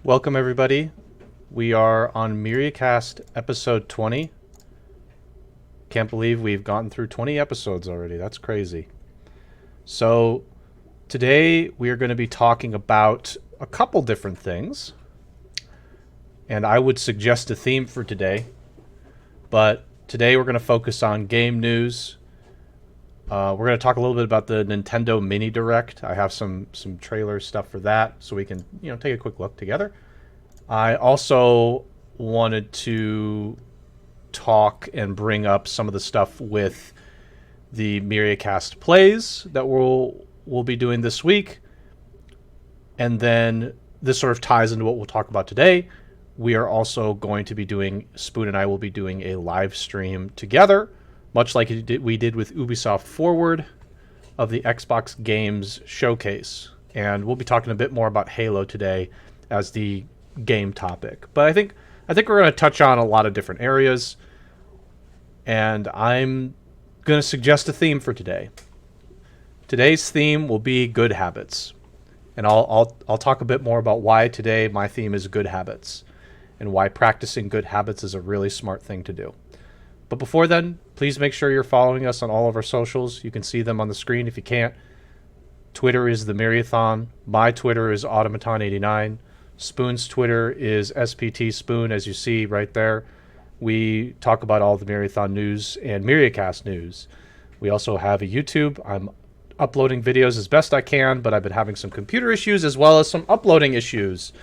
Welcome, everybody. We are on Myriacast episode 20. Can't believe we've gotten through 20 episodes already. That's crazy. So, today we are going to be talking about a couple different things. And I would suggest a theme for today. But today we're going to focus on game news. We're going to talk a little bit about the Nintendo Mini Direct. I have some trailer stuff for that, so we can take a quick look together. I also wanted to talk and bring up some of the stuff with the Myriacast plays that we'll be doing this week, and then this sort of ties into what we'll talk about today. We are also going to be doing, Spoon and I will be doing a live stream together, much like we did with Ubisoft Forward of the Xbox Games Showcase. And we'll be talking a bit more about Halo today as the game topic. But I think we're going to touch on a lot of different areas. And I'm going to suggest a theme for today. Today's theme will be good habits. And I'll talk a bit more about why today my theme is good habits and why practicing good habits is a really smart thing to do. But before then, please make sure you're following us on all of our socials. You can see them on the screen if you can't. Twitter is the Myriathon. My Twitter is Automaton89. Spoon's Twitter is SPT Spoon, as you see right there. We talk about all the Myriathon news and Myriacast news. We also have a YouTube. I'm uploading videos as best I can, but I've been having some computer issues as well as some uploading issues.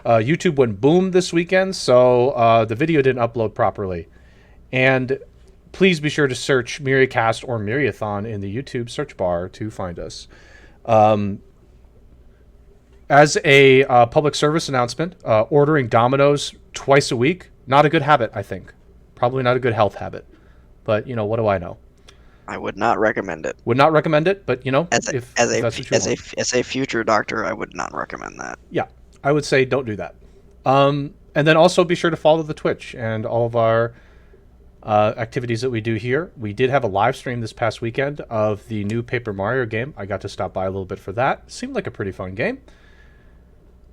YouTube went boom this weekend, so the video didn't upload properly. And please be sure to search Myriacast or Myriathon in the YouTube search bar to find us. As a public service announcement, ordering Domino's twice a week, not a good habit, I think. Probably not a good health habit. But, what do I know? I would not recommend it. Would not recommend it, but, as a future doctor, I would not recommend that. Yeah, I would say don't do that. And then also be sure to follow the Twitch and all of our activities that we do here. We did have a live stream this past weekend of the new Paper Mario game. I got to stop by a little bit for that. Seemed like a pretty fun game.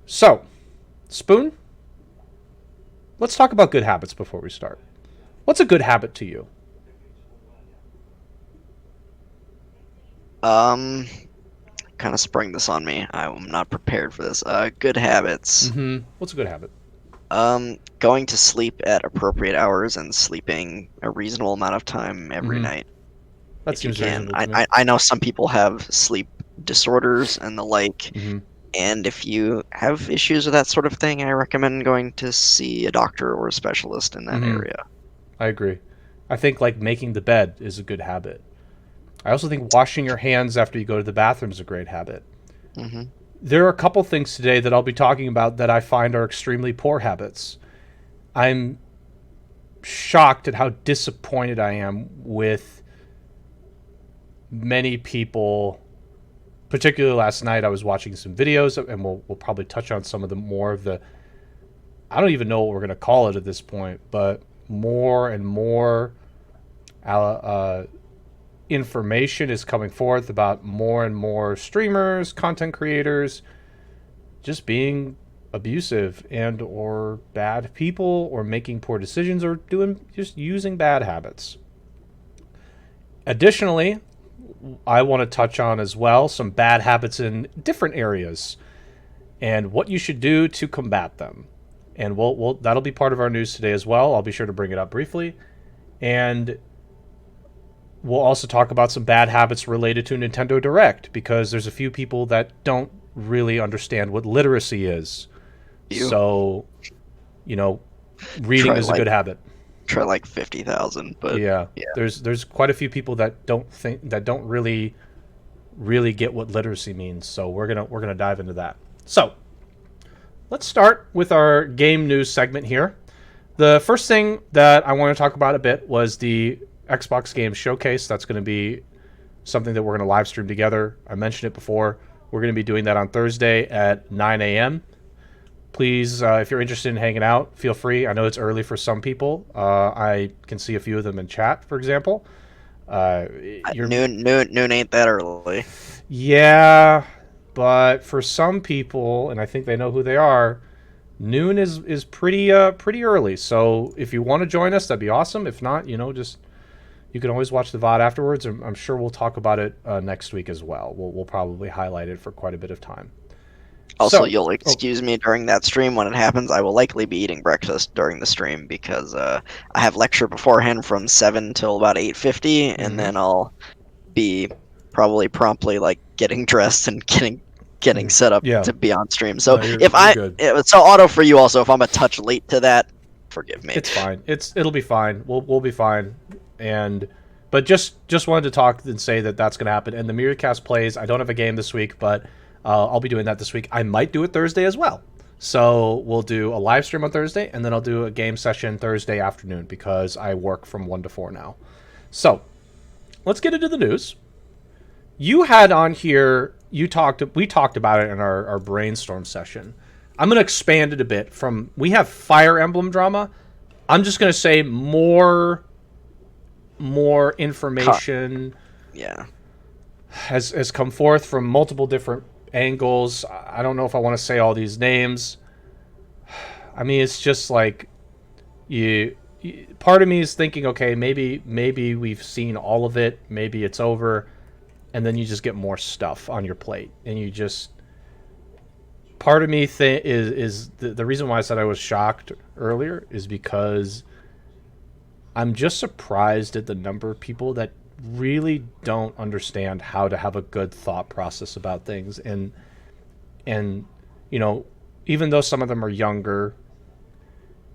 So, Spoon, let's talk about good habits before we start. What's a good habit to you? Kind of sprung this on me. I'm not prepared for this. Good habits. Mm-hmm. What's a good habit? Going to sleep at appropriate hours and sleeping a reasonable amount of time every night. That If you seems can. reasonable to me. I know some people have sleep disorders and the like, and if you have issues with that sort of thing, I recommend going to see a doctor or a specialist in that area. I agree. I think making the bed is a good habit. I also think washing your hands after you go to the bathroom is a great habit. Mm-hmm. There are a couple things today that I'll be talking about that I find are extremely poor habits. I'm shocked at how disappointed I am with many people. Particularly last night, I was watching some videos, and we'll probably touch on some of the more of the, I don't even know what we're going to call it at this point, but more and more information is coming forth about more and more streamers, content creators, just being abusive and or bad people or making poor decisions or just using bad habits. Additionally, I want to touch on as well some bad habits in different areas and what you should do to combat them. And that'll be part of our news today as well. I'll be sure to bring it up briefly. And we'll also talk about some bad habits related to Nintendo Direct, because there's a few people that don't really understand what literacy is. So, reading is a good habit. Try 50,000, but yeah. There's quite a few people that don't really get what literacy means. So we're gonna dive into that. So let's start with our game news segment here. The first thing that I want to talk about a bit was the Xbox Games Showcase. That's going to be something that we're going to live stream together. I mentioned it before. We're going to be doing that on Thursday at 9 a.m. Please, if you're interested in hanging out, feel free. I know it's early for some people. I can see a few of them in chat, for example. Noon ain't that early. Yeah, but for some people, and I think they know who they are, Noon is pretty early. So if you want to join us, that'd be awesome. If not, just you can always watch the VOD afterwards. I'm sure we'll talk about it next week as well. We'll probably highlight it for quite a bit of time. Also, So, you'll oh, excuse me during that stream when it happens. I will likely be eating breakfast during the stream because I have lecture beforehand from 7 till about 8:50, and mm-hmm, then I'll be probably promptly like getting dressed and getting set up yeah, to be on stream. So no, you're if you're good. so auto for you also, if I'm a touch late to that, forgive me. It's fine. It'll be fine. We'll be fine. And but just wanted to talk and say that that's going to happen. And the Myriacast plays. I don't have a game this week, but I'll be doing that this week. I might do it Thursday as well. So we'll do a live stream on Thursday, and then I'll do a game session Thursday afternoon because I work from 1 to 4 now. So let's get into the news. You had on here. We talked about it in our brainstorm session. I'm going to expand it a bit. We have Fire Emblem drama. I'm just going to say more information Yeah. has come forth from multiple different angles. I don't know if I want to say all these names. I mean, it's just like part of me is thinking, okay, maybe we've seen all of it. Maybe it's over, and then you just get more stuff on your plate, and you just. Part of me is the reason why I said I was shocked earlier is because I'm just surprised at the number of people that really don't understand how to have a good thought process about things, and even though some of them are younger,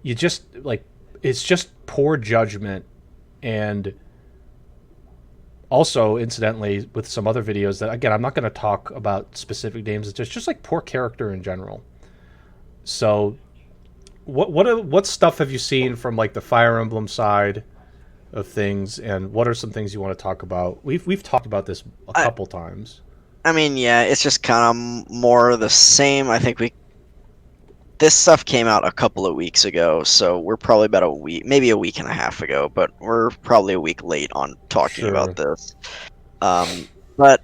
you just like it's just poor judgment. And also, incidentally, with some other videos that, again, I'm not going to talk about specific names. It's just like poor character in general. So what stuff have you seen from like the Fire Emblem side of things, and what are some things you want to talk about? We've talked about this a I couple times. I mean, yeah, it's just kind of more of the same. I think this stuff came out a couple of weeks ago, so we're probably about a week, maybe a week and a half ago, but we're probably a week late on talking about Sure. this. But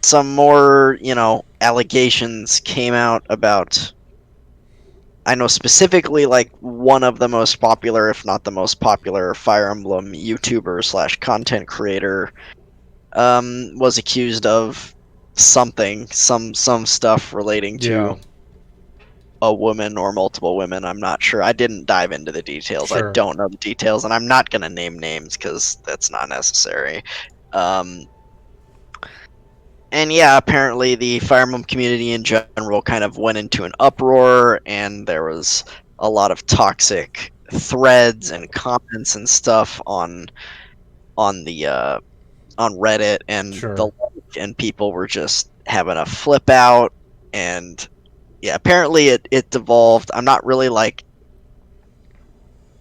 some more, allegations came out about. I know specifically, like, one of the most popular, if not the most popular, Fire Emblem YouTuber slash content creator was accused of some stuff relating Yeah. to a woman or multiple women. I'm not sure. I didn't dive into the details. I Sure. don't know the details, and I'm not going to name names because that's not necessary. Um, and yeah, apparently the Fire Emblem community in general kind of went into an uproar, and there was a lot of toxic threads and comments and stuff on the on Reddit, and Sure. and people were just having a flip out. And yeah, apparently it devolved. I'm not really like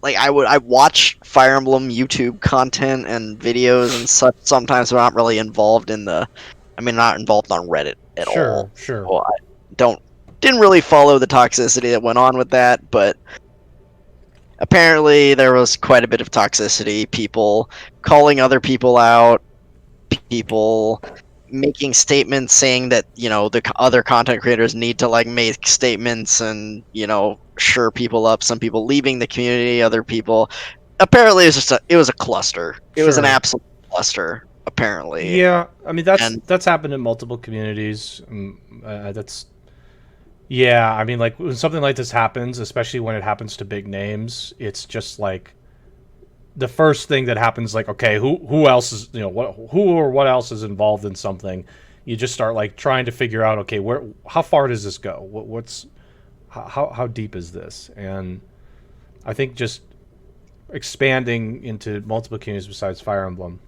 I watch Fire Emblem YouTube content and videos and such sometimes, but I'm not really involved in not involved on Reddit at Sure. all. Sure. So I didn't really follow the toxicity that went on with that, but apparently there was quite a bit of toxicity, people calling other people out, people making statements saying that the other content creators need to like make statements and sure people up, some people leaving the community, other people apparently it was a cluster, it was an Sure. absolute cluster apparently. Yeah. I mean, And that's happened in multiple communities. That's Yeah. I mean, like when something like this happens, especially when it happens to big names, it's just like the first thing that happens, like, okay, who else is, who or what else is involved in something. You just start like trying to figure out, okay, how far does this go, what's how deep is this. And I think just expanding into multiple communities besides Fire Emblem,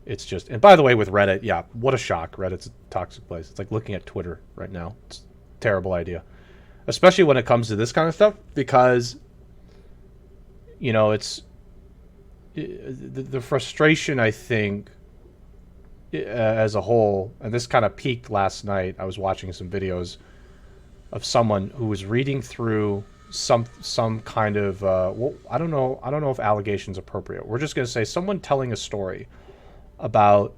it's just. And by the way, with Reddit, yeah, what a shock. Reddit's a toxic place. It's like looking at Twitter right now. It's a terrible idea, especially when it comes to this kind of stuff, because it's the frustration, I think, as a whole, and this kind of peaked last night. I was watching some videos of someone who was reading through some kind of I don't know if allegation's appropriate. We're just going to say someone telling a story about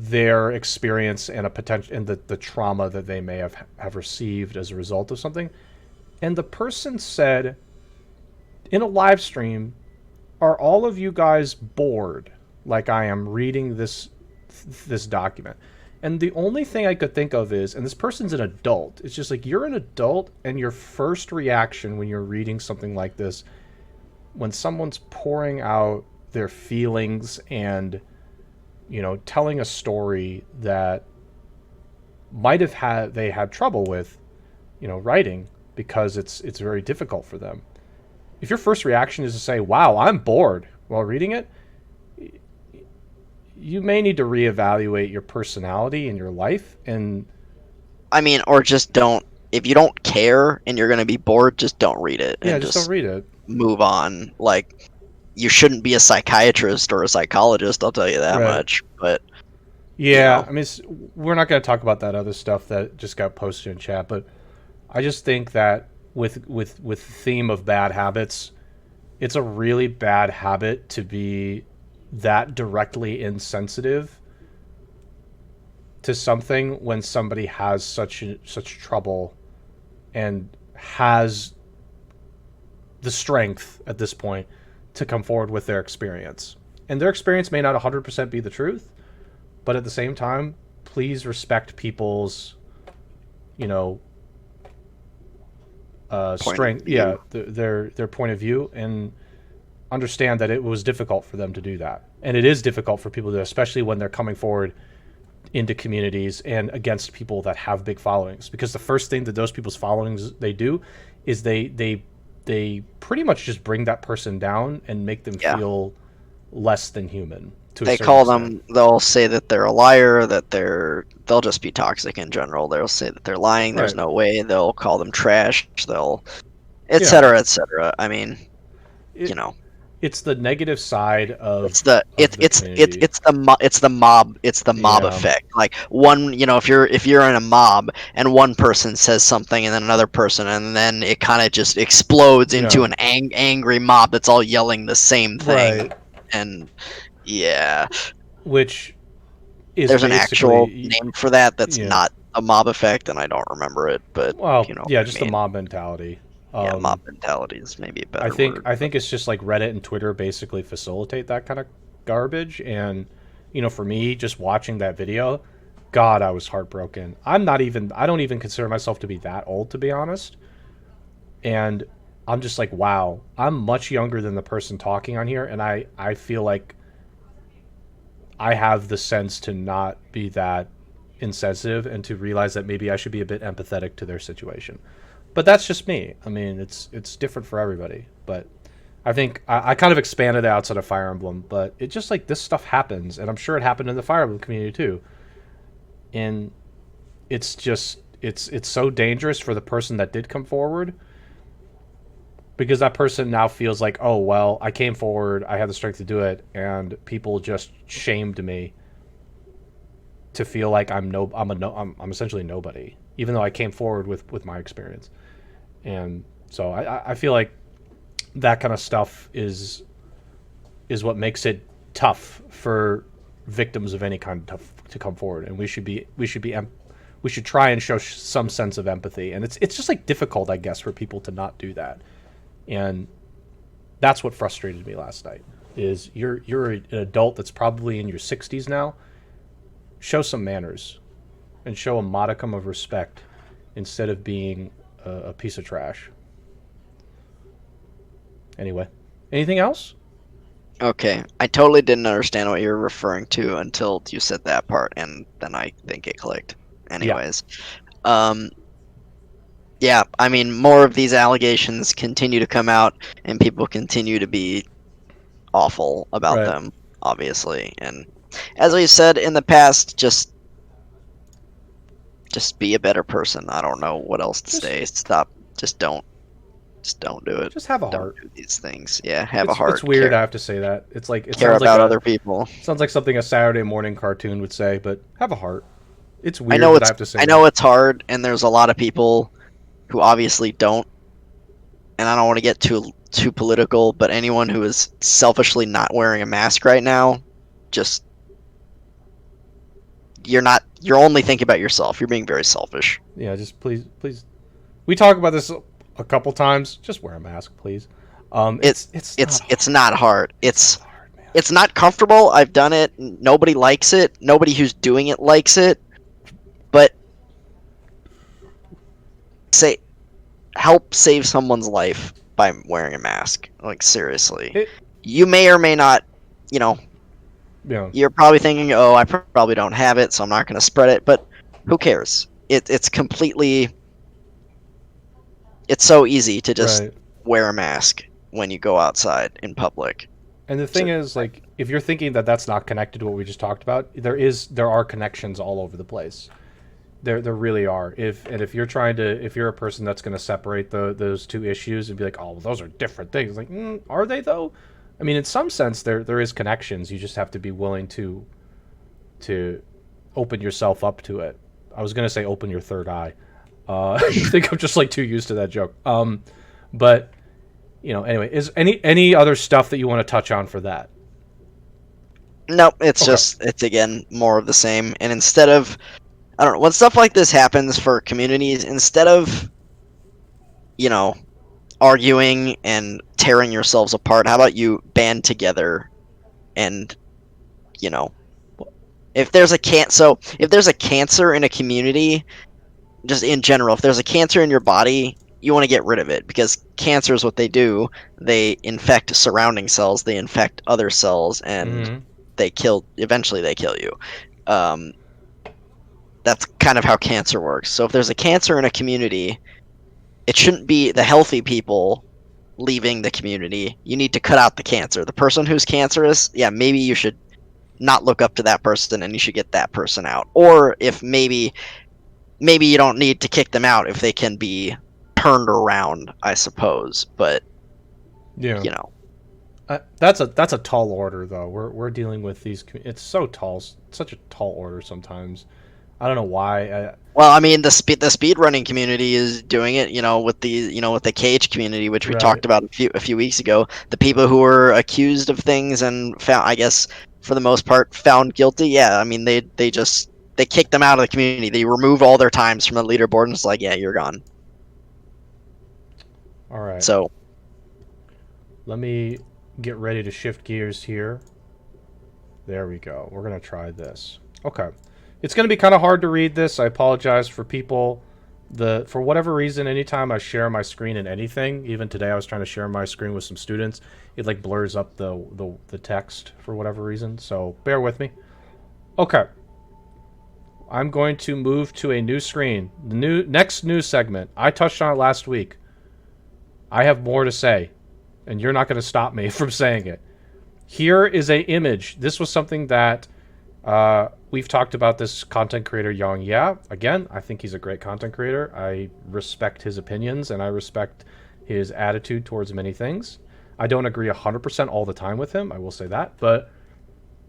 their experience and a potential and the trauma that they may have received as a result of something. And the person said in a live stream, "Are all of you guys bored like I am reading this document?" And the only thing I could think of is, and this person's an adult, it's just like, you're an adult, and your first reaction when you're reading something like this, when someone's pouring out their feelings and, telling a story that might have they had trouble with, writing, because it's very difficult for them. If your first reaction is to say, "Wow, I'm bored," while reading it, you may need to reevaluate your personality and your life. And I mean, or just don't. If you don't care and you're going to be bored, just don't read it yeah, and just don't read it. move on. Like, you shouldn't be a psychiatrist or a psychologist, I'll tell you that Right. much. But Yeah, I mean, we're not going to talk about that other stuff that just got posted in chat, but I just think that with the theme of bad habits, it's a really bad habit to be that directly insensitive to something when somebody has such trouble and has the strength at this point to come forward with their experience. And their experience may not 100% be the truth, but at the same time, please respect people's, you know, strength. Yeah, their point of view, and understand that it was difficult for them to do that, and it is difficult for people to, especially when they're coming forward into communities and against people that have big followings. Because the first thing that those people's followings they do is they pretty much just bring that person down and make them feel less than human. They call them. They'll say that they're a liar. They'll just be toxic in general. They'll say that they're lying. There's no way. They'll call them trash. They'll, etc., etc. I mean, it's the negative side of it's the mob effect. Like, one, if you're in a mob and one person says something and then another person, and then it kind of just explodes into an angry mob that's all yelling the same thing. Right. And yeah, which is there's an actual name for that. That's not a mob effect, and I don't remember it. But just the mob mentality. Mob mentality is maybe a better word. I think it's just like Reddit and Twitter basically facilitate that kind of garbage. And for me, just watching that video, God, I was heartbroken. I don't even consider myself to be that old, to be honest. And I'm just like, wow, I'm much younger than the person talking on here, and I feel like I have the sense to not be that insensitive and to realize that maybe I should be a bit empathetic to their situation. But that's just me. I mean, it's different for everybody. But I think I kind of expanded it outside of Fire Emblem, but it just, like, this stuff happens, and I'm sure it happened in the Fire Emblem community too. And it's just it's so dangerous for the person that did come forward, because that person now feels like, oh well, I came forward, I had the strength to do it, and people just shamed me to feel like I'm essentially nobody, even though I came forward with my experience. And so I feel like that kind of stuff is what makes it tough for victims of any kind to come forward, and we should try and show some sense of empathy. And it's just like difficult, I guess, for people to not do that. And that's what frustrated me last night. Is you're an adult that's probably in your 60s now. Show some manners and show a modicum of respect instead of being a piece of trash. Anyway, anything else? Okay, I totally didn't understand what you were referring to until you said that part, and then I think it clicked. Anyways, yeah, I mean, more of these allegations continue to come out, and people continue to be awful about them, obviously. And as we said in the past, just be a better person. I don't know what else to say. Stop. Just don't do it. Just have a heart. Don't do these things. Yeah, have a heart. It's weird. I have to say that. It's like it care sounds about like other people. Sounds like something a Saturday morning cartoon would say, but have a heart. It's weird. I have to say. I know it's hard, and there's a lot of people who obviously don't. And I don't want to get too political, but anyone who is selfishly not wearing a mask right now, just You're only thinking about yourself. You're being very selfish. Yeah, just please. We talk about this a couple times. Just wear a mask, please. It's not hard. It's not hard. It's not hard, man. It's not comfortable. I've done it. Nobody likes it. Nobody who's doing it likes it. But say help save someone's life by wearing a mask. Like seriously. You may or may not, you know, Yeah. you're probably thinking, "Oh, I probably don't have it, so I'm not going to spread it." But who cares? It's completely it's so easy to just Right. wear a mask when you go outside in public. And the thing is, like, if you're thinking that that's not connected to what we just talked about, there are connections all over the place. There really are. If you're if you're a person that's going to separate those two issues and be like, oh, well, those are different things. Like, are they though? I mean, in some sense, there is connections. You just have to be willing to open yourself up to it. I was going to say open your third eye. I think I'm just like too used to that joke. But anyway, is any other stuff that you want to touch on for that? Nope, it's Okay. just it's again more of the same. And instead of I don't know, when stuff like this happens for communities, instead of arguing and tearing yourselves apart, how about you band together and you know, if there's a cancer in a community, just in general, if there's a cancer in your body, you want to get rid of it because cancer is what they do. They infect surrounding cells, they infect other cells, and Mm-hmm. eventually they kill you. Um, that's kind of how cancer works. So if there's a cancer in a community, it shouldn't be the healthy people leaving the community. You need to cut out the cancer. The person who's cancerous, yeah, maybe you should not look up to that person and you should get that person out. Or if maybe you don't need to kick them out if they can be turned around, I suppose. But Yeah. you know, That's a tall order though. We're dealing with these. It's so tall, such a tall order sometimes. I don't know why. well, I mean, the speedrunning community is doing it, with the cage community, which we Right. talked about a few weeks ago. The people who were accused of things and found, I guess, for the most part, found guilty. Yeah, I mean, they kicked them out of the community. They remove all their times from the leaderboard, and it's like, yeah, you're gone. All right. So Let me get ready to shift gears here. There we go. We're gonna try this. Okay. It's gonna be kind of hard to read this. I apologize for people. For whatever reason, anytime I share my screen in anything, even today I was trying to share my screen with some students, it like blurs up the text for whatever reason. So bear with me. Okay. I'm going to move to a new screen. The next news segment. I touched on it last week. I have more to say, and you're not going to stop me from saying it. Here is a image. This was something that we've talked about. This content creator, Young. Yeah, again, I think he's a great content creator. I respect his opinions, and I respect his attitude towards many things. I don't agree 100% all the time with him. I will say that, but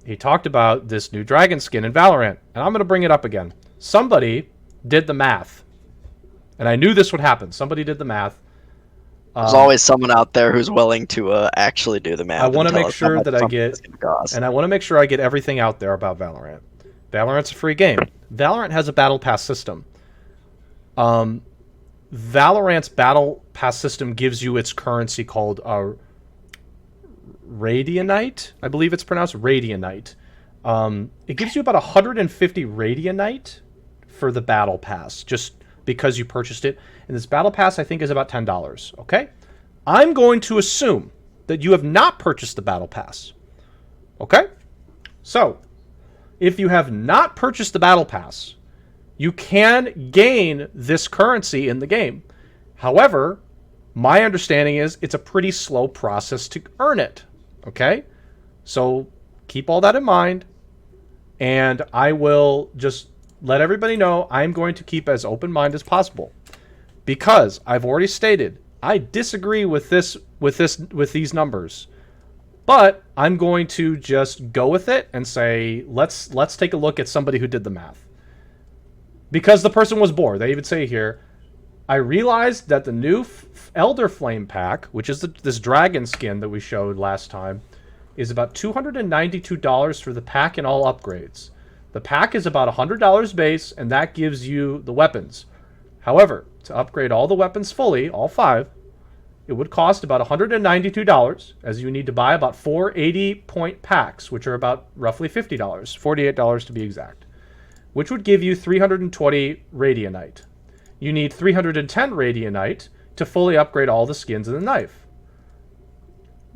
he talked about this new dragon skin in Valorant, and I'm going to bring it up again. Somebody did the math, and I knew this would happen. Somebody did the math. there's always someone out there who's willing to actually do the math. I want and to tell make us how sure much that I something get, is gonna cost. and I want to make sure I get everything out there about Valorant. Valorant's a free game. Valorant has a battle pass system. Valorant's battle pass system gives you its currency called Radianite. I believe it's pronounced Radianite. It gives you about 150 Radianite for the battle pass, just because you purchased it. And this battle pass, I think, is about $10. Okay? I'm going to assume that you have not purchased the battle pass. Okay? So, if you have not purchased the battle pass, you can gain this currency in the game. However, my understanding is it's a pretty slow process to earn it. Okay? So, keep all that in mind. And I will just let everybody know I'm going to keep as open mind as possible. Because I've already stated I disagree with these numbers. But I'm going to just go with it and say let's take a look at somebody who did the math. Because the person was bored. They even say here, I realized that the new Elder Flame pack, which is this dragon skin that we showed last time, is about $292 for the pack and all upgrades. The pack is about $100 base, and that gives you the weapons. However, to upgrade all the weapons fully, all 5, it would cost about $192, as you need to buy about 4 80-point packs, which are about roughly $50, $48 to be exact, which would give you 320 Radianite. You need 310 Radianite to fully upgrade all the skins in the knife.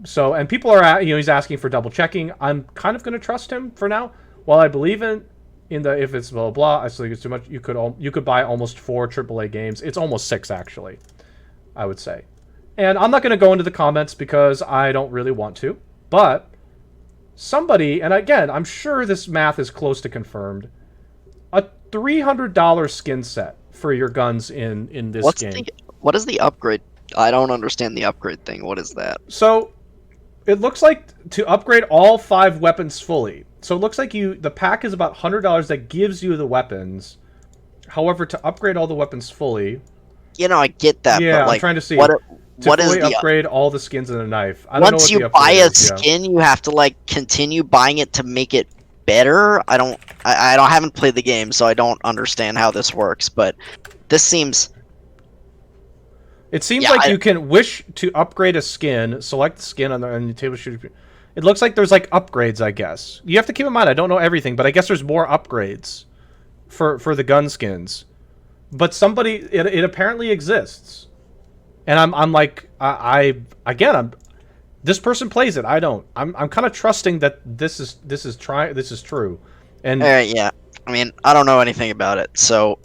So, and people are, he's asking for double checking. I'm kind of going to trust him for now. While I believe in the if it's blah blah, I still think it's too much. You could buy almost 4 AAA games. It's almost 6 actually, I would say. And I'm not going to go into the comments because I don't really want to. But somebody, and again, I'm sure this math is close to confirmed. A $300 skin set for your guns in this game. What is the upgrade? I don't understand the upgrade thing. What is that? So it looks like to upgrade all 5 weapons fully. So it looks like the pack is about $100 that gives you the weapons. However, to upgrade all the weapons fully, I get that. Yeah, but I'm trying to see. What is the upgrade all the skins in a knife? I don't know once what you the buy a is, skin, you have to continue buying it to make it better. I haven't played the game, so I don't understand how this works. But this seems. It seems like you can wish to upgrade a skin, select the skin on the table shooter. It looks like there's upgrades, I guess. You have to keep in mind, I don't know everything, but I guess there's more upgrades for the gun skins. But it apparently exists. And I'm like, this person plays it. I don't. I'm kind of trusting that this is true. And yeah. I mean, I don't know anything about it, so.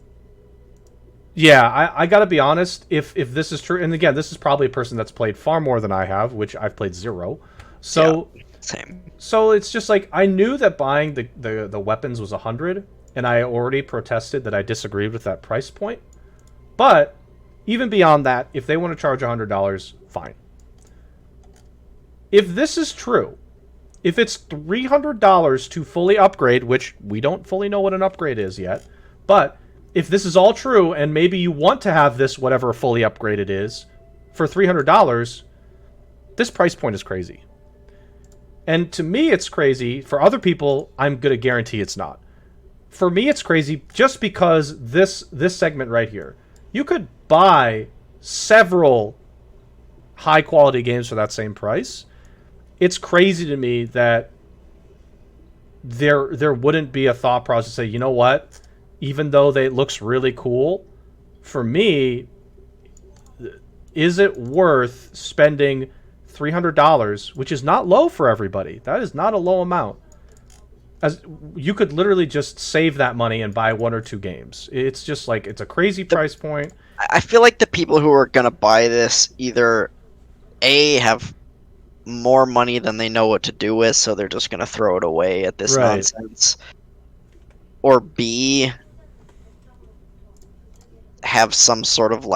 Yeah, I gotta be honest. If this is true, and again, this is probably a person that's played far more than I have, which I've played 0. So yeah, same. So it's just I knew that buying the weapons was 100, and I already protested that I disagreed with that price point. But even beyond that, if they want to charge $100, fine. If this is true, if it's $300 to fully upgrade, which we don't fully know what an upgrade is yet, but if this is all true, and maybe you want to have this whatever fully upgraded is for $300, this price point is crazy. And to me, it's crazy. For other people, I'm going to guarantee it's not. For me, it's crazy just because this segment right here. You could buy several high-quality games for that same price. It's crazy to me that there wouldn't be a thought process to say, you know what? Even though it looks really cool, for me, is it worth spending $300, which is not low for everybody? That is not a low amount. As you could literally just save that money and buy 1 or 2 games. It's just it's a crazy price point. I feel like the people who are gonna buy this either A, have more money than they know what to do with, so they're just gonna throw it away at this nonsense, or B, have some sort of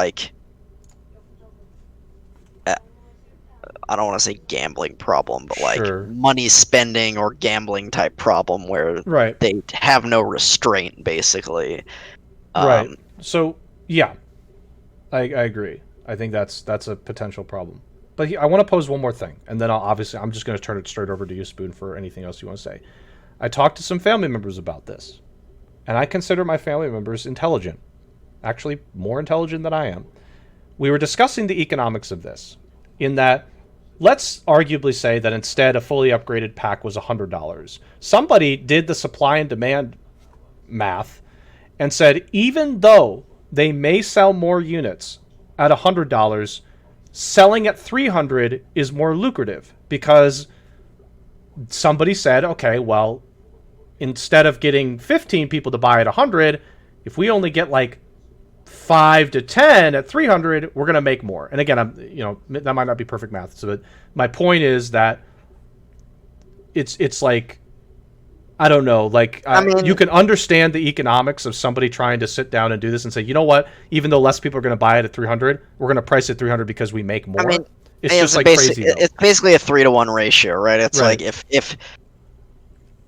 I don't want to say gambling problem, but money spending or gambling type problem where they have no restraint, basically. Right. So yeah, I agree. I think that's a potential problem. But I want to pose one more thing, and then I'm just going to turn it straight over to you, Spoon, for anything else you want to say. I talked to some family members about this, and I consider my family members intelligent. Actually, more intelligent than I am. We were discussing the economics of this, in that let's arguably say that instead a fully upgraded pack was $100. Somebody did the supply and demand math and said even though they may sell more units at $100, selling at $300 is more lucrative because somebody said, okay, well, instead of getting 15 people to buy at 100, if we only get 5 to 10 at 300, we're going to make more. And again, that might not be perfect math. So my point is that it's I don't know, you can understand the economics of somebody trying to sit down and do this and say, you know what, even though less people are going to buy it at 300, we're going to price it 300 because we make more. It's just crazy. It's basically a 3-to-1 ratio, right? It's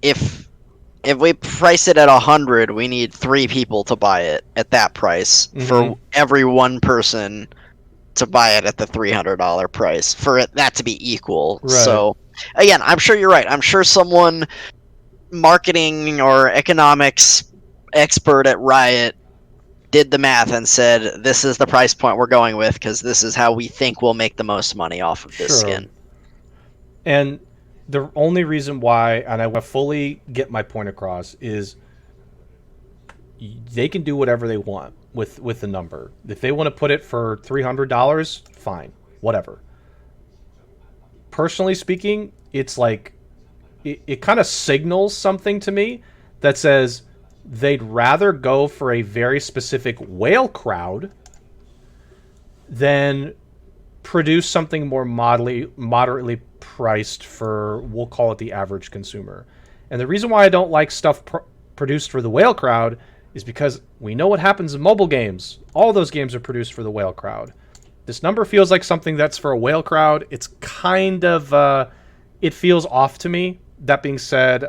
if we price it at 100, we need 3 people to buy it at that price for every one person to buy it at the $300 price for that to be equal. Right. So again, I'm sure you're right. I'm sure someone marketing or economics expert at Riot did the math and said, this is the price point we're going with because this is how we think we'll make the most money off of this Sure. skin. And the only reason why, and I want to fully get my point across, is they can do whatever they want with the number. If they want to put it for $300, fine, whatever. Personally speaking, it's like it kind of signals something to me that says they'd rather go for a very specific whale crowd than produce something more moderately priced for, we'll call it, the average consumer. And the reason why I don't like stuff produced for the whale crowd is because we know what happens in mobile games. All those games are produced for the whale crowd. This number feels like something that's for a whale crowd. It's kind of, it feels off to me. That being said,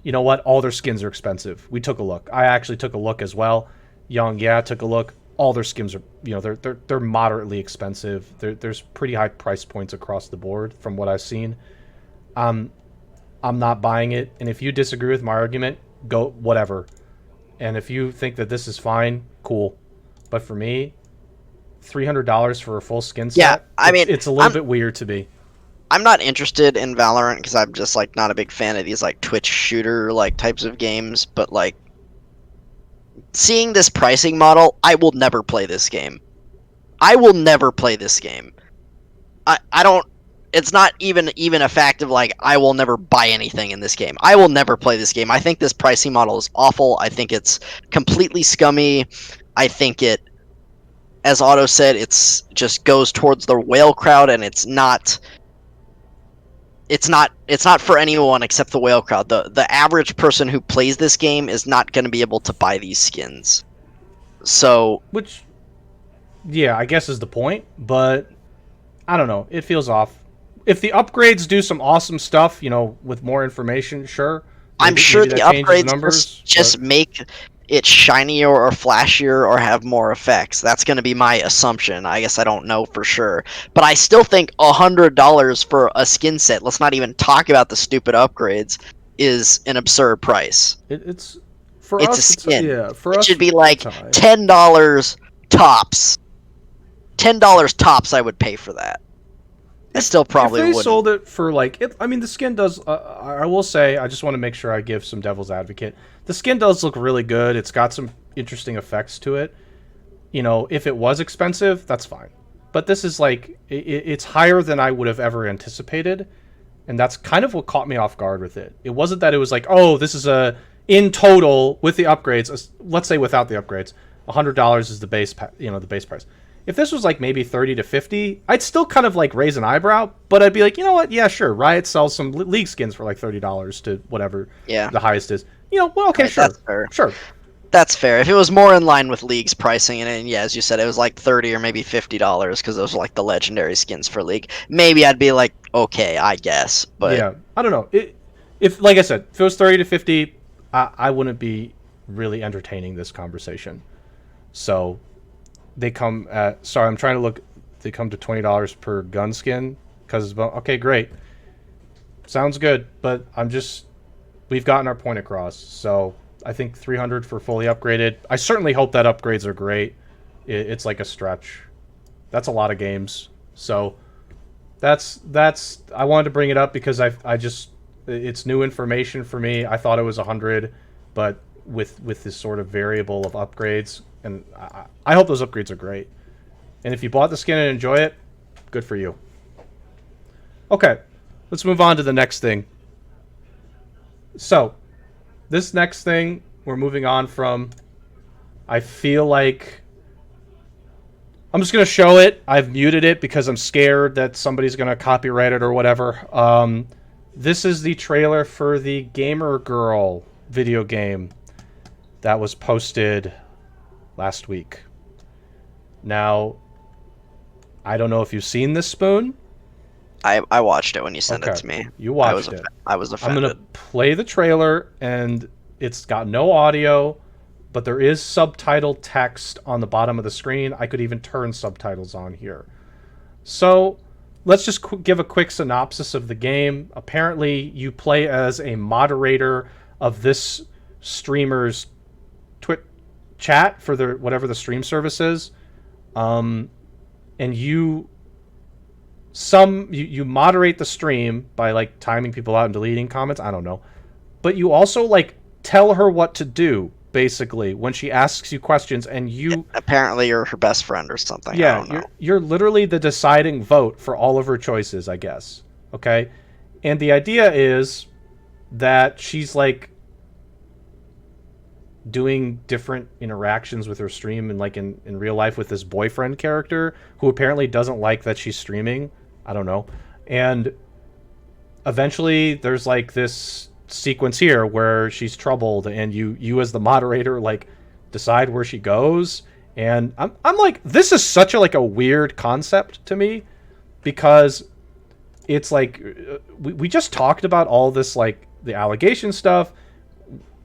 you know what? All their skins are expensive. We took a look. I actually took a look as well. Young, yeah, took a look. All their skins are, they're moderately expensive. There's pretty high price points across the board from what I've seen. I'm not buying it. And if you disagree with my argument, go whatever. And if you think that this is fine, cool. But for me, $300 for a full skin set, Yeah, I mean, it's a little bit weird to me. I'm not interested in Valorant because I'm just like not a big fan of these like Twitch shooter like types of games. But like seeing this pricing model, I will never play this game. I will never play this game. I don't. It's not even a fact of like I will never buy anything in this game. I will never play this game. I think this pricing model is awful. I think it's completely scummy. I think it, as Otto said, it's just goes towards the whale crowd, and it's not for anyone except the whale crowd. The average person who plays this game is not going to be able to buy these skins. So, which, yeah, I guess is the point, but I don't know. It feels off. If the upgrades do some awesome stuff, with more information, sure. I'm sure the upgrades numbers, just make it shinier or flashier or have more effects. That's going to be my assumption. I guess I don't know for sure. But I still think $100 for a skin set, let's not even talk about the stupid upgrades, is an absurd price. It's for it's us, a skin. For it us, should be like $10 tops. $10 tops I would pay for that. I still probably wouldn't. If they wouldn't. sold it for like, the skin does. I will say, I just want to make sure I give some devil's advocate. The skin does look really good. It's got some interesting effects to it. If it was expensive, that's fine. But this is like, it's higher than I would have ever anticipated, and that's kind of what caught me off guard with it. It wasn't that it was like, oh, this is in total with the upgrades. Let's say without the upgrades, $100 is the base, the base price. If this was like maybe 30 to 50, I'd still kind of like raise an eyebrow, but I'd be like, you know what? Yeah, sure. Riot sells some League skins for like $30 to whatever the highest is. Well, okay, right, sure. That's fair. Sure. That's fair. If it was more in line with League's pricing, and yeah, as you said, it was like $30 or maybe $50 because those were like the legendary skins for League, maybe I'd be like, okay, I guess. But yeah, I don't know. If like I said, if it was 30 to 50, I wouldn't be really entertaining this conversation. So they come at, sorry, I'm trying to look, they come to $20 per gun skin because, okay, great. Sounds good, but we've gotten our point across. So I think 300 for fully upgraded. I certainly hope that upgrades are great. It's like a stretch. That's a lot of games. So that's I wanted to bring it up because it's new information for me. I thought it was 100, but with this sort of variable of upgrades, and I hope those upgrades are great. And if you bought the skin and enjoy it, good for you. Okay, let's move on to the next thing. So, this next thing we're moving on from, I feel like I'm just going to show it. I've muted it because I'm scared that somebody's going to copyright it or whatever. This is the trailer for the Gamer Girl video game that was posted last week. Now, I don't know if you've seen this, Spoon. I watched it when you sent it to me. You watched it. I was offended. I'm going to play the trailer, and it's got no audio, but there is subtitled text on the bottom of the screen. I could even turn subtitles on here. So, let's just give a quick synopsis of the game. Apparently, you play as a moderator of this streamer's Twitch chat for the whatever the stream service is, and you moderate the stream by like timing people out and deleting comments. I don't know, but you also like tell her what to do basically when she asks you questions, and you Apparently, you're her best friend or something. I yeah don't know. you're literally the deciding vote for all of her choices, I guess. Okay, and the idea is that she's like doing different interactions with her stream and like in real life with this boyfriend character who apparently doesn't like that she's streaming. I don't know. And eventually there's like this sequence here where she's troubled, and you as the moderator like decide where she goes. And I'm like, this is such a like a weird concept to me, because it's like we just talked about all this like the allegation stuff.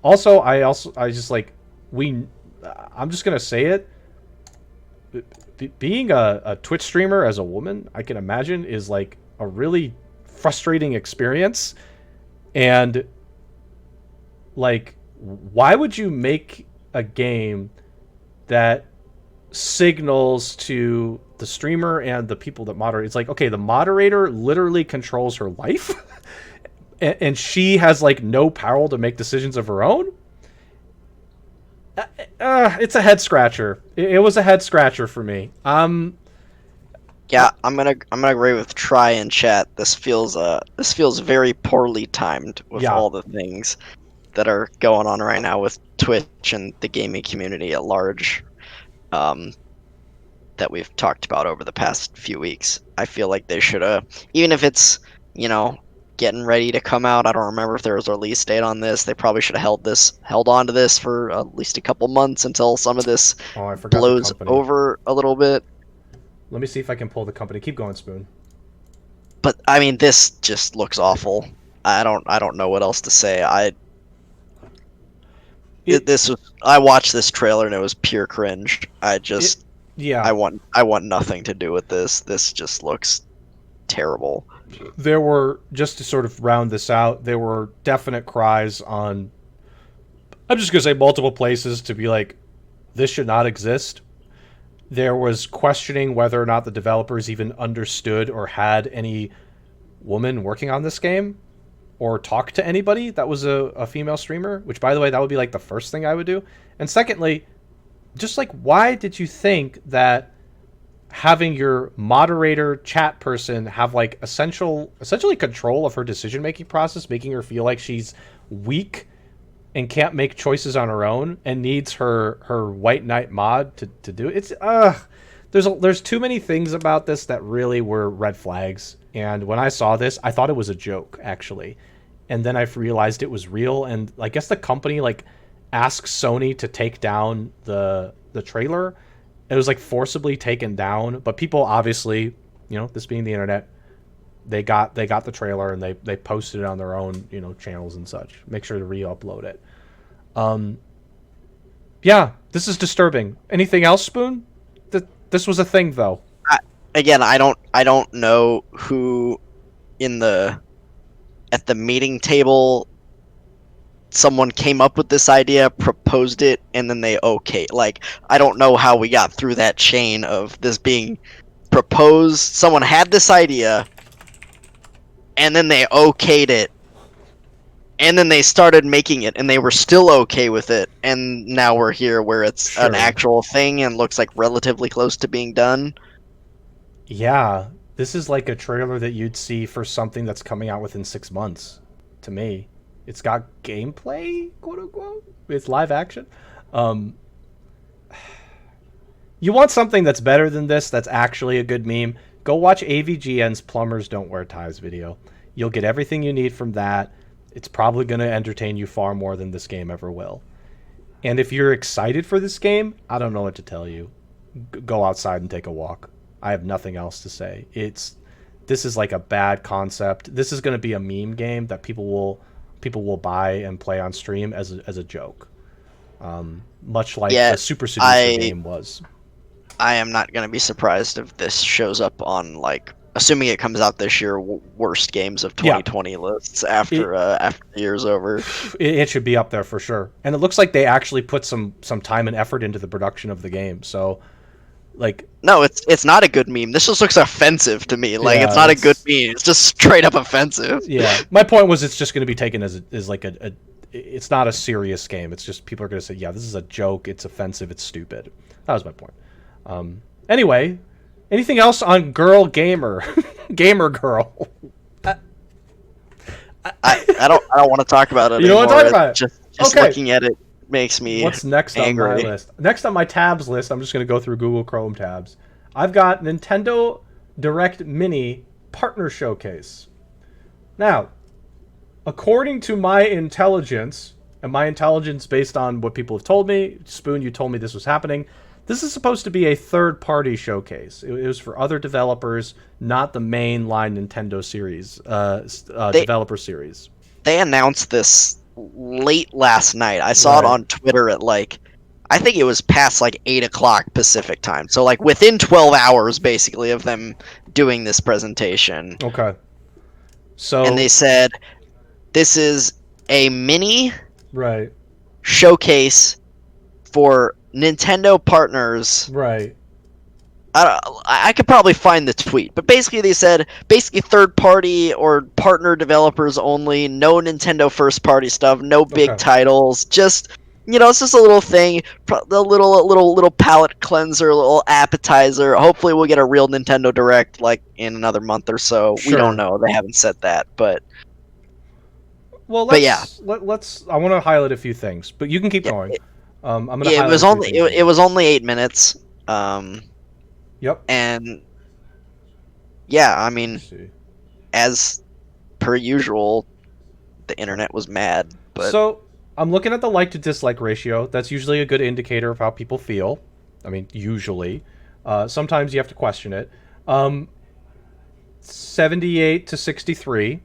I just like we I'm just gonna say it. Being a Twitch streamer as a woman, I can imagine, is like a really frustrating experience. And like, why would you make a game that signals to the streamer and the people that moderate? It's like, okay, the moderator literally controls her life, and she has like no power to make decisions of her own. It's a head scratcher. It was a head scratcher for me. Yeah, I'm gonna agree with Try and Chat. This feels very poorly timed with Yeah. all the things that are going on right now with Twitch and the gaming community at large. That we've talked about over the past few weeks. I feel like they should have, even if it's, getting ready to come out. I don't remember if there was a release date on this. They probably should have held on to this for at least a couple months until some of this Oh, I forgot the blows company. over a little bit. Let me see if I can pull the company. Keep going, Spoon. But I mean, this just looks awful. I don't know what else to say. I watched this trailer and it was pure cringe. Yeah. I want nothing to do with this. This just looks terrible. There were, just to sort of round this out, there were definite cries on, I'm just going to say multiple places, to be like, this should not exist. There was questioning whether or not the developers even understood or had any woman working on this game or talked to anybody that was a female streamer, which, by the way, that would be like the first thing I would do. And secondly, just like, why did you think that having your moderator chat person have like essentially control of her decision making process, making her feel like she's weak and can't make choices on her own and needs her white knight mod to do it? It's there's too many things about this that really were red flags. And when I saw this, I thought it was a joke, actually. And then I realized it was real. And I guess the company like asked Sony to take down the trailer. It was like forcibly taken down, but people obviously, this being the internet, they got the trailer and they posted it on their own, channels and such. Make sure to re-upload it. Yeah, this is disturbing. Anything else, Spoon? This was a thing, though. Again, I don't know who at the meeting table someone came up with this idea, proposed it, and then they like, I don't know how we got through that chain of this being proposed. Someone had this idea, and then they okayed it, and then they started making it, and they were still okay with it, and now we're here where it's an actual thing and looks like relatively close to being done. Yeah, this is like a trailer that you'd see for something that's coming out within 6 months, to me. It's got gameplay, quote unquote. It's live action. You want something that's better than this, that's actually a good meme, go watch AVGN's Plumbers Don't Wear Ties video. You'll get everything you need from that. It's probably going to entertain you far more than this game ever will. And if you're excited for this game, I don't know what to tell you. Go outside and take a walk. I have nothing else to say. This is like a bad concept. This is going to be a meme game that people will buy and play on stream as a joke, much like the Super Seducer game was. I am not going to be surprised if this shows up on like assuming it comes out this year, worst games of 2020 lists after after the year's over. It should be up there for sure. And it looks like they actually put some time and effort into the production of the game. So, like, no, it's not a good meme. This just looks offensive to me. Like, yeah, it's not a good meme. It's just straight up offensive. Yeah, my point was it's just going to be taken as like a it's not a serious game. It's just people are going to say, yeah, this is a joke. It's offensive. It's stupid. That was my point. Anyway, anything else on Girl Gamer, Gamer Girl? I don't want to talk about it. You don't want to talk about it. Just okay. Looking at it makes me. What's next angry. on my list? Next on my tabs list, I'm just going to go through Google Chrome tabs. I've got Nintendo Direct Mini Partner Showcase. Now, according to my intelligence, and my intelligence based on what people have told me, Spoon, you told me this was happening, this is supposed to be a third-party showcase. It was for other developers, not the mainline Nintendo series, developer series. They announced this late last night. I saw it on Twitter at I think it was past 8 o'clock Pacific time. So within 12 hours, basically, of them doing this presentation. Okay. So. And they said, this is a mini showcase for Nintendo partners. Right. I could probably find the tweet, but basically they said third party or partner developers only, no Nintendo first party stuff, no big titles, just it's just a little thing, a little palate cleanser, a little appetizer. Hopefully we'll get a real Nintendo Direct in another month or so. Sure. We don't know. They haven't said that, but let's I want to highlight a few things, but you can keep going. I'm gonna. Yeah, it was only 8 minutes. Yep. And yeah, I mean, as per usual, the internet was mad. But so I'm looking at the like to dislike ratio. That's usually a good indicator of how people feel. I mean, usually. Sometimes you have to question it. 78 to 63.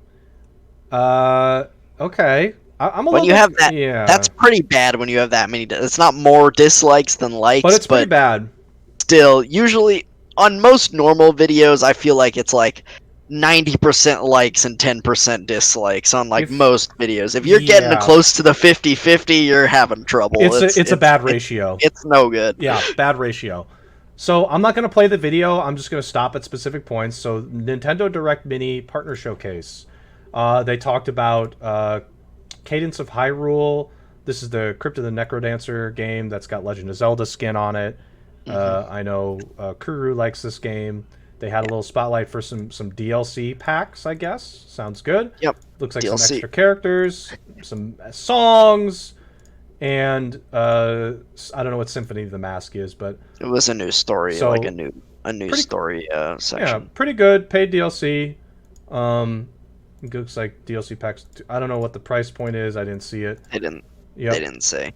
Okay. I'm a when you have that, yeah. That's pretty bad when you have that many. It's not more dislikes than likes, but it's pretty bad. Still, usually on most normal videos, I feel like it's 90% likes and 10% dislikes on most videos. If you're getting close to the 50-50, you're having trouble. It's a bad ratio. It's no good. Yeah, bad ratio. So I'm not going to play the video. I'm just going to stop at specific points. So Nintendo Direct Mini Partner Showcase. They talked about Cadence of Hyrule. This is the Crypt of the Necrodancer game that's got Legend of Zelda skin on it. I know Kuru likes this game. They had a little spotlight for some DLC packs, I guess. Sounds good. Yep. Looks like DLC. some extra characters, some songs, and I don't know what Symphony of the Mask is, but it was a new story, so, a new story section. Yeah, pretty good. Paid DLC. It looks like DLC packs. I don't know what the price point is. I didn't see it. They didn't. Yep. They didn't say.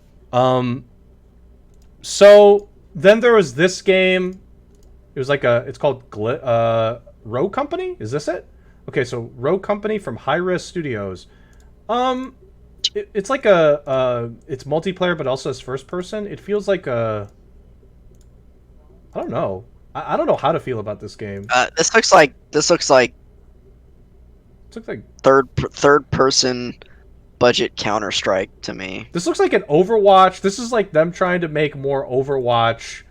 So then there was this game. It was it's called Row Company. Is this it? Okay, so Row Company from High Res Studios. It's like it's multiplayer, but also as first person. It feels like I don't know. I don't know how to feel about this game. This looks like third person budget Counter-Strike to me. This looks like an Overwatch. This is like them trying to make more Overwatch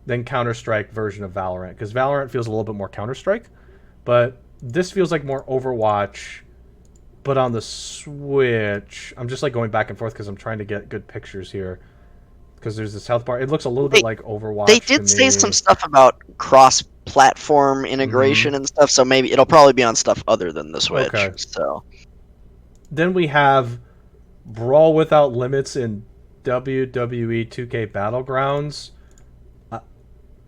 than Counter-Strike version of Valorant, because Valorant feels a little bit more Counter-Strike, but this feels like more Overwatch, but on the Switch. I'm just going back and forth because I'm trying to get good pictures here, because there's this health bar. It looks a little bit like Overwatch. They did say some stuff about cross-platform integration and stuff, so maybe it'll probably be on stuff other than the Switch. Okay. So then we have Brawl Without Limits in WWE 2K Battlegrounds.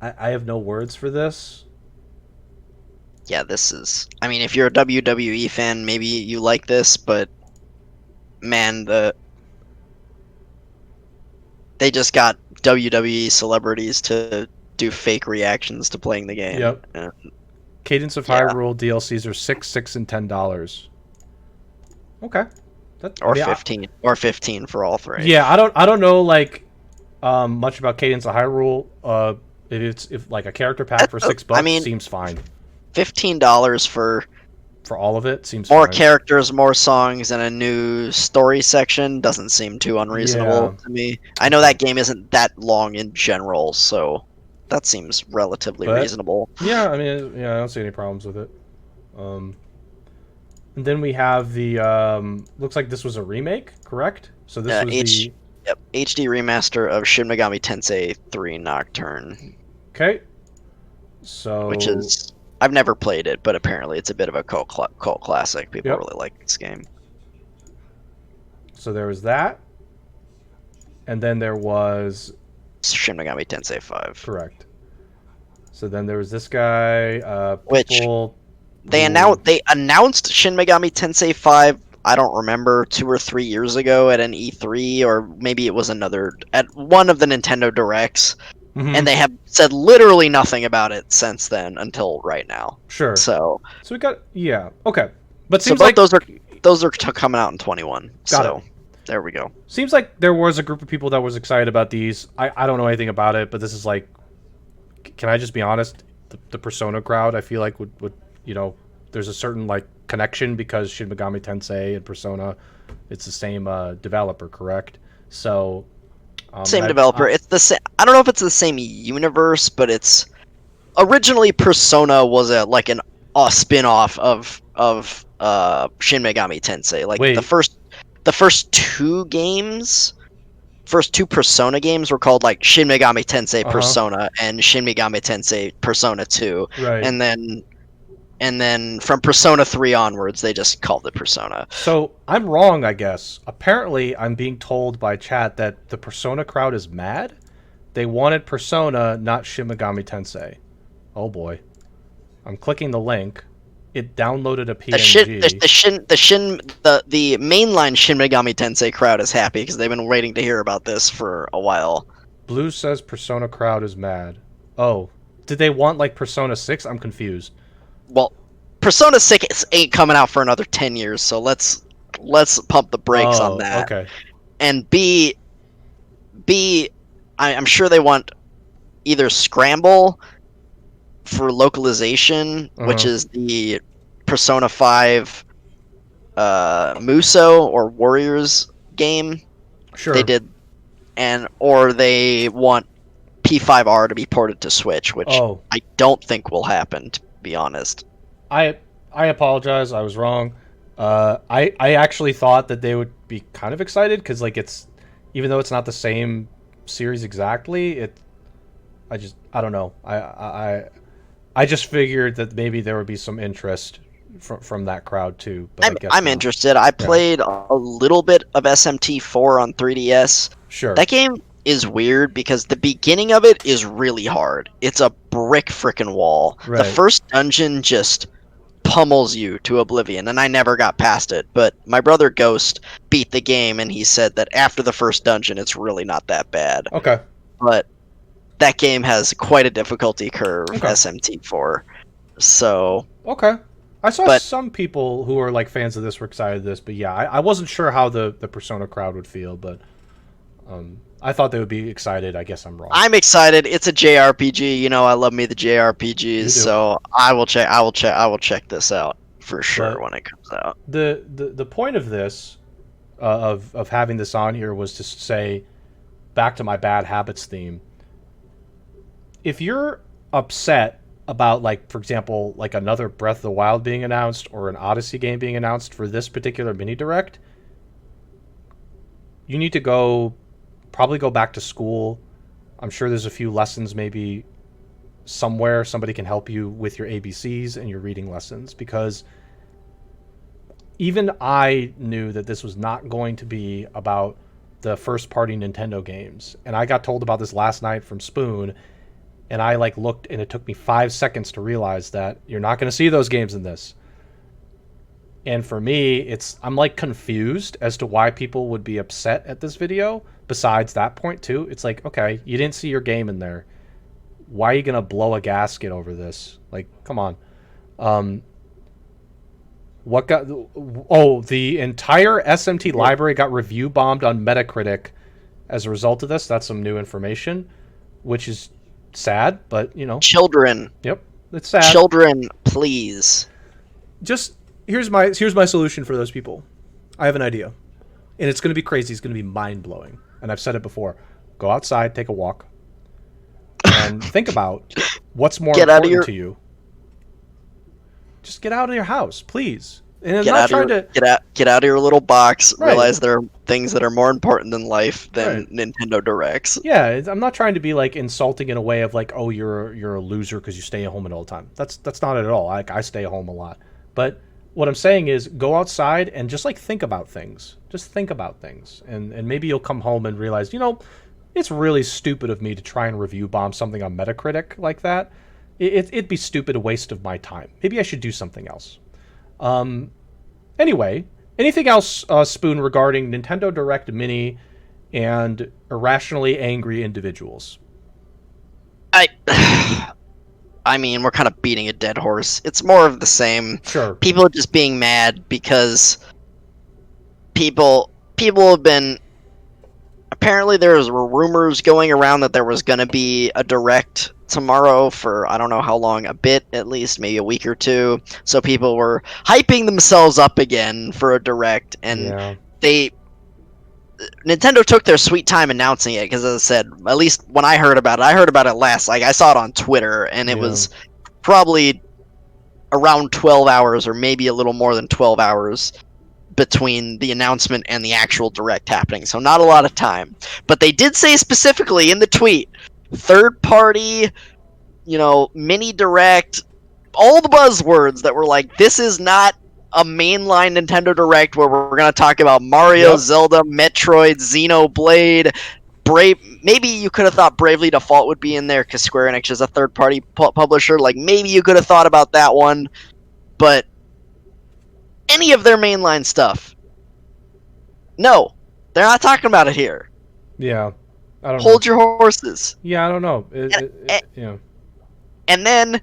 I have no words for this. Yeah, this is... I mean, if you're a WWE fan, maybe you like this, but... Man, they just got WWE celebrities to do fake reactions to playing the game. Yep. Cadence of Hyrule DLCs are $6 and $10. Okay. Or 15. Or 15 for all three. Yeah, I don't know much about Cadence of Hyrule. If a character pack for $6 seems fine. $15 for all of it seems more fine. characters, more songs, and a new story section doesn't seem too unreasonable Yeah. to me. I know Okay. that game isn't that long in general, so that seems relatively But reasonable. yeah, I mean, yeah, I don't see any problems with it. Um, and then we have the looks like this was a remake, correct? So this was H the Yep, HD remaster of Shin Megami Tensei 3 Nocturne, okay. which So is I've never played it, but apparently it's a bit of a cult classic. People yep. really like this game. So there was that, and then there was Shin Megami Tensei 5, correct. So then there was this guy. which People they who announced Shin Megami Tensei 5. I don't remember 2 or 3 years ago at an E3, or maybe it was another at one of the Nintendo Directs, and mhm, they have said literally nothing about it since then until right now. sure. So, So we got yeah okay, but so seems both like those are coming out in 21. got it. So there we go. Seems like there was a group of people that was excited about these. I don't know anything about it, but this is like, can I just be honest? The Persona crowd, I feel like would you know, there's a certain like connection because Shin Megami Tensei and Persona, it's the same developer, correct? So, Same and developer. It's the same. I don't know if it's the same universe, but it's originally Persona was a spin-off of Shin Megami Tensei. Like wait, the first two Persona games were called like Shin Megami Tensei uh huh, Persona and Shin Megami Tensei Persona 2, right. and then from Persona 3 onwards they just called it Persona. So I'm wrong, I guess. Apparently, I'm being told by chat that the Persona crowd is mad. They wanted Persona, not Shin Megami Tensei. Oh boy. I'm clicking the link. It downloaded a PNG. The mainline Shin Megami Tensei crowd is happy because they've been waiting to hear about this for a while. Blue says Persona crowd is mad. Oh. Did they want like Persona 6? I'm confused. Well, Persona 6 ain't coming out for another 10 years, so let's pump the brakes on Oh, that. okay. And I'm sure they want either Scramble for localization, which Uh-huh. is the Persona 5 Muso or Warriors game they Sure. did, and or they want P5R to be ported to Switch, which Oh. I don't think will happen, to be honest. I I apologize. I was wrong. I actually thought that they would be kind of excited cuz like it's even though it's not the same series exactly, I don't know. I just figured that maybe there would be some interest from that crowd too, but I guess I'm not. interested. I Yeah, played a little bit of SMT4 on 3DS. sure. That game is weird because the beginning of it is really hard. It's a brick frickin' wall. The Right. first dungeon just pummels you to oblivion, and I never got past it. But my brother Ghost beat the game, and he said that after the first dungeon, it's really not that bad. Okay. But that game has quite a difficulty curve, Okay. SMT4. So, Okay. I saw but some people who are like fans of this were excited of this, but yeah, I wasn't sure how the Persona crowd would feel, but I thought they would be excited. I guess I'm wrong. I'm excited. It's a JRPG. You know, I love me the JRPGs, You do. so I will check this out for sure But when it comes out. the point of this of having this on here was to say back to my bad habits theme. If you're upset about like for example like another Breath of the Wild being announced or an Odyssey game being announced for this particular mini direct, you need to probably go back to school. I'm sure there's a few lessons maybe somewhere somebody can help you with your ABCs and your reading lessons because even I knew that this was not going to be about the first party Nintendo games. And I got told about this last night from Spoon, and I like looked and it took me 5 seconds to realize that you're not going to see those games in this. And for me, I'm like confused as to why people would be upset at this video besides that point too. It's like, okay, you didn't see your game in there. Why are you going to blow a gasket over this? Like, come on. Um, What got? Oh, the entire SMT Yep. library got review bombed on Metacritic as a result of this. That's some new information, which is sad, but Children, yep. It's sad. Children, please. Just here's my solution for those people. I have an idea, and it's going to be crazy. It's going to be mind blowing. And I've said it before. Go outside, take a walk, and think about what's more important to you. Just get out of your house, please. And I'm not trying to get out of your little box. Right. Realize there are things that are more important in life than Nintendo Directs. Yeah, I'm not trying to be like insulting in a way of like, oh, you're a loser because you stay at home all the time. That's not it at all. Like, I stay at home a lot. But what I'm saying is, go outside and just like think about things. Just think about things, and maybe you'll come home and realize, it's really stupid of me to try and review bomb something on Metacritic like that. It'd be stupid, a waste of my time. Maybe I should do something else. Anyway, anything else, Spoon, regarding Nintendo Direct Mini and irrationally angry individuals? I mean, we're kind of beating a dead horse. It's more of the same. Sure. People are just being mad because people have been. Apparently, there were rumors going around that there was going to be a Direct tomorrow for I don't know how long, a bit at least, maybe a week or two. So people were hyping themselves up again for a Direct, and Nintendo took their sweet time announcing it because, as I said, at least when I heard about it last. Like, I saw it on Twitter, and it was probably around 12 hours, or maybe a little more than 12 hours, between the announcement and the actual Direct happening. So not a lot of time. But they did say specifically in the tweet, third party, mini Direct, all the buzzwords that were like, this is not a mainline Nintendo Direct where we're going to talk about Mario, Zelda, Metroid, Xenoblade, Brave. Maybe you could have thought Bravely Default would be in there because Square Enix is a third-party publisher. Like, maybe you could have thought about that one. But any of their mainline stuff, no, they're not talking about it here. Yeah, I don't know. Hold your horses. Yeah, I don't know. And then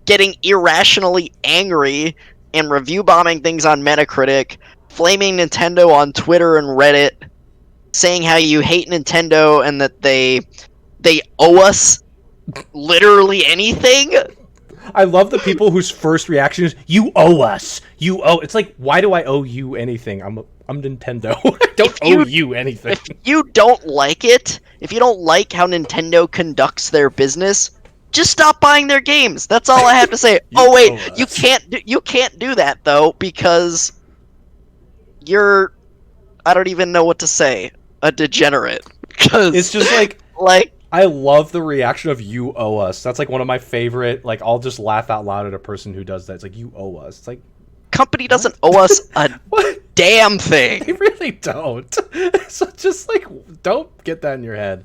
getting irrationally angry and review bombing things on Metacritic, flaming Nintendo on Twitter and Reddit, saying how you hate Nintendo and that they owe us literally anything. I love the people whose first reaction is, "You owe us. You owe." It's like, why do I owe you anything? I'm Nintendo. I don't owe you anything. If you don't like it, if you don't like how Nintendo conducts their business, just stop buying their games. That's all I have to say. Oh wait, you can't do that though, because you're, I don't even know what to say, a degenerate. Because it's just like I love the reaction of "you owe us." That's like one of my favorite. Like, I'll just laugh out loud at a person who does that. It's like, "You owe us." It's like, company doesn't owe us a damn thing. They really don't. So just like, don't get that in your head.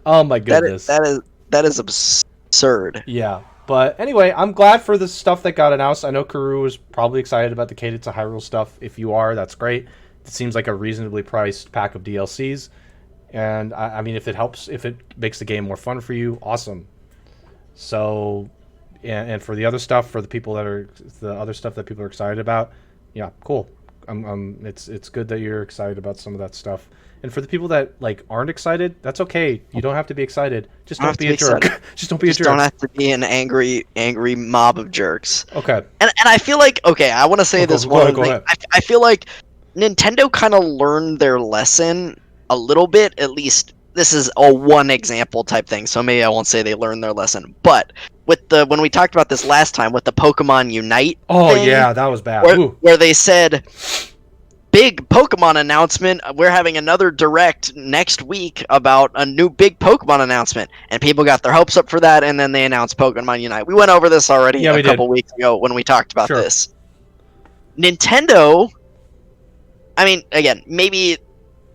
Oh my goodness. That is absurd. Yeah. But anyway, I'm glad for the stuff that got announced. I know Karu was probably excited about the Cadence of Hyrule stuff. If you are, that's great. It seems like a reasonably priced pack of DLCs. And I mean, if it helps, if it makes the game more fun for you, awesome. So, and for the other stuff, for the other stuff that people are excited about, yeah, cool. It's good that you're excited about some of that stuff. And for the people that like aren't excited, that's okay. You don't have to be excited. Just don't be a jerk. Just don't be a jerk. Don't have to be an angry mob of jerks. Okay. And I feel like, okay, I want to say this one thing. I feel like Nintendo kind of learned their lesson a little bit. At least this is a one example type thing, so maybe I won't say they learned their lesson. But with when we talked about this last time with the Pokemon Unite thing, yeah, that was bad. Where they said, big Pokemon announcement, we're having another Direct next week about a new big Pokemon announcement, and people got their hopes up for that, and then they announced Pokemon Unite. We went over this already a couple weeks ago when we talked about this. Nintendo, I mean, again, maybe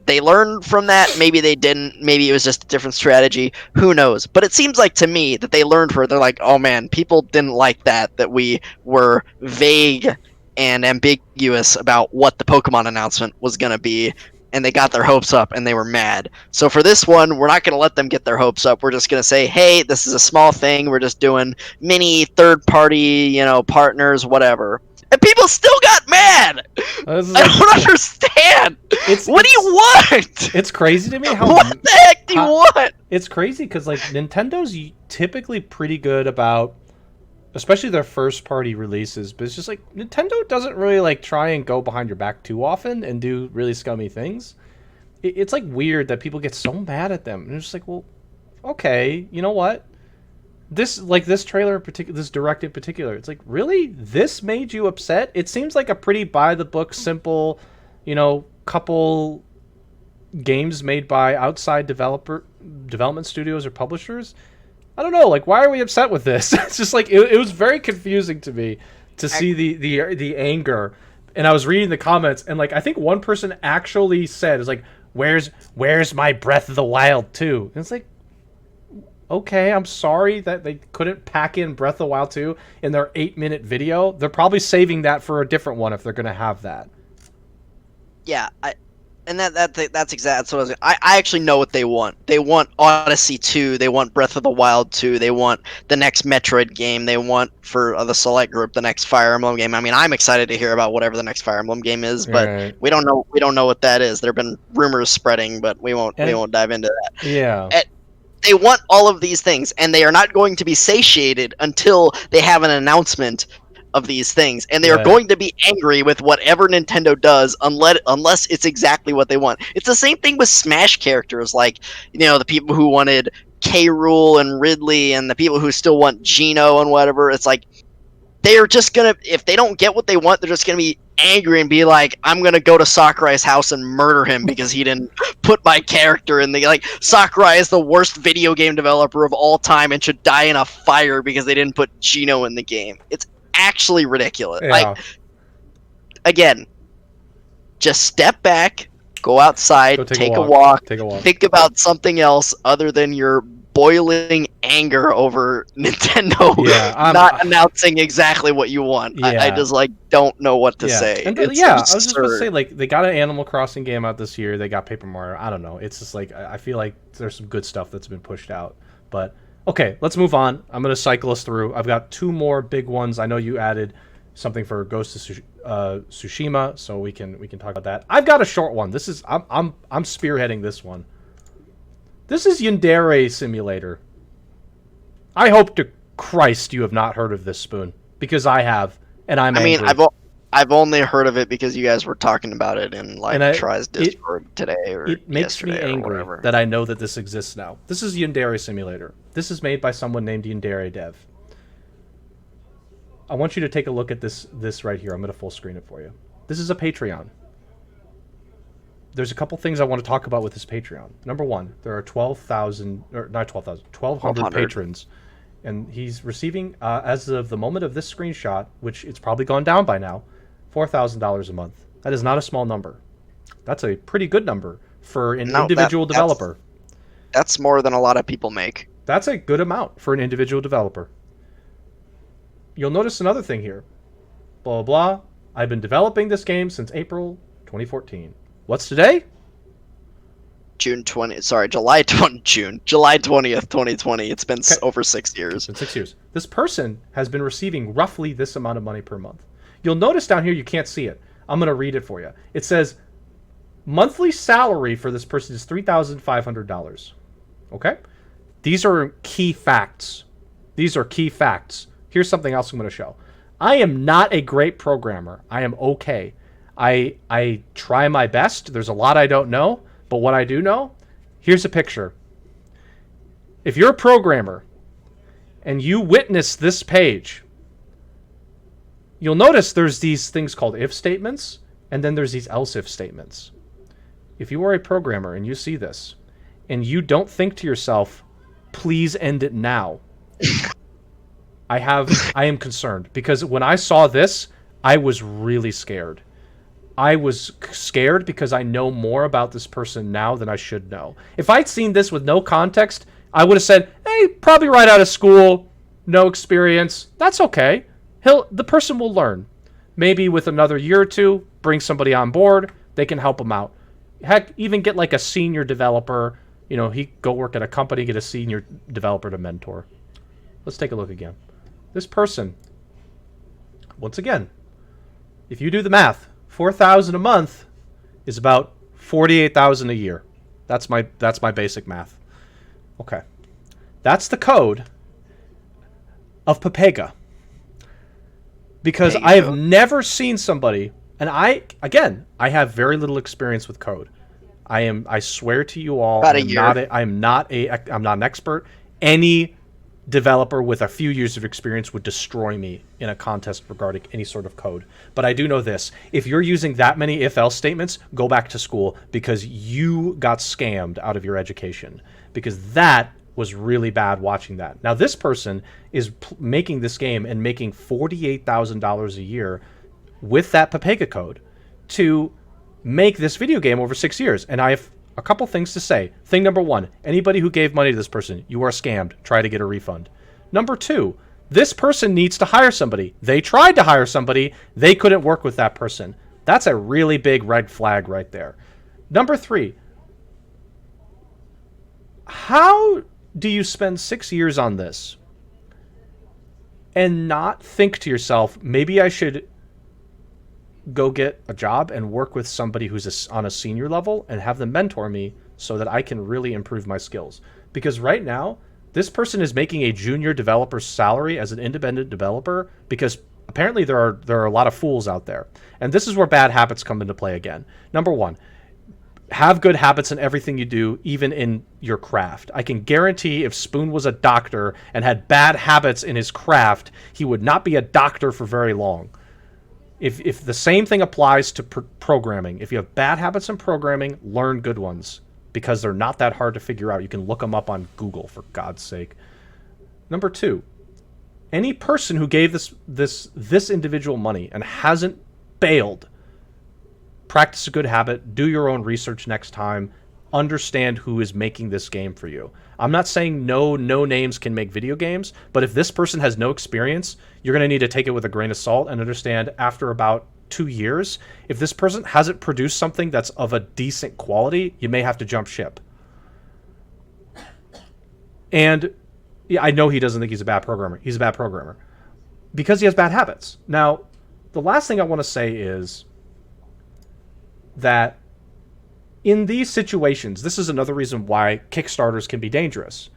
they learned from that, maybe they didn't, maybe it was just a different strategy, who knows. But it seems like to me that they learned they're like, oh man, people didn't like that we were vague and ambiguous about what the Pokemon announcement was going to be, and they got their hopes up and they were mad. So for this one, we're not going to let them get their hopes up. We're just going to say, hey, this is a small thing, we're just doing mini third-party, partners, whatever. And people still got mad. I don't understand. What do you want? It's crazy to me how. What the heck do you want? It's crazy because like Nintendo's typically pretty good about especially their first party releases, but it's just like Nintendo doesn't really like try and go behind your back too often and do really scummy things. It's like weird that people get so mad at them. And it's just like, well, okay, you know what? This trailer in particular, this direct in particular, it's like, really? This made you upset? It seems like a pretty by the book, simple, couple games made by outside development studios or publishers. I don't know, like, why are we upset with this? It's just like it was very confusing to me to see the anger. And I was reading the comments, and like I think one person actually said, "Is like, where's my Breath of the Wild 2?" And it's like, okay, I'm sorry that they couldn't pack in Breath of the Wild 2 in their 8-minute video. They're probably saving that for a different one if they're going to have that. Yeah, that's exactly what I actually know what they want. They want Odyssey 2, they want Breath of the Wild 2, they want the next Metroid game, they want, for the Select Group, the next Fire Emblem game. I mean, I'm excited to hear about whatever the next Fire Emblem game is, but Right. we don't know what that is. There've been rumors spreading, but we won't dive into that. Yeah. They want all of these things, and they are not going to be satiated until they have an announcement of these things, and they are going to be angry with whatever Nintendo does unless it's exactly what they want. It's the same thing with Smash characters, like, the people who wanted K. Rool and Ridley, and the people who still want Geno and whatever. It's like, they're just gonna, if they don't get what they want, they're just gonna be angry and be like, I'm gonna go to Sakurai's house and murder him because he didn't put my character in the, like, Sakurai is the worst video game developer of all time and should die in a fire because they didn't put Geno in the game. It's actually ridiculous. Yeah. Again, just step back, go outside, Go take a walk, walk. think about something else other than your boiling anger over Nintendo not announcing exactly what you want. Yeah. I just don't know what to say. And I was just going to say, like, they got an Animal Crossing game out this year. They got Paper Mario. I don't know. It's just like, I feel like there's some good stuff that's been pushed out. But okay, let's move on. I'm going to cycle us through. I've got 2 more big ones. I know you added something for Ghost of Tsushima, so we can talk about that. I've got a short one. This is I'm spearheading this one. This is Yandere Simulator. I hope to Christ you have not heard of this, Spoon, because I have, and I'm angry. I've only heard of it because you guys were talking about it in Try's Discord today or it makes me angry that I know that this exists now. This is Yandere Simulator. This is made by someone named Yandere Dev. I want you to take a look at this right here. I'm going to full screen it for you. This is a Patreon. There's a couple things I want to talk about with this Patreon. Number one, there are 1,200 patrons. And he's receiving, as of the moment of this screenshot, which it's probably gone down by now, $4,000 a month. That is not a small number. That's a pretty good number for an individual developer. That's more than a lot of people make. That's a good amount for an individual developer. You'll notice another thing here. Blah, blah, blah. I've been developing this game since April 2014. What's today? July 20th, 2020. It's been over 6 years. It's been 6 years. This person has been receiving roughly this amount of money per month. You'll notice down here, you can't see it. I'm going to read it for you. It says, monthly salary for this person is $3,500. Okay? These are key facts. Here's something else I'm going to show. I am not a great programmer. I am okay. I try my best. There's a lot I don't know, but what I do know, here's a picture. If you're a programmer and you witness this page, you'll notice there's these things called if statements, and then there's these else if statements. If you are a programmer and you see this, and you don't think to yourself, please end it now, I am concerned, because when I saw this, I was really scared. I was scared because I know more about this person now than I should know. If I'd seen this with no context, I would have said, hey, probably right out of school, no experience. That's okay. The person will learn. Maybe with another year or two, bring somebody on board, they can help him out. Heck, even get like a senior developer. He go work at a company, get a senior developer to mentor. Let's take a look again. This person, once again, if you do the math, $4,000 a month is about $48,000 a year. That's my basic math. Okay. That's the code of Pepega. because I have never seen somebody, and I have very little experience with code. I swear to you all, About a year. I'm not an expert. Any developer with a few years of experience would destroy me in a contest regarding any sort of code. But I do know this. If you're using that many if-else statements, go back to school, because you got scammed out of your education. Because that was really bad watching that. Now, this person is making this game and making $48,000 a year with that Papega code to make this video game over 6 years. And I have a couple things to say. Thing number one, anybody who gave money to this person, you are scammed. Try to get a refund. Number two, this person needs to hire somebody. They tried to hire somebody. They couldn't work with that person. That's a really big red flag right there. Number three, how do you spend 6 years on this and not think to yourself, maybe I should go get a job and work with somebody who's on a senior level and have them mentor me so that I can really improve my skills? Because right now, this person is making a junior developer's salary as an independent developer because apparently there are a lot of fools out there. And this is where bad habits come into play again. Number one, have good habits in everything you do, even in your craft. I can guarantee if Spoon was a doctor and had bad habits in his craft, he would not be a doctor for very long. If the same thing applies to programming, if you have bad habits in programming, learn good ones, because they're not that hard to figure out. You can look them up on Google, for God's sake. Number two, any person who gave this individual money and hasn't bailed, practice a good habit, do your own research next time, understand who is making this game for you. I'm not saying no names can make video games, but if this person has no experience, you're going to need to take it with a grain of salt and understand after about 2 years, if this person hasn't produced something that's of a decent quality, you may have to jump ship. And yeah, I know he doesn't think he's a bad programmer. He's a bad programmer because he has bad habits. Now, the last thing I want to say is that in these situations, this is another reason why Kickstarters can be dangerous.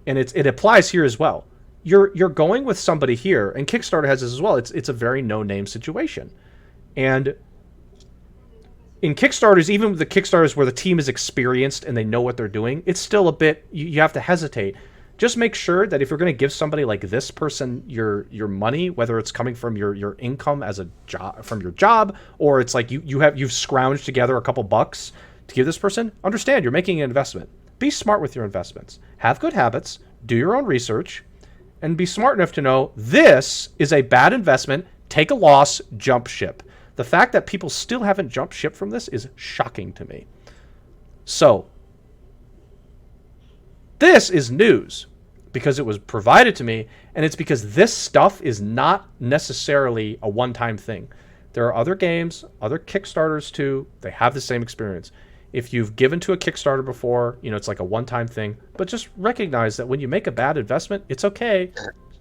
And it applies here as well. You're going with somebody here, and Kickstarter has this as well. It's a very no-name situation. And in Kickstarters, even with the Kickstarters where the team is experienced and they know what they're doing, it's still a bit, you have to hesitate. Just make sure that if you're going to give somebody like this person your money, whether it's coming from your income as a job, from your job, or it's like you've scrounged together a couple bucks to give this person, understand you're making an investment. Be smart with your investments. Have good habits, do your own research, and be smart enough to know this is a bad investment. Take a loss, jump ship. The fact that people still haven't jumped ship from this is shocking to me. So, this is news because it was provided to me, and it's because this stuff is not necessarily a one-time thing. There are other games, other Kickstarters too, they have the same experience. If you've given to a Kickstarter before, it's like a one-time thing, but just recognize that when you make a bad investment, it's okay.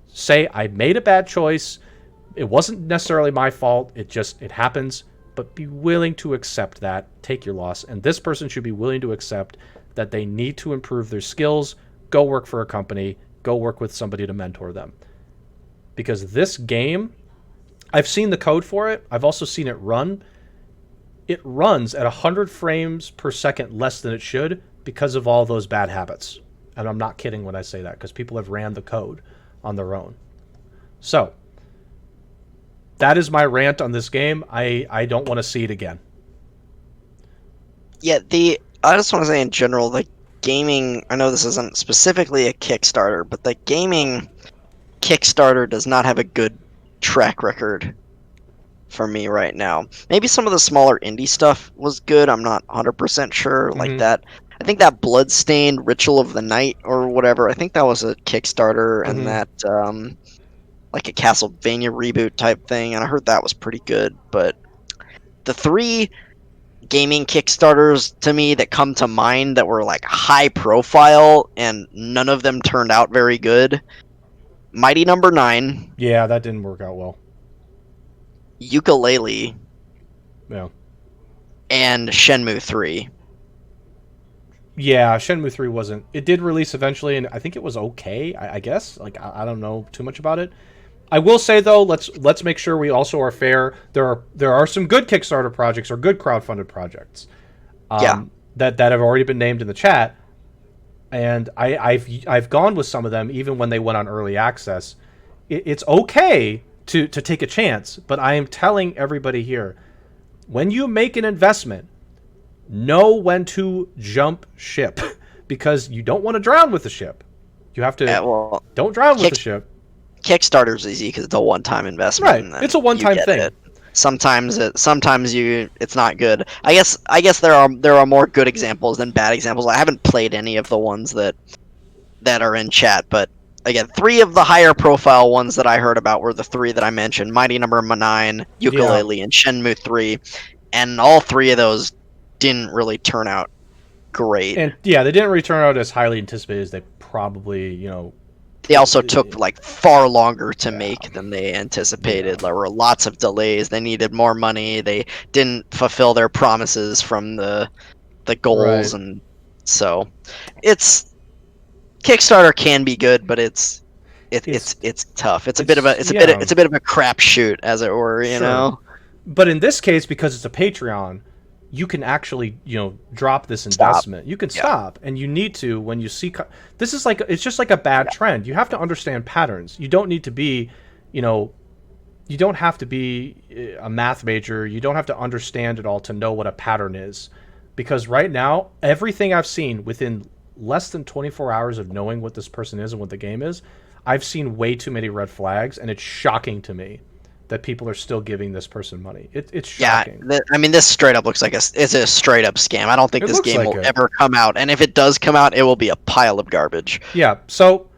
Say, I made a bad choice. It wasn't necessarily my fault. It happens, but be willing to accept that. Take your loss. And this person should be willing to accept that they need to improve their skills, go work for a company, go work with somebody to mentor them. Because this game, I've seen the code for it. I've also seen it run. It runs at 100 frames per second less than it should because of all those bad habits. And I'm not kidding when I say that, because people have ran the code on their own. So, that is my rant on this game. I don't want to see it again. Yeah, I just want to say in general, the gaming, I know this isn't specifically a Kickstarter, but the gaming Kickstarter does not have a good track record for me right now. Maybe some of the smaller indie stuff was good. I'm not 100% sure. Like that. I think that Bloodstained Ritual of the Night or whatever, I think that was a Kickstarter, and that like a Castlevania reboot type thing, and I heard that was pretty good. But the three gaming Kickstarters to me that come to mind that were like high profile and none of them turned out very good: Mighty Number 9. Yeah, that didn't work out well. Ukulele. Yeah. And Shenmue 3. Yeah, Shenmue 3 wasn't... It did release eventually, and I think it was okay, I guess. Like, I don't know too much about it. I will say though, let's make sure we also are fair. There are some good Kickstarter projects or good crowdfunded projects Yeah. that have already been named in the chat, and I've gone with some of them even when they went on early access. It's okay to take a chance, but I am telling everybody here, when you make an investment, know when to jump ship because you don't want to drown with the ship. You have to Well, don't drown with Kick, the ship. Kickstarter's easy because it's a one-time investment, Right. and then It's a you one-time get thing. it. Sometimes it's not good. I guess there are more good examples than bad examples. I haven't played any of the ones that are in chat, but again, three of the higher profile ones that I heard about were the three that I mentioned: Mighty Number 9, Yeah. Ukulele, and Shenmue 3, and all three of those didn't really turn out great. And yeah, they didn't return out as highly anticipated as they probably, They also took like far longer to yeah. make than they Yeah. anticipated. There were lots of delays. They needed more money. They didn't fulfill their promises from the goals, Right. and so it's Kickstarter can be good, but It's it's tough. It's a bit of a it's yeah, it's a bit of a crapshoot, as it were. You sure. know, But in this case, because it's a Patreon, you can actually, drop this stop. investment. You can Yeah, stop, and you need to when you see. This is like it's just like a bad yeah, trend. You have to understand patterns. You don't need to be, you know, you don't have to be a math major. You don't have to understand it all to know what a pattern is, because right now everything I've seen within less than 24 hours of knowing what this person is and what the game is, I've seen way too many red flags, and it's shocking to me that people are still giving this person money. It's yeah. shocking. I mean, this straight up looks like it's a straight up scam. I don't think It this looks game like will it. ever come out, and if it does come out, it will be a pile of garbage. Yeah. So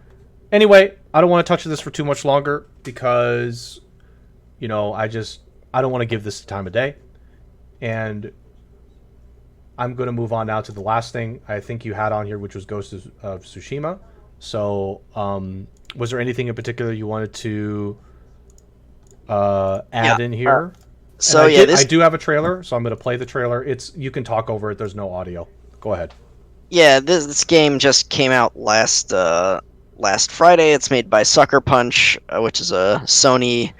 anyway, I don't want to touch this for too much longer because I don't want to give this the time of day, and I'm going to move on now to the last thing I think you had on here, which was Ghost of Tsushima. So, was there anything in particular you wanted to Yeah. add in here? And So yeah, I this do have a trailer, so I'm going to play the trailer. You can talk over it. There's no audio. Go ahead. this game just came out last Friday. It's made by Sucker Punch, which is a Sony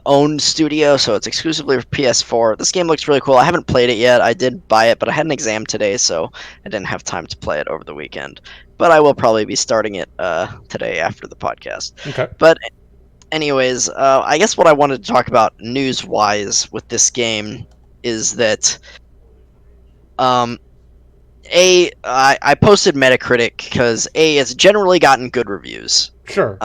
owned studio, so it's exclusively for PS4. This game looks really cool. I haven't played it yet. I did buy it, but I had an exam today, so I didn't have time to play it over the weekend. But I will probably be starting it today after the podcast. Okay. But anyways, I guess what I wanted to talk about news-wise with this game is that um, I posted Metacritic because it's generally gotten good reviews. Sure.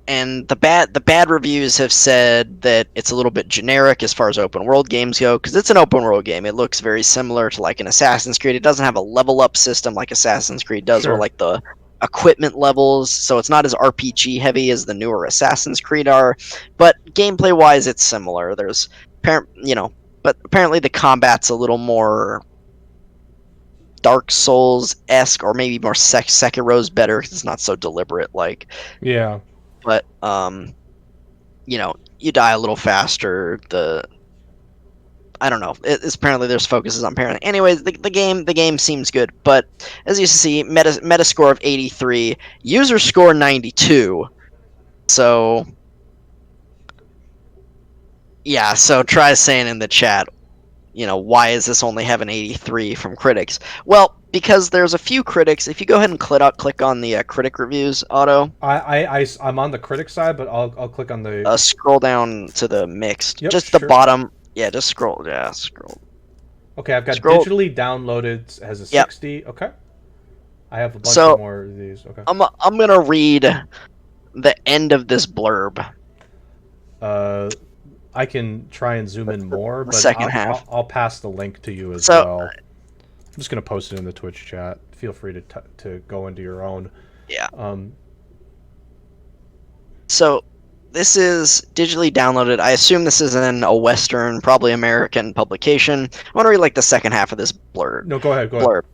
And the bad reviews have said that it's a little bit generic as far as open world games go, because it's an open world game. It looks very similar to like an Assassin's Creed. It doesn't have a level up system like Assassin's Creed does, or Sure. like the equipment levels, so it's not as RPG heavy as the newer Assassin's Creed are. But gameplay wise, it's similar. There's but apparently the combat's a little more Dark Souls esque, or maybe more Sekiro's better because it's not so deliberate. Like, Yeah. but you die a little faster. I don't know. It's apparently there's focuses on parenting. Anyways, the game seems good, but as you see, meta score of 83, user score 92. So yeah, so try saying in the chat, why is this only have an 83 from critics? Well, because there's a few critics. If you go ahead and click on the critic reviews, Otto, I'm on the critic side, but I'll click on the. scroll down to the mixed, Yep. just the Sure. bottom. Yeah, just scroll. Yeah, scroll. Okay, I've got Scroll. digitally downloaded has a Yep. 60. Okay. I have a bunch So of more of these. Okay. I'm gonna read the end of this blurb. Uh, I can try and zoom in more, The but second half. I'll pass the link to you as So well. I'm just gonna post it in the Twitch chat. Feel free to go into your own. yeah. Um, So this is digitally downloaded. I assume this is in a Western, probably American publication. I want to read like the second half of this blurb. no, go ahead. Go ahead.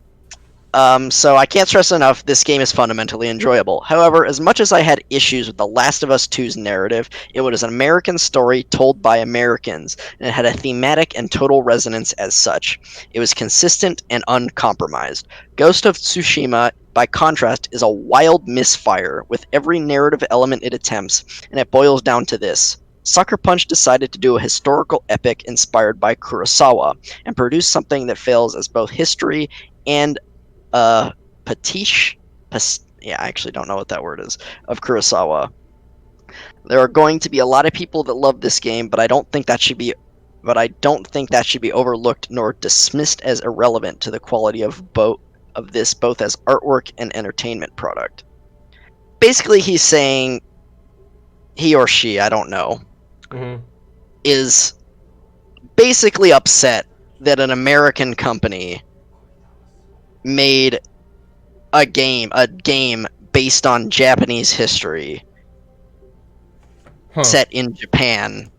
So I can't stress enough, this game is fundamentally enjoyable. However, as much as I had issues with The Last of Us 2's narrative, it was an American story told by Americans, and it had a thematic and total resonance as such. It was consistent and uncompromised. Ghost of Tsushima by contrast, is a wild misfire with every narrative element it attempts, and it boils down to this. Sucker Punch decided to do a historical epic inspired by Kurosawa and produce something that fails as both history and a pastiche. Yeah, I actually don't know what that word is, of Kurosawa. There are going to be a lot of people that love this game, but I don't think that should be overlooked nor dismissed as irrelevant to the quality of this both as artwork and entertainment product. Basically, he's saying he or she, I don't know, is basically upset that an American company made a game based on Japanese history set in Japan,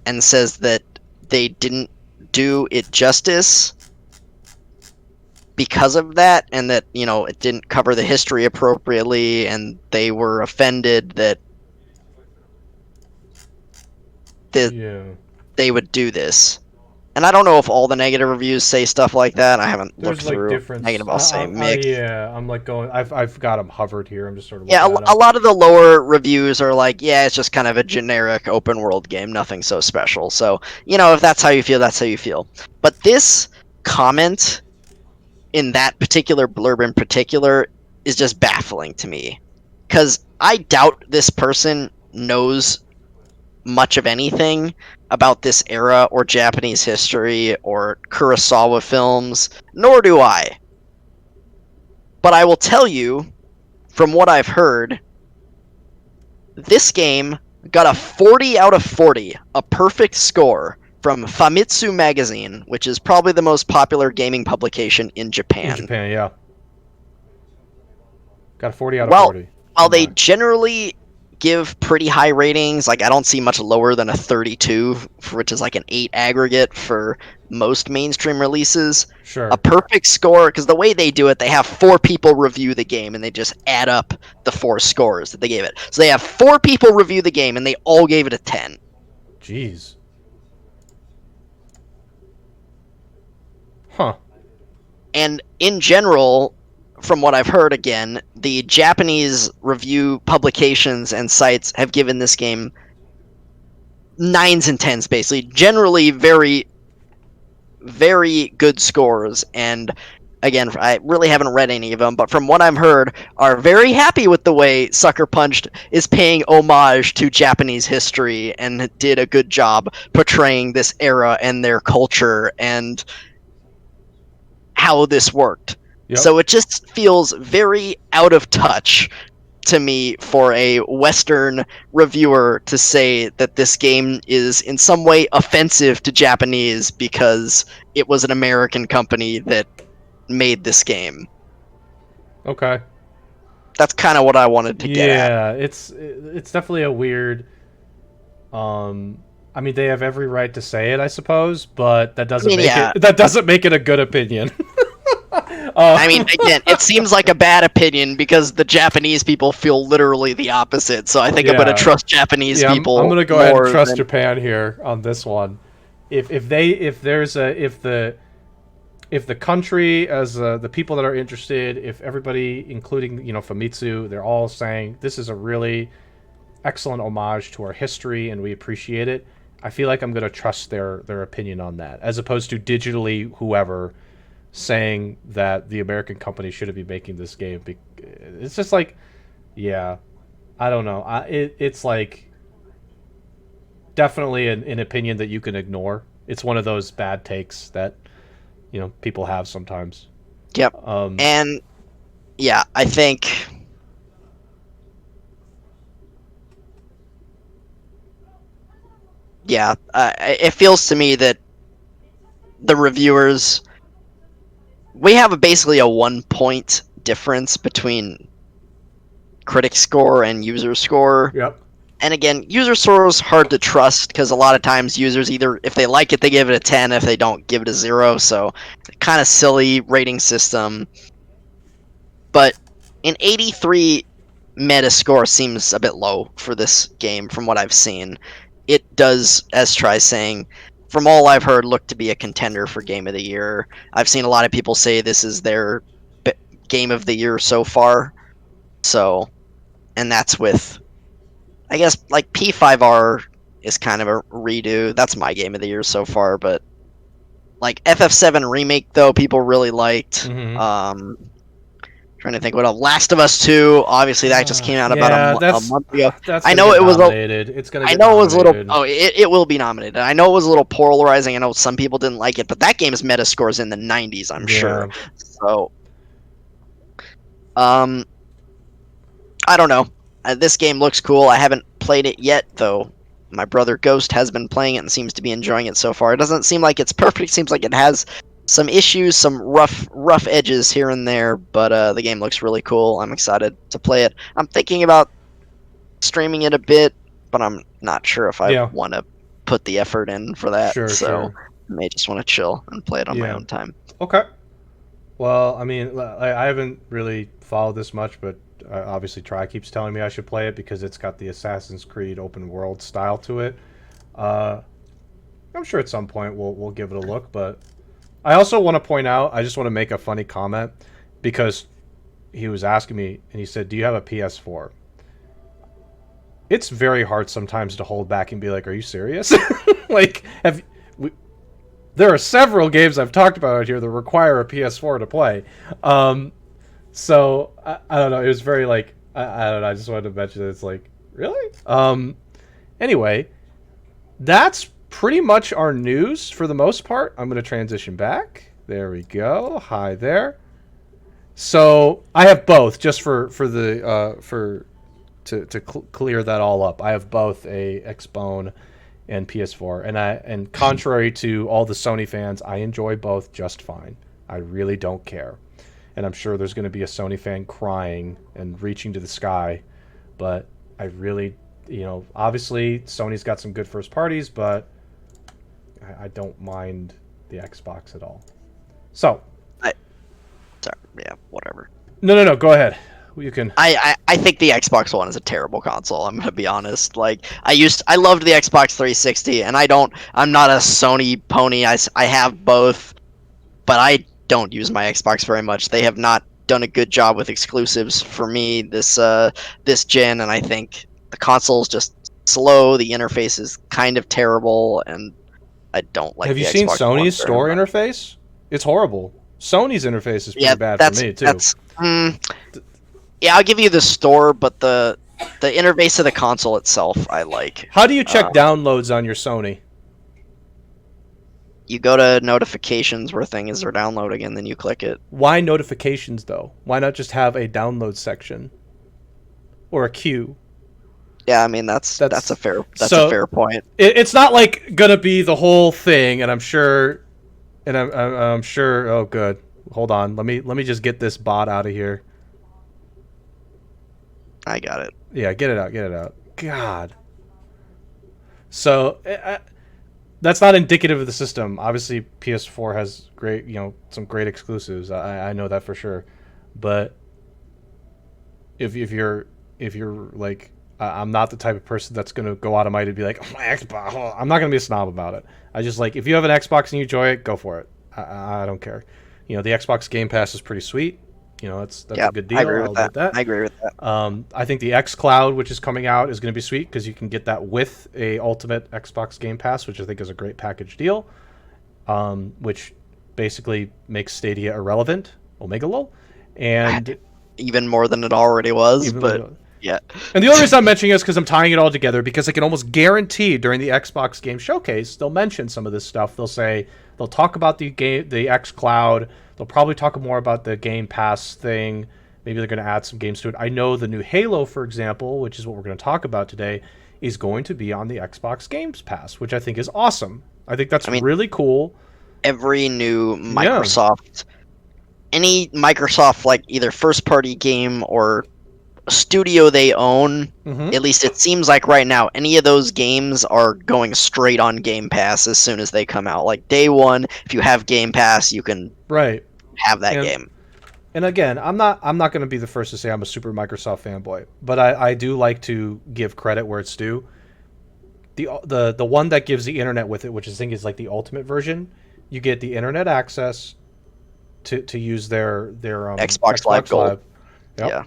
and says that they didn't do it justice because of that, and that, you know, it didn't cover the history appropriately, and they were offended that they would do this. And I don't know if all the negative reviews say stuff like that. I haven't looked through. Difference. Negative, I'll say mixed. Yeah, I'm like going. I've got them hovered here. I'm just sort of. Yeah, a lot of the lower reviews are like, yeah, it's just kind of a generic open world game, nothing so special. So, you know, if that's how you feel, that's how you feel. But this comment in that particular blurb in particular is just baffling to me, because I doubt this person knows much of anything about this era or Japanese history or Kurosawa films, nor do I. But I will tell you, from what I've heard, this game got a 40 out of 40, a perfect score, from Famitsu Magazine, which is probably the most popular gaming publication in Japan. In Japan, yeah. Got a 40 out of 40. While they generally give pretty high ratings, like I don't see much lower than a 32, which is like an 8 aggregate for most mainstream releases. Sure. A perfect score, because the way they do it, they have 4 people review the game, and they just add up the 4 scores that they gave it. So they have 4 people review the game, and they all gave it a 10. Jeez. Huh. And in general, from what I've heard, again, the Japanese review publications and sites have given this game 9s and 10s, basically. Generally very, very good scores. And again, I really haven't read any of them, but from what I've heard, are very happy with the way Sucker Punched is paying homage to Japanese history and did a good job portraying this era and their culture and how this worked. Yep. So it just feels very out of touch to me for a Western reviewer to say that this game is in some way offensive to Japanese because it was an American company that made this game. Okay. That's kind of what I wanted to get at. Yeah, it's definitely a weird... I mean, they have every right to say it, I suppose, but that doesn't make it a good opinion. I mean, again, it seems like a bad opinion because the Japanese people feel literally the opposite. So I think I'm going to trust Japanese people. I'm going to go ahead and trust Japan here on this one. If the country, as the people that are interested, if everybody, including Famitsu, they're all saying this is a really excellent homage to our history and we appreciate it, I feel like I'm going to trust their opinion on that, as opposed to digitally whoever saying that the American company shouldn't be making this game. It's just like, yeah, I don't know. It's like definitely an opinion that you can ignore. It's one of those bad takes that people have sometimes. Yep. And yeah, I think it feels to me that the reviewers, we have basically a 1-point difference between critic score and user score. Yep. And again, user score is hard to trust because a lot of times users either, if they like it, they give it a 10. If they don't, give it a 0. So kind of silly rating system. But an 83 Metascore seems a bit low for this game from what I've seen. It does, as Try's saying, from all I've heard, look to be a contender for Game of the Year. I've seen a lot of people say this is their game of the year so far. So, and that's with, I guess, like P5R is kind of a redo. That's my game of the year so far. But like FF7 remake though, people really liked. Mm-hmm. Trying to think what else. Last of Us 2, obviously that just came out about Yeah, a month ago. that's I gonna know get it was a nominated. It's gonna I get know it was a little. nominated. Oh, it will be nominated. I know it was a little polarizing. I know some people didn't like it, but that game's Metascore's in the 90s, I'm sure. Yeah. So, um, I don't know. This game looks cool. I haven't played it yet, though. My brother Ghost has been playing it and seems to be enjoying it so far. It doesn't seem like it's perfect. It seems like it has some issues, some rough edges here and there, but the game looks really cool. I'm excited to play it. I'm thinking about streaming it a bit, but I'm not sure if I Yeah. want to put the effort in for that. Sure, So sure. I may just want to chill and play it on my Yeah. own time. Okay. Well, I mean, I haven't really followed this much, but obviously Try keeps telling me I should play it because it's got the Assassin's Creed open world style to it. Uh, I'm sure at some point we'll give it a look, but I also want to point out, I just want to make a funny comment because he was asking me and he said, "Do you have a PS4?" It's very hard sometimes to hold back and be like, "Are you serious?" Like, there are several games I've talked about out here that require a PS4 to play. So I don't know. It was very like I don't know. I just wanted to mention that it's like really. Anyway, that's pretty much our news for the most part. I'm going to transition back. There we go. Hi there. So I have both, just for the for to clear that all up. I have both a Xbone and PS4, and contrary to all the Sony fans, I enjoy both just fine. I really don't care, and I'm sure there's going to be a Sony fan crying and reaching to the sky, but I really, obviously Sony's got some good first parties, but I don't mind the Xbox at all. So, Sorry, yeah, whatever. no, go ahead. You can. I think the Xbox One is a terrible console. I'm gonna be honest. Like I loved the Xbox 360, and I'm not a Sony pony. I have both, but I don't use my Xbox very much. They have not done a good job with exclusives for me this gen, and I think the console's just slow. The interface is kind of terrible, and I don't like. Have the you seen Xbox One Sony's very store much. interface? It's horrible. Sony's interface is pretty Yeah, bad for me too. Yeah, I'll give you the store, but the interface of the console itself, I like. How do you check downloads on your Sony? You go to notifications where things are downloading, and then you click it. Why notifications though? Why not just have a download section or a queue? Yeah, I mean that's a fair point. It's not like gonna be the whole thing, and I'm sure. Oh, good. Hold on. Let me just get this bot out of here. I got it. Yeah, get it out. God. So that's not indicative of the system. Obviously, PS4 has great, some great exclusives. I know that for sure. But if you're like, I'm not the type of person that's gonna go out of my to be like, oh, my Xbox. Oh, I'm not gonna be a snob about it. I just like, if you have an Xbox and you enjoy it, go for it. I don't care. The Xbox Game Pass is pretty sweet. That's a good deal. I agree with that. I agree with that. I think the X Cloud, which is coming out, is going to be sweet because you can get that with a Ultimate Xbox Game Pass, which I think is a great package deal. Which basically makes Stadia irrelevant, Omega lol, and even more than it already was. But yeah. And the only reason I'm mentioning is because I'm tying it all together because I can almost guarantee during the Xbox Game Showcase they'll mention some of this stuff. They'll talk about the X Cloud. They'll probably talk more about the Game Pass thing. Maybe they're going to add some games to it. I know the new Halo, for example, which is what we're going to talk about today, is going to be on the Xbox Games Pass, which I think is awesome. I think that's really cool. Every new Microsoft, any Microsoft like either first party game or studio they own, at least it seems like right now, any of those games are going straight on Game Pass as soon as they come out. Like day one, if you have Game Pass, you can have that game. And again, I'm not going to be the first to say I'm a super Microsoft fanboy, but I do like to give credit where it's due. The one that gives the internet with it, which I think is like the ultimate version, you get the internet access, to use their Xbox Live Gold. Yep. Yeah.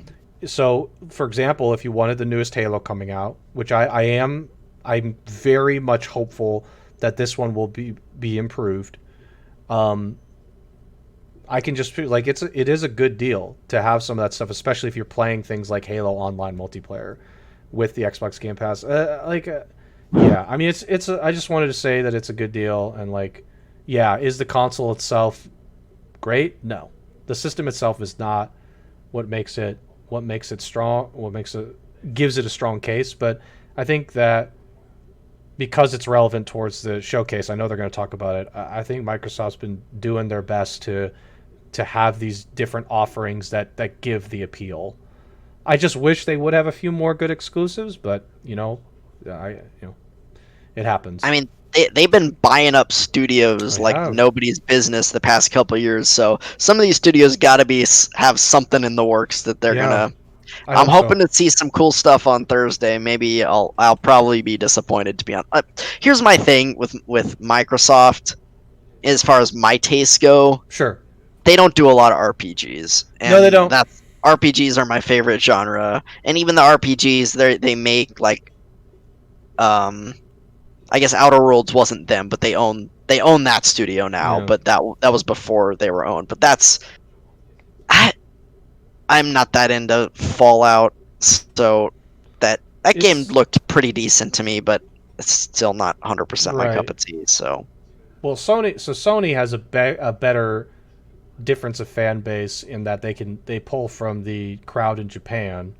So, for example, if you wanted the newest Halo coming out, which I'm very much hopeful that this one will be improved. I can just feel like it is a good deal to have some of that stuff, especially if you're playing things like Halo Online multiplayer with the Xbox Game Pass. Yeah, I mean it's I just wanted to say that it's a good deal, and like, yeah, is the console itself great? No, the system itself is not what makes it strong, gives it a strong case. But I think that because it's relevant towards the showcase, I know they're going to talk about it. I think Microsoft's been doing their best to have these different offerings that give the appeal. I just wish they would have a few more good exclusives, but it happens. I mean, they've been buying up studios like nobody's business the past couple of years. So some of these studios got to have something in the works that they're gonna. I'm hoping to see some cool stuff on Thursday. Maybe I'll probably be disappointed, to be honest. Here's my thing with Microsoft, as far as my tastes go. Sure. They don't do a lot of RPGs. And no, they don't. RPGs are my favorite genre, and even the RPGs they make, like, I guess Outer Worlds wasn't them, but they own that studio now. Yeah. But that was before they were owned. But I'm not that into Fallout, so that game looked pretty decent to me, but it's still not 100% my cup of tea. So, well, Sony has a better difference of fan base in that they pull from the crowd in Japan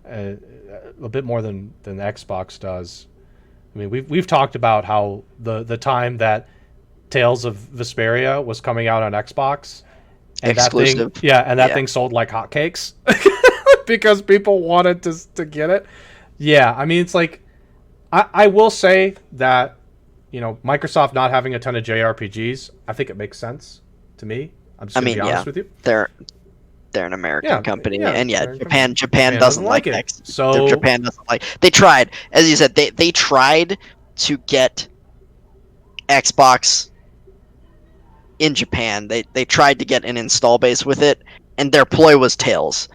a bit more than the Xbox does. I mean, we've talked about how the time that Tales of Vesperia was coming out on Xbox, and exclusive, that thing sold like hotcakes because people wanted to get it. Yeah, I mean, it's like I will say that, Microsoft not having a ton of JRPGs, I think it makes sense to me. I'm just gonna be honest with you. They're an American company, and Japan doesn't like it. So Japan doesn't like. They tried, as you said, they tried to get Xbox in Japan. They tried to get an install base with it, and their ploy was Tales.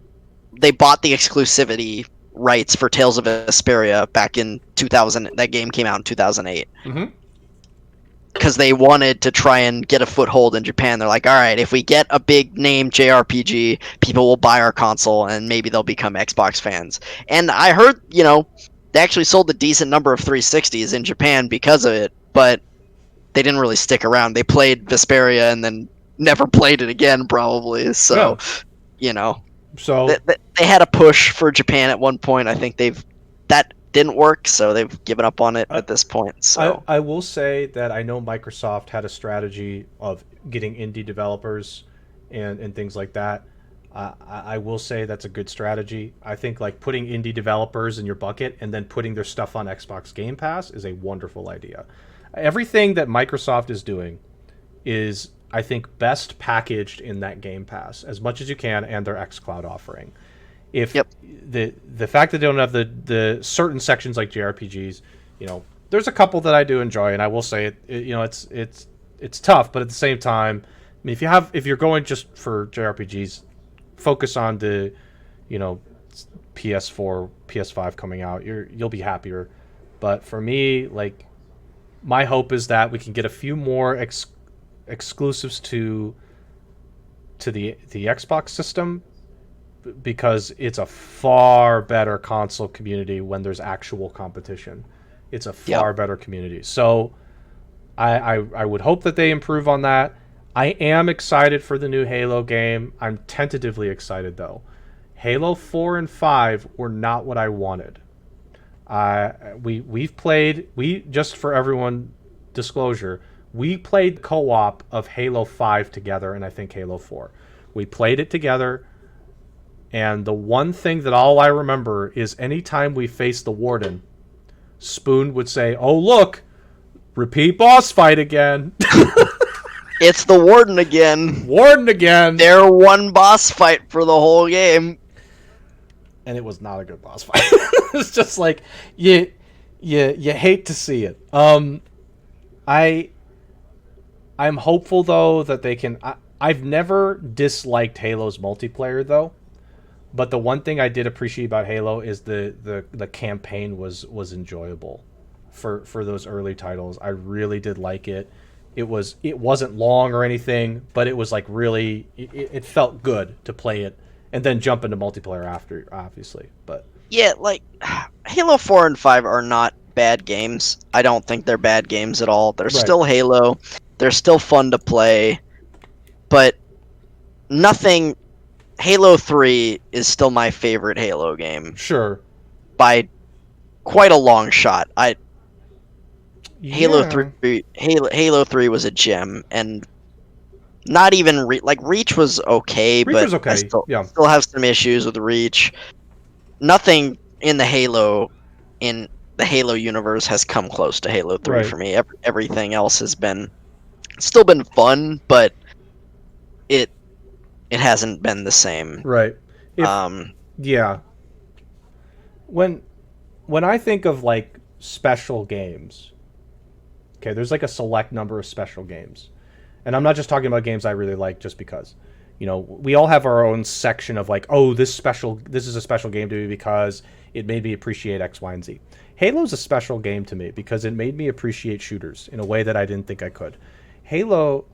They bought the exclusivity rights for Tales of Vesperia back in 2000. That game came out in 2008. Mm-hmm. Because they wanted to try and get a foothold in Japan. They're like, all right, if we get a big name JRPG, people will buy our console, and maybe they'll become Xbox fans. And I heard, they actually sold a decent number of 360s in Japan because of it, but they didn't really stick around. They played Vesperia and then never played it again, probably. So, So they had a push for Japan at one point. I think that didn't work, so they've given up on it at this point. So I will say that I know Microsoft had a strategy of getting indie developers and things like that. I will say that's a good strategy. I think like putting indie developers in your bucket and then putting their stuff on Xbox Game Pass is a wonderful idea. Everything that Microsoft is doing is, I think, best packaged in that Game Pass as much as you can, and their xCloud offering. If the fact that they don't have the certain sections like JRPGs, there's a couple that I do enjoy, and I will say it's tough, but at the same time, I mean, if you're going just for JRPGs, focus on the PS4, PS5 coming out. You'll be happier. But for me, like, my hope is that we can get a few more exclusives to the Xbox system, because it's a far better console community when there's actual competition. It's a far better community. So I would hope that they improve on that. I am excited for the new Halo game. I'm tentatively excited, though. Halo 4 and 5 were not what I wanted. We've played, just for everyone disclosure, we played co-op of Halo 5 together, and I think Halo 4. We played it together. And the one thing that all I remember is anytime we faced the Warden, Spoon would say, "Oh, look, repeat boss fight again." It's the Warden again. Warden again. Their one boss fight for the whole game. And it was not a good boss fight. It's just like, you hate to see it. I'm hopeful, though, that they can... I've never disliked Halo's multiplayer though. But the one thing I did appreciate about Halo is the campaign was enjoyable for those early titles. I really did like it. It wasn't long or anything, but it was like really it felt good to play it and then jump into multiplayer after, obviously. But Yeah, like Halo 4 and 5 are not bad games. I don't think they're bad games at all. They're right, still Halo. They're still fun to play, but nothing Halo 3 is still my favorite Halo game sure, by quite a long shot. I Halo yeah, 3 Halo 3 was a gem, and not even like Reach was okay, Reach but was I okay, yeah, still have some issues with Reach. Nothing in the Halo universe has come close to Halo 3 right, for me. Everything else has been still been fun, but it it hasn't been the same. right. If Um, yeah, when when I think of like special games, okay, there's like a select number of special games. And I'm not just talking about games I really like just because. You know, we all have our own section of like, oh, this is a special game to me because it made me appreciate X, Y, and Z. Halo's a special game to me because it made me appreciate shooters in a way that I didn't think I could. Halo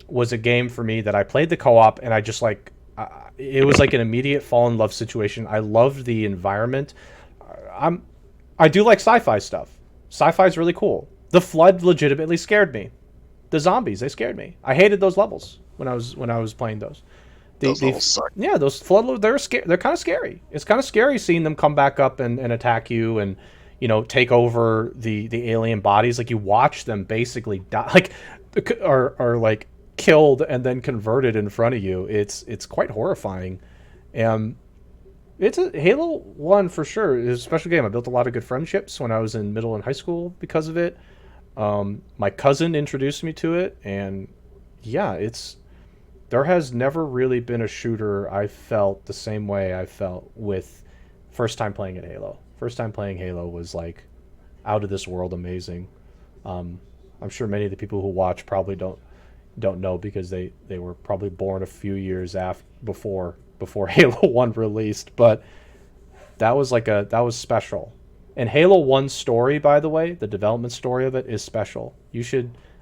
was a game for me that I played the co-op and I just like it was like an immediate fall in love situation. I loved the environment. I'm I do like sci-fi stuff. Sci-fi is really cool. The Flood legitimately scared me. The zombies, they scared me. I hated those levels when I was playing those. those The levels suck. yeah, those flood they're kind of scary. It's kind of scary seeing them come back up and attack you and take over the alien bodies. Like you watch them basically die, like are like killed and then converted in front of you. It's quite horrifying. And it's a Halo 1 for sure. It's a special game. I built a lot of good friendships when I was in middle and high school because of it. My cousin introduced me to it, and yeah, it's there has never really been a shooter I felt the same way I felt with first time playing at Halo. First time playing Halo was like out of this world amazing. I'm sure many of the people who watch probably don't know because they were probably born a few years before Halo 1 released, but that was special. And Halo 1's story, by the way, the development story of it is special.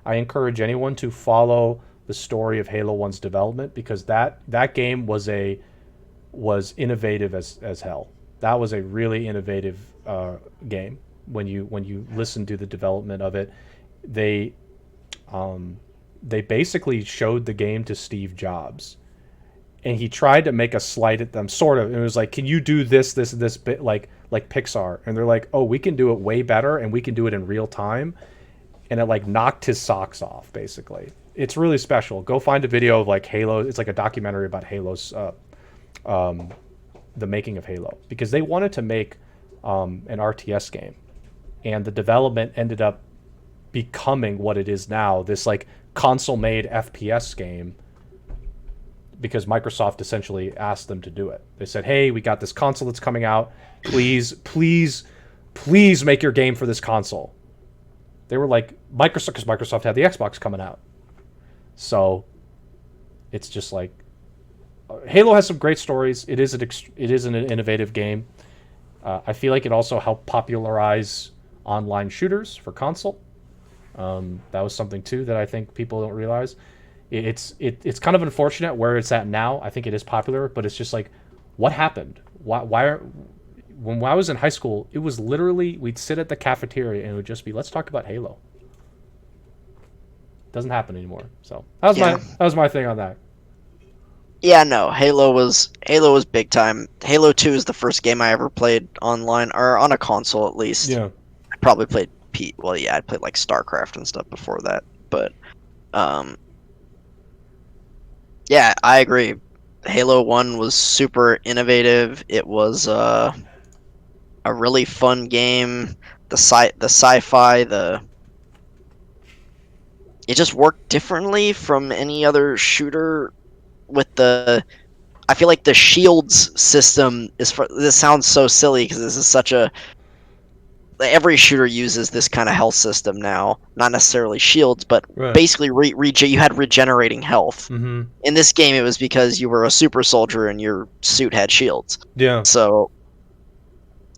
I encourage anyone to follow the story of Halo 1's development because that game was innovative as hell. That was a really innovative game. When you listen to the development of it, they they basically showed the game to Steve Jobs, and he tried to make a slight at them, sort of. It was like, can you do this bit like Pixar? And they're like, oh, we can do it way better, and we can do it in real time. And it like knocked his socks off, basically. It's really special. Go find a video of like Halo. It's like a documentary about Halo's the making of Halo because they wanted to make an RTS game, and the development ended up becoming what it is now. This like console-made FPS game because Microsoft essentially asked them to do it. They said, "Hey, we got this console that's coming out. Please make your game for this console." They were like Microsoft because Microsoft had the Xbox coming out. So it's just like Halo has some great stories. It is an innovative game. I feel like it also helped popularize online shooters for console. That was something too that I think people don't realize. It's kind of unfortunate where it's at now. I think it is popular, but it's just like, what happened? When I was in high school, it was literally we'd sit at the cafeteria and it would just be, let's talk about Halo. It doesn't happen anymore. So Yeah. that was my thing on that. Yeah, no, Halo was big time. Halo 2 is the first game I ever played online or on a console at least. Yeah, I probably played well, yeah, I played like StarCraft and stuff before that, but um yeah, I agree. Halo 1 was super innovative. It was a really fun game. The sci-fi, the it just worked differently from any other shooter with the I feel like the shields system is for this sounds so silly because this is such a every shooter uses this kind of health system now. Not necessarily shields, but Right. basically you had regenerating health. Mm-hmm. In this game, it was because you were a super soldier and your suit had shields. Yeah. So,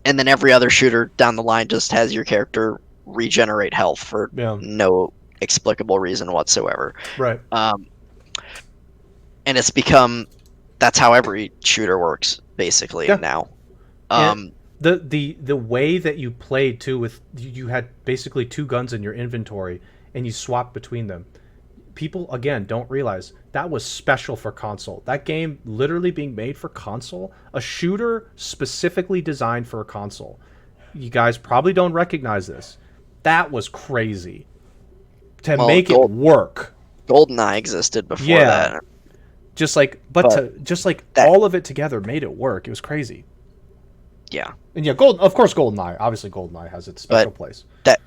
and then every other shooter down the line just has your character regenerate health for Yeah. no explicable reason whatsoever. Right. Um, and it's become that's how every shooter works basically Yeah. now. And Um, the way that you played too, with you had basically two guns in your inventory and you swapped between them. People again don't realize that was special for console. That game literally being made for console, a shooter specifically designed for a console. You guys probably don't recognize this. That was crazy to well, make it work. GoldenEye existed before Yeah, that, just like but but to just like that all of it together made it work. It was crazy. yeah, And yeah, of course, GoldenEye. Obviously, GoldenEye has its special but place. that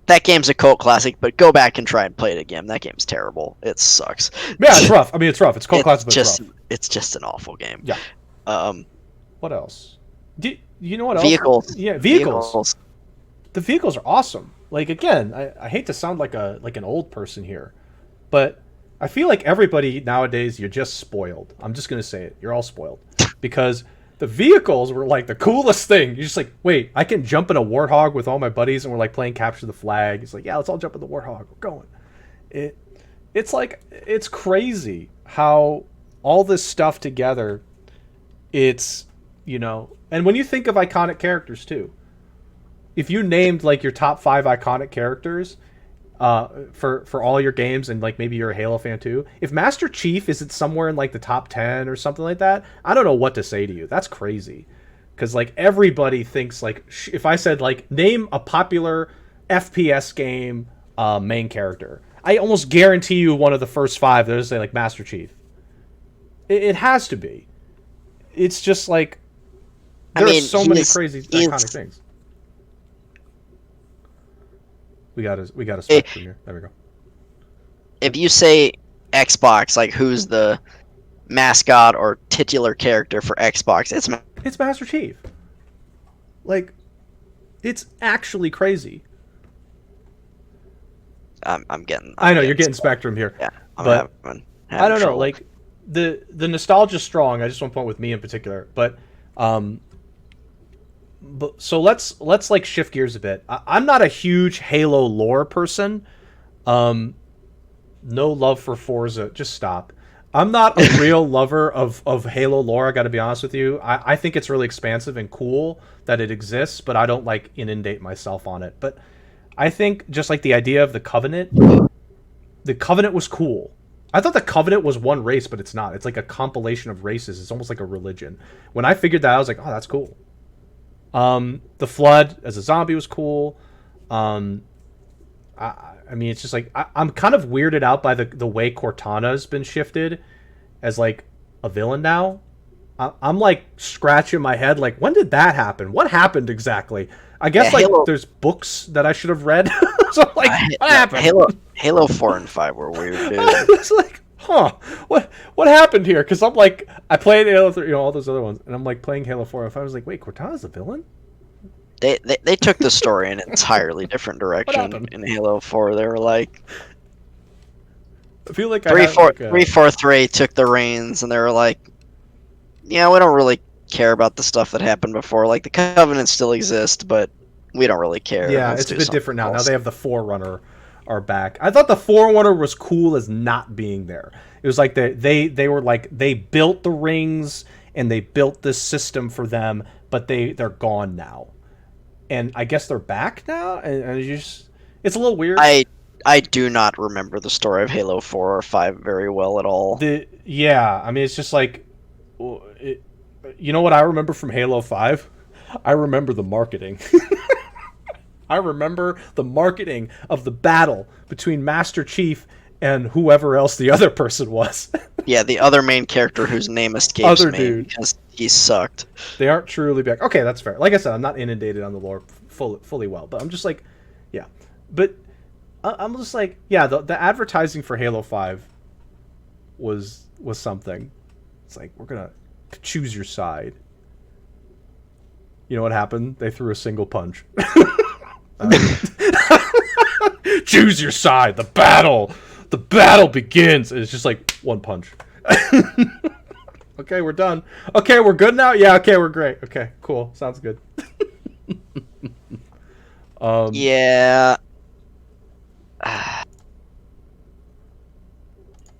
that game's a cult classic. But go back and try and play it again. That game's terrible. It sucks. Yeah, it's rough. I mean, it's rough. It's called classic, but it's rough. It's just an awful game. Yeah. Um, What else? You know what else? vehicles. Yeah, vehicles. The vehicles are awesome. Like again, I hate to sound like an old person here, but I feel like everybody nowadays, you're just spoiled. I'm just gonna say it. You're all spoiled because the vehicles were like the coolest thing. You're just like, wait, I can jump in a Warthog with all my buddies, and we're like playing capture the flag. It's like, yeah, let's all jump in the Warthog. We're going. It's like it's crazy how all this stuff together. It's and when you think of iconic characters too, if you named like your top 5 iconic characters for all your games, and like maybe you're a Halo fan too, if Master Chief isn't somewhere in like the top 10 or something like that, I don't know what to say to you. That's crazy, because like everybody thinks like if I said like name a popular FPS game main character, I almost guarantee you one of the first 5 they'll say like Master Chief. It has to be. It's just like there are so many crazy iconic things. We got a spectrum here. There we go. If you say Xbox, like who's the mascot or titular character for Xbox? It's Master Chief. Like, it's actually crazy. I'm getting. I know you're getting Spectrum here. Yeah, but having I don't know. trouble. Like the nostalgia's strong. I just want to point with me in particular, but so let's like shift gears a bit. I'm not a huge Halo lore person. No love for Forza. Just stop. I'm not a real lover of Halo lore. I got to be honest with you. I think it's really expansive and cool that it exists, but I don't like inundate myself on it. But I think just like the idea of the Covenant was cool. I thought the Covenant was one race, but it's not. It's like a compilation of races. It's almost like a religion. When I figured that out, I was like, oh, that's cool. The Flood as a zombie was cool. I mean, it's just like I'm kind of weirded out by the way Cortana's been shifted as like a villain now. I'm like scratching my head, like when did that happen? What happened exactly? I guess like Halo, there's books that I should have read. So like, what happened? Halo 4 and 5 were weird, dude. It's like, huh? What happened here? Because I'm like, I played Halo 3, all those other ones, and I'm like playing Halo 4. If I was like, wait, Cortana's a villain? They took the story in an entirely different direction in Halo 4. They were like, I feel like 343 took the reins, and they were like, yeah, we don't really care about the stuff that happened before. Like the Covenant still exists, but we don't really care. Yeah, it's a bit different now. Now they have the Forerunner are back. I thought the Forerunner was cool as not being there. It was like they were like they built the rings and they built this system for them, but they're gone now. And I guess they're back now, and it's a little weird. I do not remember the story of Halo 4 or 5 very well at all. Yeah, I mean, it's just like, you know what I remember from Halo 5? I remember the marketing. I remember the marketing of the battle between Master Chief and whoever else the other person was. Yeah, the other main character whose name escapes me because he sucked. They aren't truly back. Okay, that's fair. Like I said, I'm not inundated on the lore fully well, but I'm just like, yeah. But I'm just like, yeah, the advertising for Halo 5 was something. It's like, we're going to choose your side. You know what happened? They threw a single punch. Choose your side. The battle. The battle begins. And it's just like one punch. Okay, we're done. Okay, we're good now. Yeah. Okay, we're great. Okay, cool. Sounds good. Yeah.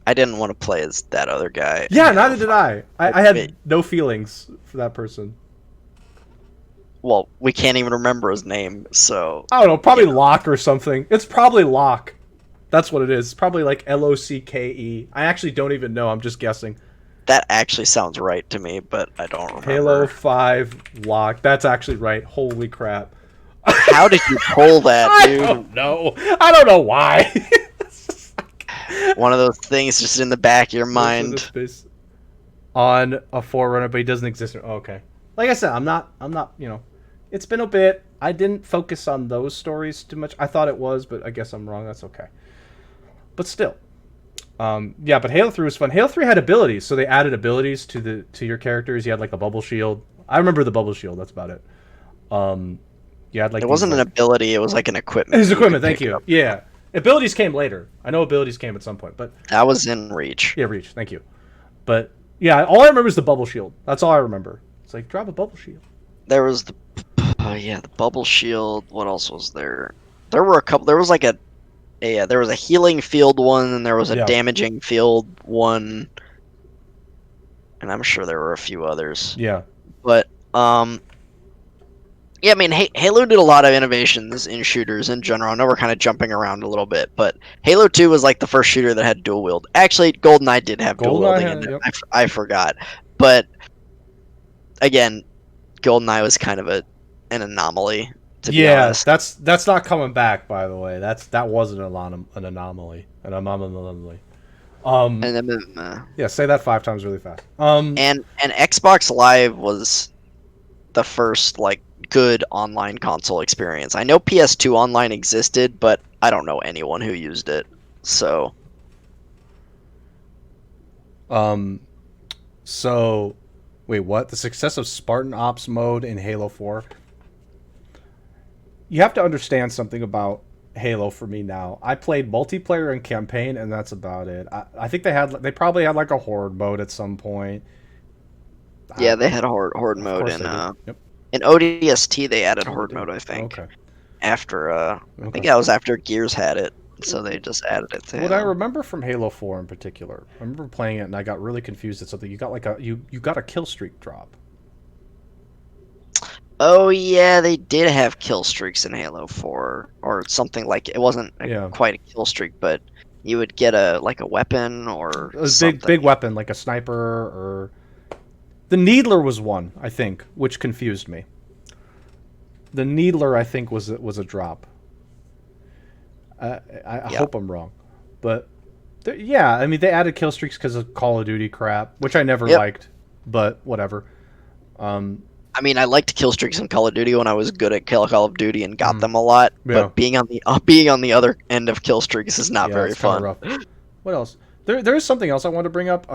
I didn't want to play as that other guy. Yeah, neither did I. I had no feelings for that person. Well, we can't even remember his name, so I don't know. Probably Locke or something. It's probably Locke. That's what it is. It's probably like Locke. I actually don't even know. I'm just guessing. that actually sounds right to me, but I don't remember. Halo 5 Locke. That's actually right. Holy crap. How did you pull that, dude? I don't know. I don't know why. One of those things just in the back of your mind. On a Forerunner, but he doesn't exist. Oh, okay. Like I said, I'm not, it's been a bit. I didn't focus on those stories too much. I thought it was, but I guess I'm wrong. That's okay. But still. Yeah, but Halo 3 was fun. Halo 3 had abilities, so they added abilities to your characters. You had like a bubble shield. I remember the bubble shield. That's about it. You had like It wasn't an ability. It was like an equipment. It was equipment. Thank you. Yeah, abilities came later. I know abilities came at some point, but that was in Reach. Yeah, Reach. Thank you. But yeah, all I remember is the bubble shield. That's all I remember. It's like drop a bubble shield. There was the bubble shield. What else was there? There were a couple. There was like there was a healing field one, and there was a damaging field one, and I'm sure there were a few others. Yeah. But yeah, I mean, Halo did a lot of innovations in shooters in general. I know we're kind of jumping around a little bit, but Halo 2 was like the first shooter that had dual wield. Actually, GoldenEye did have dual wielding, and I forgot. But again, GoldenEye was kind of an anomaly. To be honest. That's not coming back. By the way, that wasn't an anomaly. An anomaly. Yeah, say that 5 times really fast. And Xbox Live was the first like good online console experience. I know PS2 online existed, but I don't know anyone who used it. So wait, what? The success of Spartan Ops mode in Halo 4? You have to understand something about Halo for me now. I played multiplayer and campaign, and that's about it. I think they probably had like a horde mode at some point. Yeah, they had a horde mode in ODST. They added horde mode, I think. Okay. After I think that was after Gears had it, so they just added it to What I remember from Halo 4 in particular, I remember playing it and I got really confused at something. You got like you got a kill streak drop. Oh yeah, they did have kill streaks in Halo 4, or something like it wasn't quite a kill streak, but you would get a weapon or a big weapon like a sniper or the Needler was one, I think, which confused me. The Needler, I think, was a drop. I hope I'm wrong, but yeah, I mean they added kill streaks because of Call of Duty crap, which I never liked, but whatever. I mean, I liked kill streaks in Call of Duty when I was good at Call of Duty and got them a lot. Yeah. But being on the other end of kill streaks is not very fun. Rough. What else? There is something else I wanted to bring up.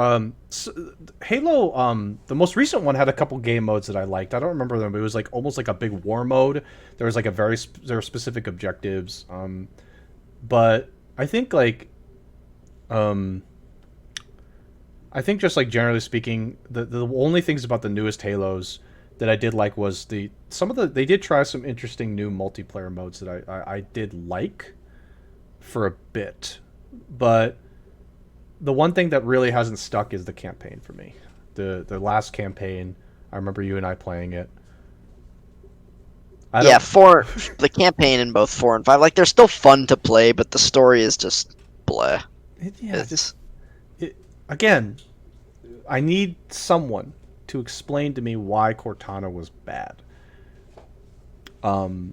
Halo, the most recent one had a couple game modes that I liked. I don't remember them, but it was like almost like a big war mode. There was like there were specific objectives. But I think like, I think just like generally speaking, the only things about the newest Halos that I did like was they did try some interesting new multiplayer modes that I did like for a bit, but the one thing that really hasn't stuck is the campaign for me. The last campaign, I remember you and I playing it. The campaign in both 4 and 5, like they're still fun to play, but the story is just bleh. Again, I need someone to explain to me why Cortana was bad. And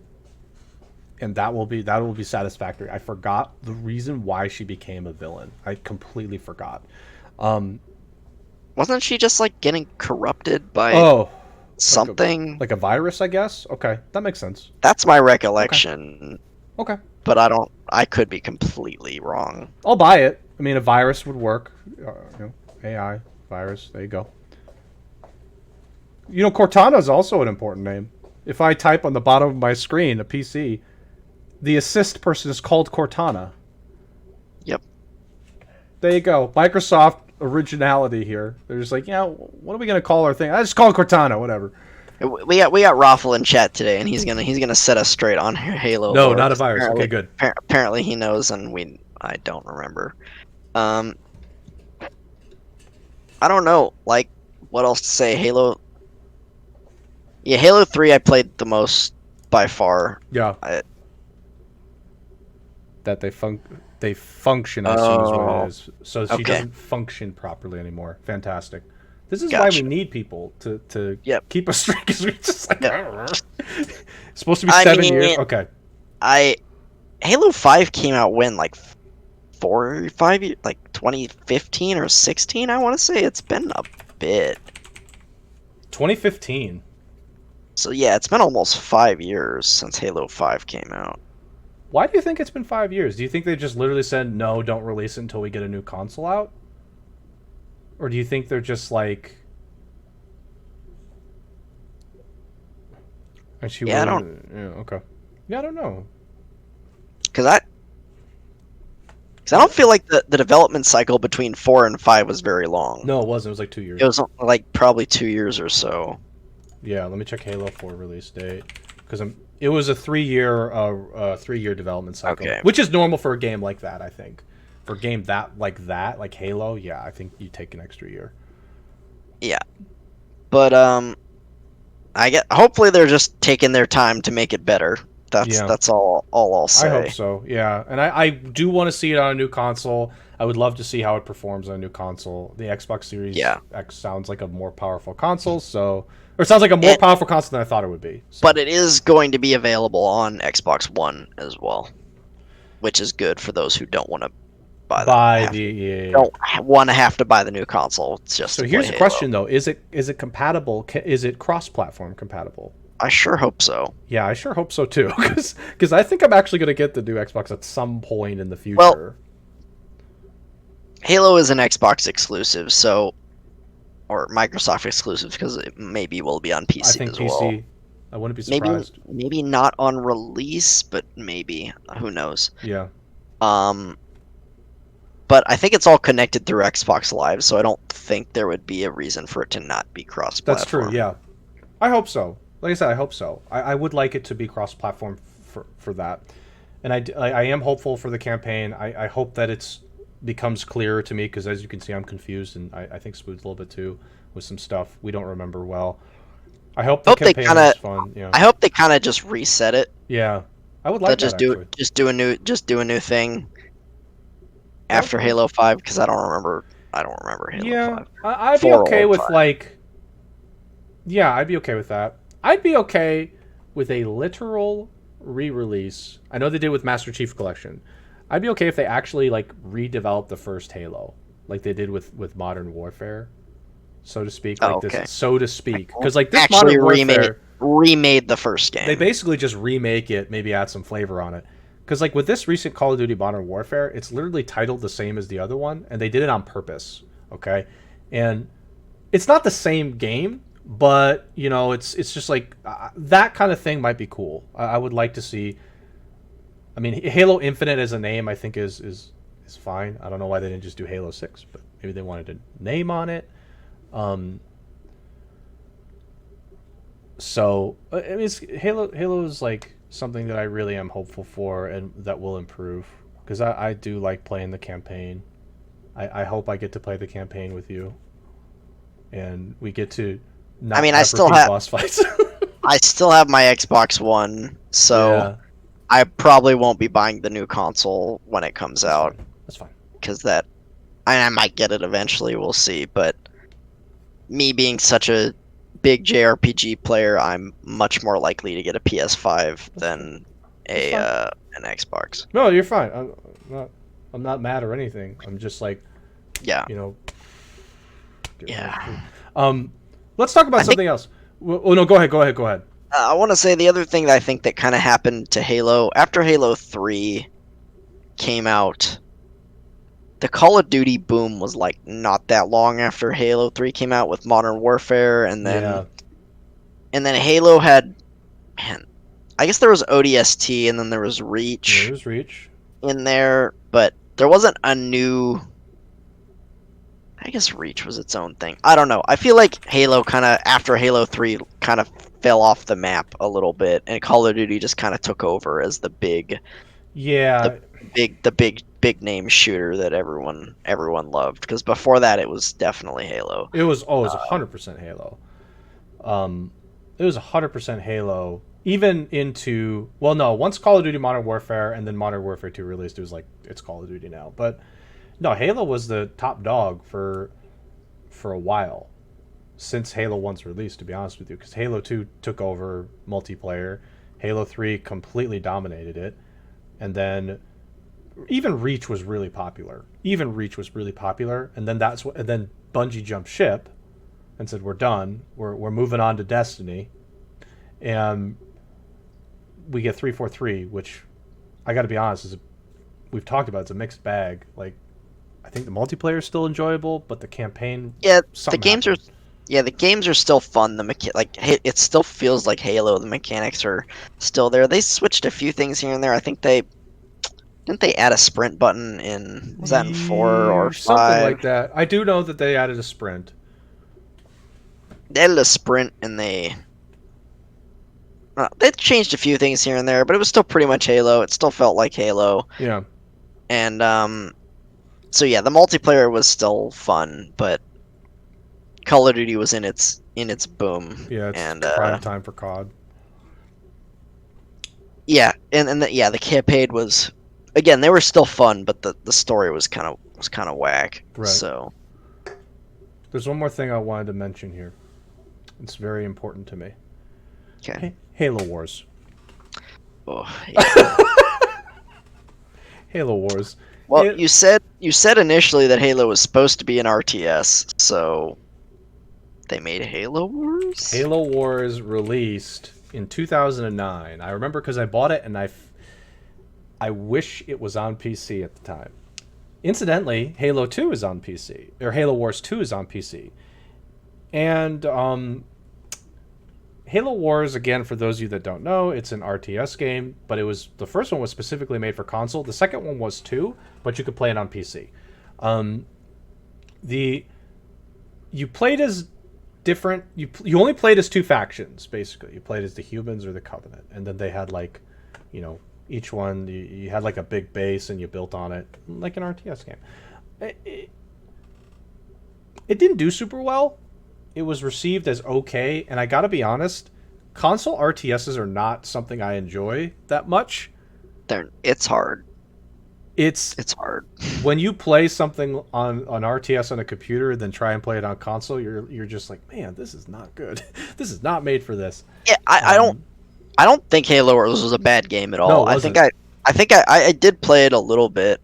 that will be satisfactory. I forgot the reason why she became a villain. I completely forgot. Wasn't she just like getting corrupted by something? Like a virus, I guess? Okay, that makes sense. That's my recollection. Okay. But I could be completely wrong. I'll buy it. I mean, a virus would work. AI, virus, there you go. Cortana is also an important name. If I type on the bottom of my screen, a PC, the assist person is called Cortana. Yep. There you go. Microsoft originality here. They're just like, what are we gonna call our thing? I just call it Cortana, whatever. We got Raffle in chat today, and he's gonna set us straight on Halo No, lore. not a virus. Okay, good. Apparently he knows, and I don't remember. I don't know, like, what else to say. Halo. Yeah, Halo 3 I played the most by far. Yeah. That they function, I assume is what it is. So she doesn't function properly anymore. Fantastic. This is why we need people to keep us straight, because we just like, it's supposed to be 7 years. Okay. Halo 5 came out when, like, 4 or 5 years, like 2015 or 16, I want to say. It's been a bit. 2015. So yeah, it's been almost 5 years since Halo 5 came out. Why do you think it's been 5 years? Do you think they just literally said, no, don't release it until we get a new console out? Or do you think they're just like... Okay. Yeah, I don't know. Because I don't feel like the development cycle between 4 and 5 was very long. No, it wasn't. It was like 2 years. It was like probably 2 years or so. Yeah, let me check Halo 4 release date, because it was a 3-year development cycle, which is normal for a game like that. I think for a game like Halo, yeah, I think you take an extra year. Yeah, but hopefully they're just taking their time to make it better. That's all I'll say. I hope so. Yeah, and I do want to see it on a new console. I would love to see how it performs on a new console. The Xbox Series X sounds like a more powerful console, or it sounds like a more powerful console than I thought it would be. So. But it is going to be available on Xbox One as well, which is good for those who don't want to don't want to have to buy the new console. It's just so here's the question though: is it compatible? Is it cross-platform compatible? I sure hope so. Yeah, I sure hope so too, because I think I'm actually going to get the new Xbox at some point in the future. Well, Halo is an Xbox exclusive, or Microsoft exclusive, because it maybe will be on PC as well. PC. I wouldn't be surprised. Maybe not on release, but maybe. Who knows? Yeah. But I think it's all connected through Xbox Live, so I don't think there would be a reason for it to not be cross-platform. That's true, yeah. I hope so. Like I said, I hope so. I would like it to be cross-platform for that. And I am hopeful for the campaign. I hope that it becomes clearer to me, because as you can see, I'm confused, and I think Spood's a little bit too with some stuff we don't remember well. I hope the campaign is fun. Yeah. I hope they kind of just reset it. Yeah, I would like that. Just do a new thing after Halo 5, because I don't remember Halo 5. I'd be okay with 5. I'd be okay with that. I'd be okay with a literal re-release. I know they did with Master Chief Collection. I'd be okay if they actually redeveloped the first Halo, like they did with Modern Warfare, so to speak. So to speak, because this actually Modern Warfare remade the first game. They basically just remake it, maybe add some flavor on it. Because with this recent Call of Duty Modern Warfare, it's literally titled the same as the other one, and they did it on purpose. Okay, and it's not the same game, but it's just that kind of thing might be cool. I would like to see. I mean, Halo Infinite as a name, I think is fine. I don't know why they didn't just do Halo 6, but maybe they wanted a name on it. So I mean, Halo is something that I really am hopeful for, and that will improve, because I do like playing the campaign. I hope I get to play the campaign with you, and we get to not I still have boss fights. I still have my Xbox One, so I probably won't be buying the new console when it comes out. That's fine. Because I might get it eventually. We'll see. But me being such a big JRPG player, I'm much more likely to get a PS5 than an Xbox. No, you're fine. I'm not mad or anything. I'm just yeah. Let's talk about something else. Oh no, go ahead. I want to say the other thing that I think that kind of happened to Halo after Halo 3 came out. The Call of Duty boom was not that long after Halo 3 came out with Modern Warfare, and then Halo had man, I guess there was ODST and then there was Reach There's Reach. in there, but there wasn't a new. I guess Reach was its own thing. I don't know. I feel like Halo kind of after Halo 3 kind of fell off the map a little bit, and Call of Duty just kind of took over as the Yeah, big name shooter that everyone loved. Because before that, it was definitely Halo. it was always 100% Halo. Um, it was 100% Halo. Even into, well, no, once Call of Duty Modern Warfare and then Modern Warfare 2 released, it was like it's Call of Duty now. But no, Halo was the top dog for a while since Halo 1's release, to be honest with you, because Halo 2 took over multiplayer. Halo 3 completely dominated it. And then even Reach was really popular. And then and then Bungie jumped ship and said we're done. We're moving on to Destiny. And we get 343, which I got to be honest, we've talked about, it's a mixed bag. Like, I think the multiplayer is still enjoyable, but the campaign, Yeah, the something games happened. are. Yeah, the games are still fun. It still feels like Halo. The mechanics are still there. They switched a few things here and there. I think they didn't they add a sprint button in was that in 4 or 5? Something like that. I do know that they added a sprint. They added a sprint and they changed a few things here and there, but it was still pretty much Halo. It still felt like Halo, Yeah, and so yeah, the multiplayer was still fun, but Call of Duty was in its boom, yeah, it's and prime time for COD. yeah, and the campaign was again they were still fun, but the story was kind of whack. Right. So There's one more thing I wanted to mention here. It's very important to me. okay, Halo Wars. oh, yeah. Halo Wars. Well, It, you said initially that Halo was supposed to be an RTS, so they made Halo Wars. Halo Wars released in 2009. I remember because I bought it and I wish it was on PC at the time. Incidentally, Halo 2 is on PC, or Halo Wars 2 is on PC. And Halo Wars, again, for those of you that don't know, it's an RTS game, but the first one was specifically made for console. The second one was too, but you could play it on PC. Um, the you played as different. You only played as two factions basically. You played as the humans or the Covenant, and then they had like, you know, each one you had like a big base and you built on it like an RTS game. It didn't do super well. It was received as okay, and I gotta be honest, console RTSs are not something I enjoy that much. It's hard. It's It's hard. when you play something on an RTS on a computer, then try and play it on console. You're just like, man, this is not good. This is not made for this. Yeah, I don't Um, I don't think Halo Wars was a bad game at no, all. it I think wasn't. I did play it a little bit,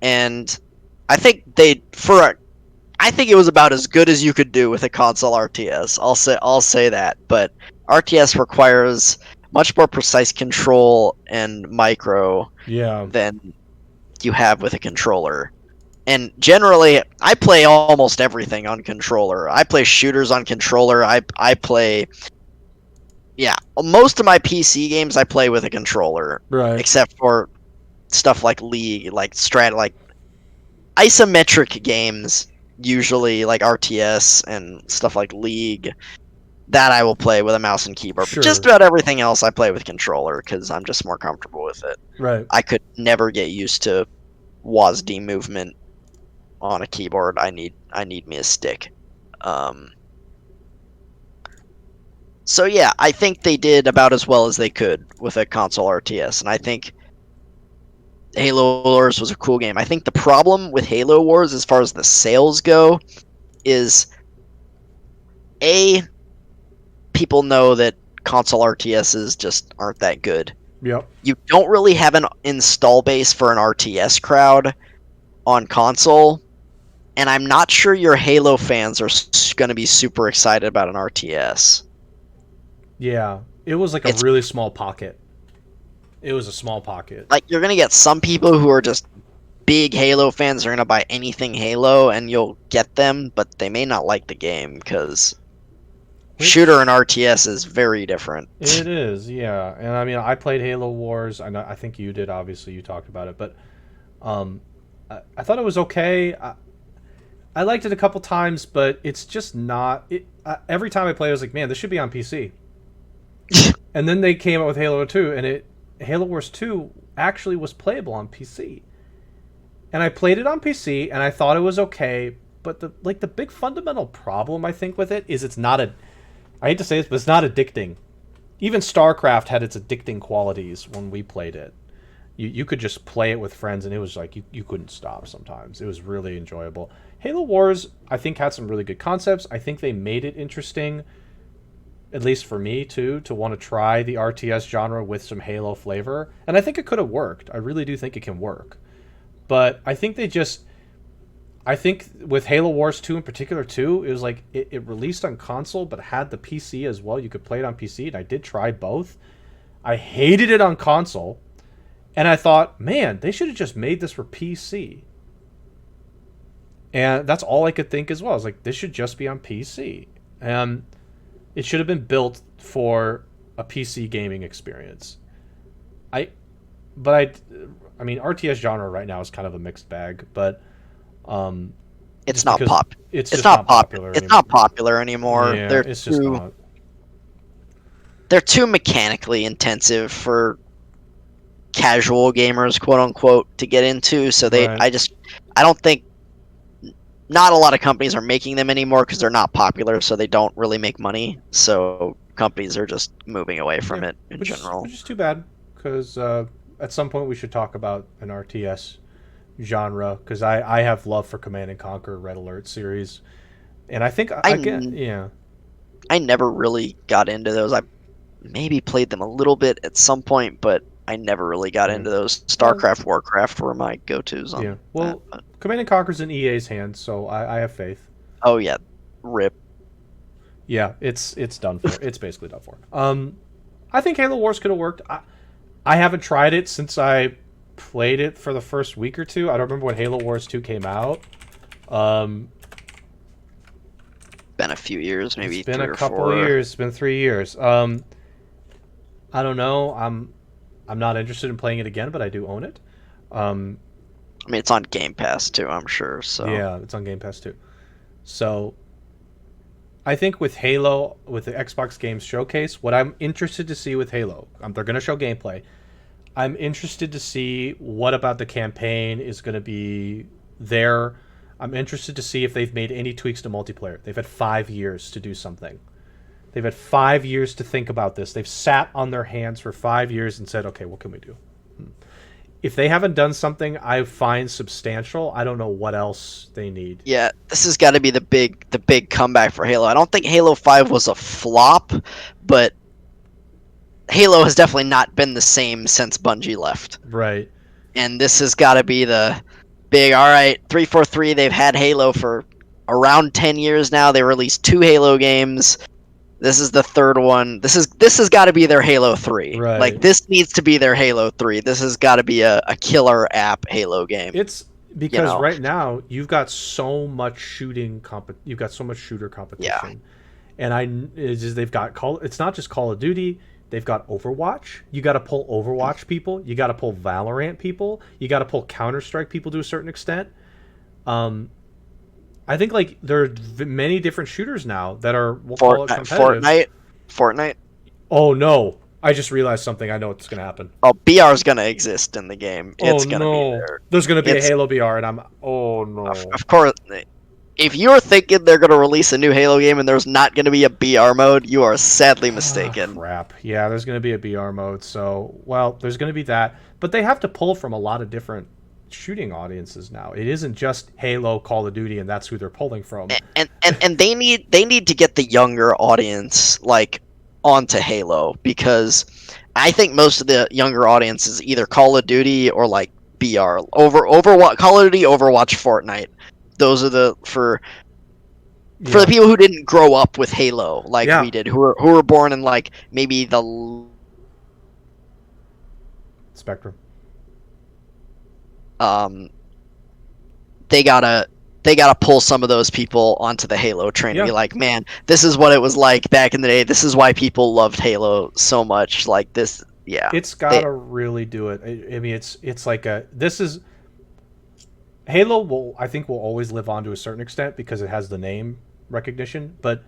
and I think I think it was about as good as you could do with a console RTS. I'll say that, but RTS requires much more precise control and micro Yeah, than you have with a controller. And generally, I play almost everything on controller. I play shooters on controller. I play yeah, most of my PC games I play with a controller, right. except for stuff like League, like isometric games, usually like RTS and stuff like League. That I will play with a mouse and keyboard. But just Sure. about everything else I play with controller because I'm just more comfortable with it. Right. I could never get used to WASD movement on a keyboard. I need me a stick. Um, so yeah, I think they did about as well as they could with a console RTS, and I think Halo Wars was a cool game. I think the problem with Halo Wars, as far as the sales go, is a people know that console RTSs just aren't that good. Yep. You don't really have an install base for an RTS crowd on console, and I'm not sure your Halo fans are going to be super excited about an RTS. Yeah. It was like a It's really small pocket. It was a small pocket. like you're going to get some people who are just big Halo fans are going to buy anything Halo, and you'll get them, but they may not like the game because shooter and RTS is very different. It is, yeah. And I mean, I played Halo Wars. I think you did. Obviously, you talked about it, but um, I thought it was okay. I liked it a couple times, but it's just not. Every time I play, I was like, man, this should be on PC. And then they came out with Halo 2, and Halo Wars 2 actually was playable on PC. And I played it on PC, and I thought it was okay. But the big fundamental problem I think with it is it's not a. I hate to say this, but it's not addicting. Even StarCraft had its addicting qualities when we played it. You could just play it with friends, and it was like you couldn't stop sometimes. It was really enjoyable. Halo Wars, I think, had some really good concepts. I think they made it interesting, at least for me, too, to want to try the RTS genre with some Halo flavor. And I think it could have worked. I really do think it can work. But I think I think with Halo Wars 2 in particular, too, it was like it released on console, but had the PC as well. You could play it on PC, and I did try both. I hated it on console, and I thought, man, they should have just made this for PC. And that's all I could think as well. I was like, this should just be on PC. And it should have been built for a PC gaming experience. I, but I mean, RTS genre right now is kind of a mixed bag, but It's not pop. It's It's just not popular. It's not popular anymore. Yeah, they're it's just not. They're too mechanically intensive for casual gamers, quote unquote, to get into. So Right. I don't think not a lot of companies are making them anymore because they're not popular, so they don't really make money. So companies are just moving away from it in general. Which is too bad, because at some point we should talk about an RTS genre, because I have love for Command and Conquer Red Alert series, and I think yeah. I never really got into those. I maybe played them a little bit at some point, but I never really got into those. StarCraft, Warcraft were my go-tos on. Yeah. Well, that, Command and Conquer's in EA's hands, so I have faith. oh yeah, rip. Yeah, it's done for. It's basically done for. I think Halo Wars could have worked. I haven't tried it since I played it for the first week or two. I don't remember when Halo Wars 2 came out. Been a few years, maybe It's been 3 a or couple 4. of years. It's been 3 years. I don't know. I'm not interested in playing it again, but I do own it. I mean, it's on Game Pass too, I'm sure. So Yeah, it's on Game Pass too. So I think with Halo, with the Xbox Games Showcase, what I'm interested to see with Halo, they're going to show gameplay. I'm interested to see what about the campaign is going to be there. I'm interested to see if they've made any tweaks to multiplayer. They've had 5 years to do something. They've had 5 years to think about this. They've sat on their hands for 5 years and said, okay, what can we do? If they haven't done something I find substantial, I don't know what else they need. yeah, this has got to be the big comeback for Halo. I don't think Halo 5 was a flop, but Halo has definitely not been the same since Bungie left. Right. And this has got to be the big, all right, 343, they've had Halo for around 10 years now. They released 2 Halo games. This is the third one. This has got to be their Halo 3. Right. Like, this needs to be their Halo 3. This has got to be a killer app Halo game. It's because right now you've got so much shooter competition. Yeah. And they've got it's not just Call of Duty. They've got Overwatch. You got to pull Overwatch people. You got to pull Valorant people. You got to pull Counter-Strike people to a certain extent. I think like there are many different shooters now that are call it competitive. Fortnite. Oh no! I just realized something. I know what's gonna happen. Oh, BR is gonna exist in the game. It's gonna be there. There's gonna be a Halo BR, and I'm Of course. If you're thinking they're gonna release a new Halo game and there's not gonna be a BR mode, you are sadly mistaken. Crap. Yeah, there's gonna be a BR mode. So there's gonna be that, but they have to pull from a lot of different shooting audiences now. It isn't just Halo, Call of Duty, and that's who they're pulling from. And they need to get the younger audience like onto Halo, because I think most of the younger audience is either Call of Duty or like BR. Overwatch, Call of Duty, Overwatch, Fortnite. Those are for the people who didn't grow up with Halo like we did, who were born in like maybe the Spectrum. They gotta they got to pull some of those people onto the Halo train and Yeah. be like, man, this is what it was like back in the day. This is why people loved Halo so much. Like this, yeah. It's They, gotta really do it. I mean, it's like a this is Halo will I think will always live on to a certain extent because it has the name recognition, but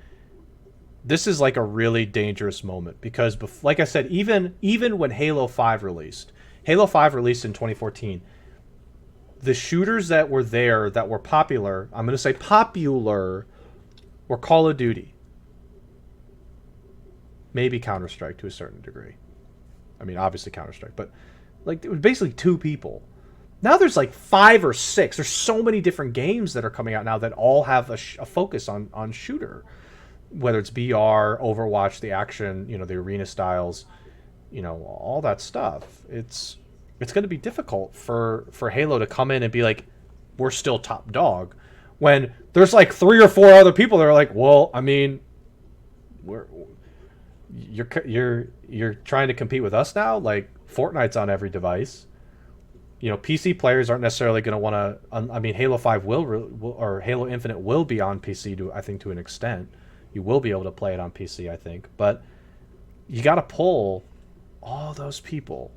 this is like a really dangerous moment because like I said, even when Halo 5 released in 2014, the shooters that were there that were popular, I'm going to say popular, were Call of Duty, maybe Counter-Strike to a certain degree. I mean, obviously Counter-Strike, but like it was basically two people. Now there's like 5 or 6. There's so many different games that are coming out now that all have a focus on shooter, whether it's BR, Overwatch, the action, the arena styles, all that stuff. It's going to be difficult for Halo to come in and be like, we're still top dog, when there's like 3 or 4 other people that are like, well, I mean, you're trying to compete with us now. Like Fortnite's on every device. PC players aren't necessarily going to want to. I mean, Halo 5 will or Halo Infinite will be on PC to an extent. You will be able to play it on PC, I think, but you got to pull all those people,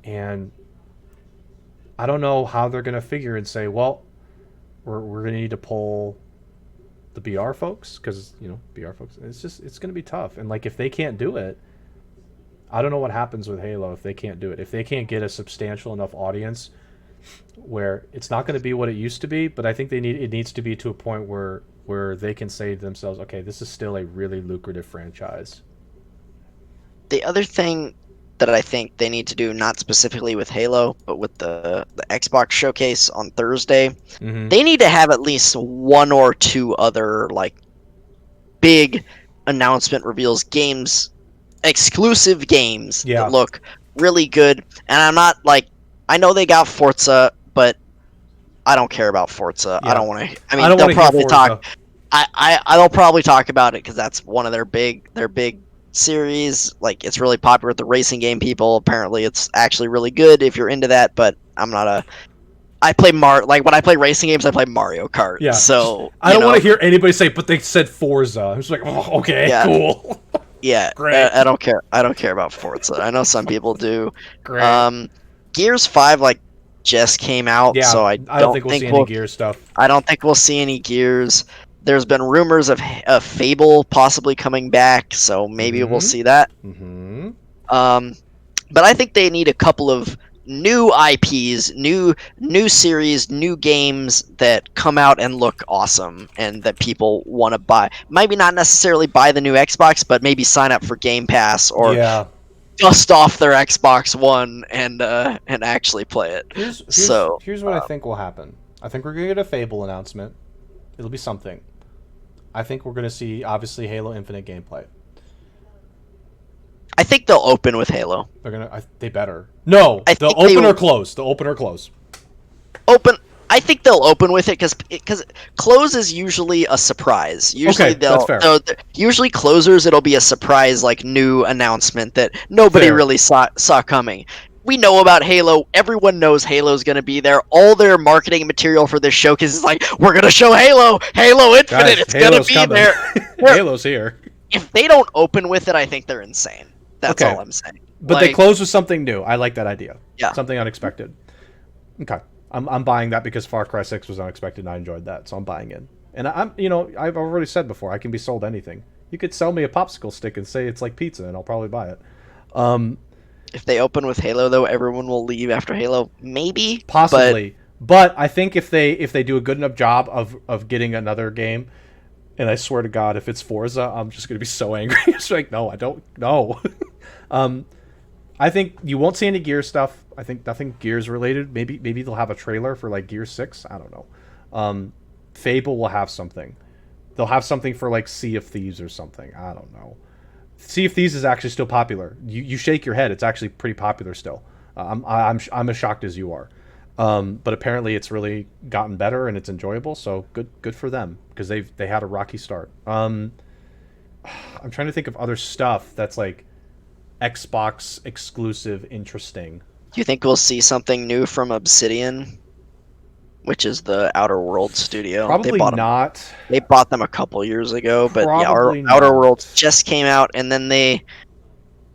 and I don't know how they're going to figure and say, well, we're going to need to pull the BR folks because BR folks. It's going to be tough, and like if they can't do it, I don't know what happens with Halo if they can't do it. If they can't get a substantial enough audience where it's not going to be what it used to be, but I think it needs to be to a point where they can say to themselves, okay, this is still a really lucrative franchise. the other thing that I think they need to do, not specifically with Halo, but with the Xbox showcase on Thursday, they need to have at least 1 or 2 other like big announcement reveals, exclusive games that look really good. And I'm not like, I know they got Forza, but I don't care about Forza. Yeah. I don't want to. I mean, they'll probably talk. They'll probably talk about it because that's one of their big series. Like it's really popular with the racing game people. Apparently, it's actually really good if you're into that. But I'm not a. I play like when I play racing games, I play Mario Kart. Yeah. So I don't want to hear anybody say, but they said Forza. I'm just like, oh, okay, yeah. Cool. Yeah, great. I don't care. I don't care about Forza. I know some people do. Great. Gears 5 just came out, so I don't think we'll see any Gears stuff. I don't think we'll see any Gears. There's been rumors of Fable possibly coming back, so maybe we'll see that. Mm-hmm. But I think they need a couple of new IPs, new series, new games that come out and look awesome and that people want to buy. Maybe not necessarily buy the new Xbox, but maybe sign up for Game Pass or dust off their Xbox One and actually play it. Here's what I think will happen. I think we're going to get a Fable announcement. It'll be something. I think we're going to see, obviously, Halo Infinite gameplay. I think they'll open with Halo. They better. No, they'll open or close. They'll open or close. Open. I think they'll open with it because close is usually a surprise. Usually that's fair. Usually closers, it'll be a surprise like new announcement that nobody really saw coming. We know about Halo. Everyone knows Halo's going to be there. All their marketing material for this showcase is like, we're going to show Halo Infinite. Guys, it's going to be coming. there. Halo's here. If they don't open with it, I think they're insane. That's all I'm saying. But they close with something new. I like that idea. Yeah. Something unexpected. Okay. I'm buying that because Far Cry 6 was unexpected and I enjoyed that, so I'm buying in. And I've already said before, I can be sold anything. You could sell me a popsicle stick and say it's like pizza and I'll probably buy it. If they open with Halo, though, everyone will leave after Halo. Maybe, possibly, but I think if they do a good enough job of getting another game, and I swear to God, if it's Forza, I'm just gonna be so angry. It's like, no, I don't know. I think you won't see any Gears stuff. I think nothing Gears related. Maybe they'll have a trailer for like Gears 6. I don't know. Fable will have something. They'll have something for like Sea of Thieves or something. I don't know. Sea of Thieves is actually still popular. You shake your head. It's actually pretty popular still. I'm as shocked as you are. But apparently it's really gotten better and it's enjoyable. So good for them because they had a rocky start. I'm trying to think of other stuff that's like Xbox exclusive, interesting. Do you think we'll see something new from Obsidian which is the Outer Worlds studio. Probably not. They bought them a couple years ago, but yeah, Probably Outer not. Worlds just came out, and then they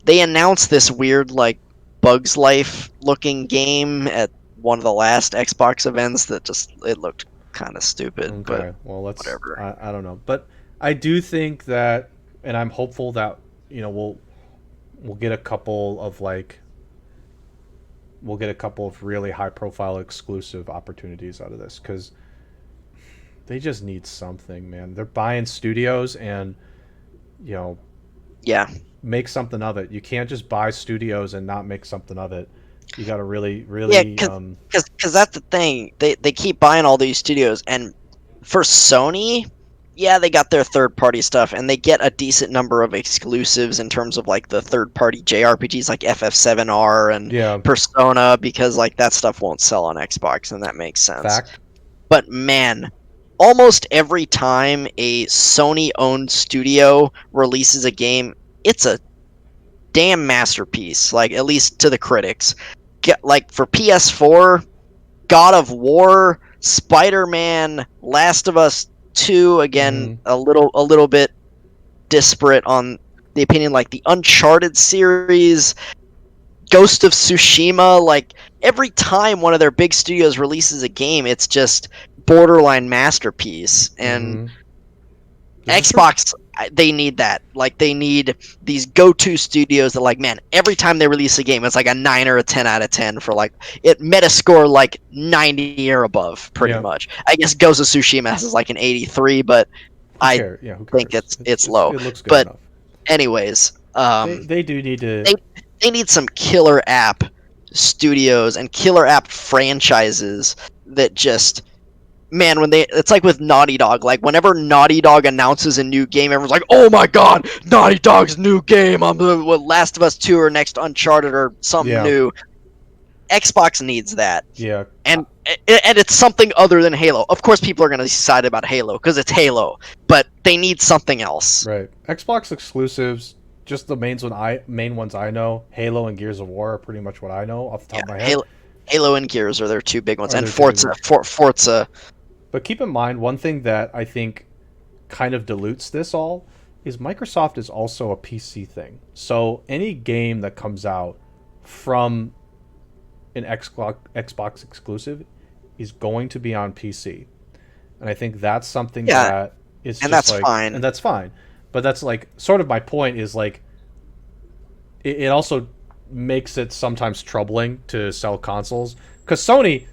announced this weird like Bugs Life looking game at one of the last Xbox events that just it looked kind of stupid, but Okay, well, whatever. I don't know, but I do think that, and I'm hopeful that we'll get a couple of really high profile exclusive opportunities out of this, because they just need something, man. They're buying studios, and you know Yeah, make something of it. You can't just buy studios and not make something of it. You got to really, yeah, really, because that's the thing. They keep buying all these studios, and for Sony, yeah, they got their third party stuff, and they get a decent number of exclusives in terms of like the third party JRPGs like FF7R and yeah, Persona, because like that stuff won't sell on Xbox, and that makes sense. fact. But man, almost every time a Sony owned studio releases a game, it's a damn masterpiece, like at least to the critics. Like for PS4, God of War, Spider-Man, Last of Us 2, again Hmm. a little bit disparate on the opinion, like the Uncharted series, Ghost of Tsushima, like every time one of their big studios releases a game, it's just borderline masterpiece. And Hmm. This is true. Xbox, they need that. Like they need these go-to studios that, like, man, every time they release a game, it's like a 9 or a 10 out of 10 for like it Metascore like 90 or above, pretty Yeah. much. I guess Ghost of Tsushima is like an 83, but Who I cares? Yeah, who think cares? it's low. It looks good But enough. anyways, They do need to. they they need some killer app studios and killer app franchises that just, man, when they, it's like with Naughty Dog, like whenever Naughty Dog announces a new game, everyone's like, oh my god, Naughty Dog's new game on the Last of Us 2 or next Uncharted or something Yeah. new. Xbox needs that. Yeah. And it's something other than Halo. Of course people are going to decide about Halo because it's Halo, but they need something else. Right. Xbox exclusives, just the main ones I know, Halo and Gears of War are pretty much what I know off the top Yeah, of my head. Halo and Gears are their two big ones, Are and their two big Forza, ones. Forza. But keep in mind, one thing that I think kind of dilutes this all is Microsoft is also a PC thing. So any game that comes out from an Xbox exclusive is going to be on PC. And I think that's something Yeah, that is and just that's like, fine. and that's fine. But that's like sort of my point is like it also makes it sometimes troubling to sell consoles because Sony,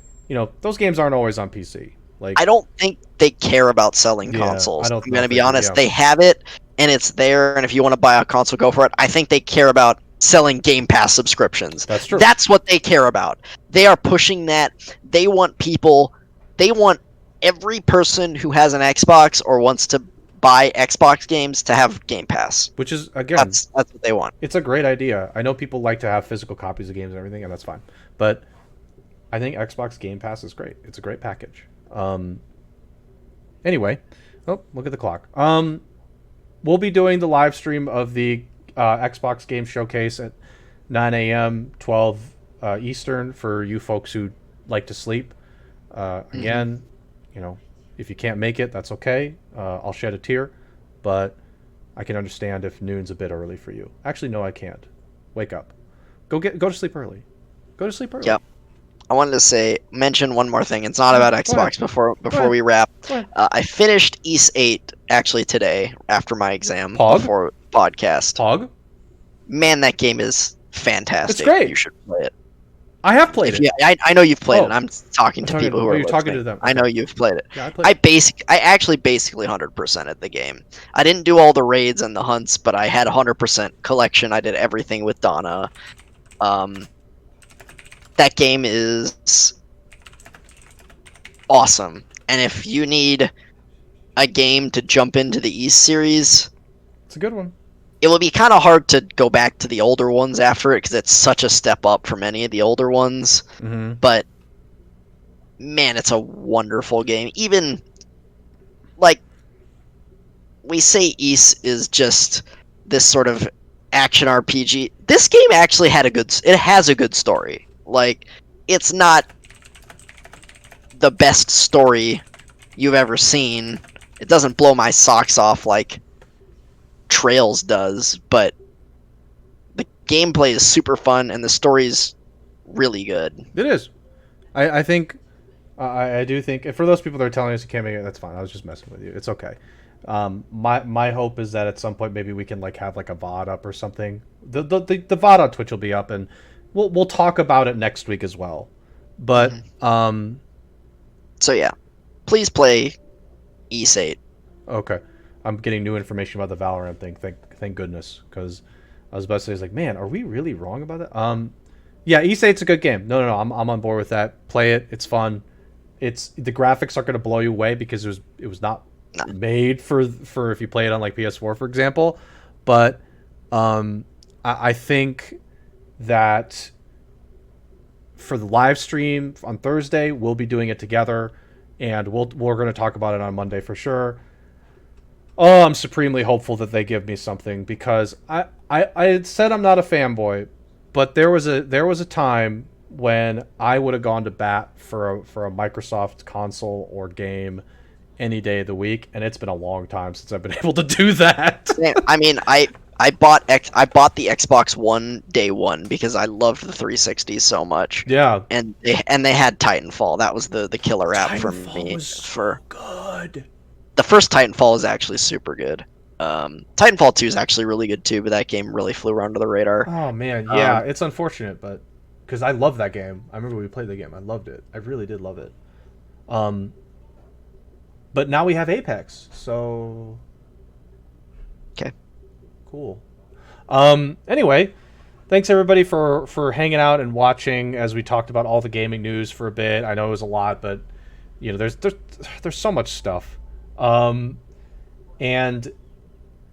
those games aren't always on PC. Like, I don't think they care about selling yeah, I consoles. don't I'm know going if to they be do. honest. Yeah, They have it, and it's there, and if you want to buy a console, go for it. I think they care about selling Game Pass subscriptions. that's true. That's what they care about. They are pushing that. They want every person who has an Xbox or wants to buy Xbox games to have Game Pass. Which is again, That's what they want. it's a great idea. I know people like to have physical copies of games and everything, and that's fine. But I think Xbox Game Pass is great. It's a great package. Anyway, oh, look at the clock. We'll be doing the live stream of the Xbox Game Showcase at 9 a.m., 12 Eastern for you folks who like to sleep. Again, if you can't make it, that's okay. I'll shed a tear, but I can understand if noon's a bit early for you. Actually, no, I can't. Wake up. Go to sleep early. Go to sleep early. Yep. I wanted to mention one more thing. It's not about Go ahead. Xbox before ahead. we wrap. Go ahead. I finished East 8 actually today after my exam Pog? before podcast. Pog? Man, that game is fantastic. It's great. You should play it. I have played it. I know you've played Oh. it. I'm talking to people who are you're talking listening. to them. I know Okay. you've played it. Yeah, I played it. I actually basically 100%ed the game. I didn't do all the raids and the hunts, but I had 100% collection. I did everything with Donna. That game is awesome. And if you need a game to jump into the East series, It's a good one. it will be kind of hard to go back to the older ones after it because it's such a step up from any of the older ones. Mm-hmm. But man, it's a wonderful game. Even like we say East is just this sort of action RPG. This game actually has a good story. Like, it's not the best story you've ever seen. It doesn't blow my socks off like Trails does, but the gameplay is super fun and the story's really good. It is. I think I do think, and for those people that are telling us you can't make it, that's fine. I was just messing with you. It's okay. My hope is that at some point maybe we can like have like a VOD up or something. The VOD on Twitch will be up, and we'll talk about it next week as well. But So yeah, please play East. okay, I'm getting new information about the Valorant thing. Thank goodness, because I was about to say, like, man, are we really wrong about that? Yeah, East 8's a good game. No, I'm on board with that. Play it. It's fun. It's the graphics aren't going to blow you away because it was not made for if you play it on like PS4, for example. But I think that for the live stream on Thursday, we'll be doing it together, and we're going to talk about it on Monday for sure. Oh, I'm supremely hopeful that they give me something, because I had said I'm not a fanboy, but there was a time when I would have gone to bat for a Microsoft console or game any day of the week, and it's been a long time since I've been able to do that. I mean, I bought the Xbox One day one because I loved the 360 so much. Yeah, and they had Titanfall. That was the killer app for Titanfall me. was so For good. the first Titanfall is actually super good. Titanfall 2 is actually really good too, but that game really flew under the radar. Oh man, yeah, it's unfortunate, but because I love that game. I remember we played the game. I loved it. I really did love it. But now we have Apex, so Okay. cool. Anyway, thanks everybody for hanging out and watching as we talked about all the gaming news for a bit. I know it was a lot, but you know, there's so much stuff. And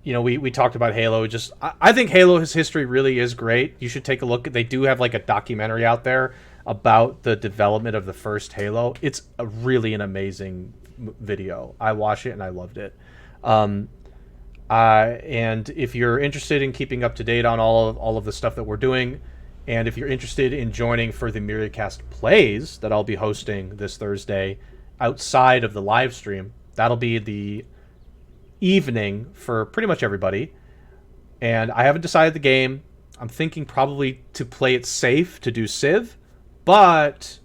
you know, we talked about Halo. Just I think Halo's history really is great. You should take a look. They do have like a documentary out there about the development of the first Halo. It's really an amazing video. I watched it and I loved it. And if you're interested in keeping up to date on all of the stuff that we're doing, and if you're interested in joining for the Myriacast plays that I'll be hosting this Thursday outside of the live stream, that'll be the evening for pretty much everybody. And I haven't decided the game. I'm thinking probably to play it safe, to do Civ, but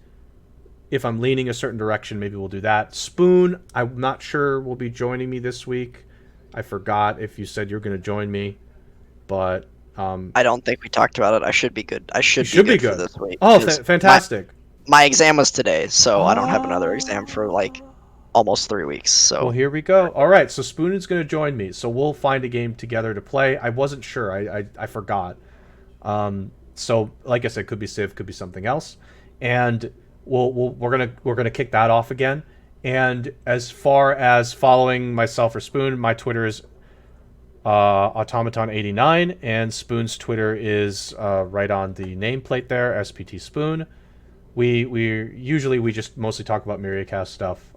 if I'm leaning a certain direction, maybe we'll do that. Spoon, I'm not sure will be joining me this week. I forgot if you said you're going to join me, but I don't think we talked about it. I should be good. I should be good for this week. Oh, fantastic! My exam was today, so I don't have another exam for like almost 3 weeks. So well, here we go. All right, so Spoon is going to join me, so we'll find a game together to play. I wasn't sure. I forgot. So like I said, could be Civ, could be something else, and we're gonna kick that off again. And as far as following myself or Spoon, my Twitter is Automaton89, and Spoon's Twitter is right on the nameplate there, SPT Spoon. We usually just mostly talk about Myriacast stuff.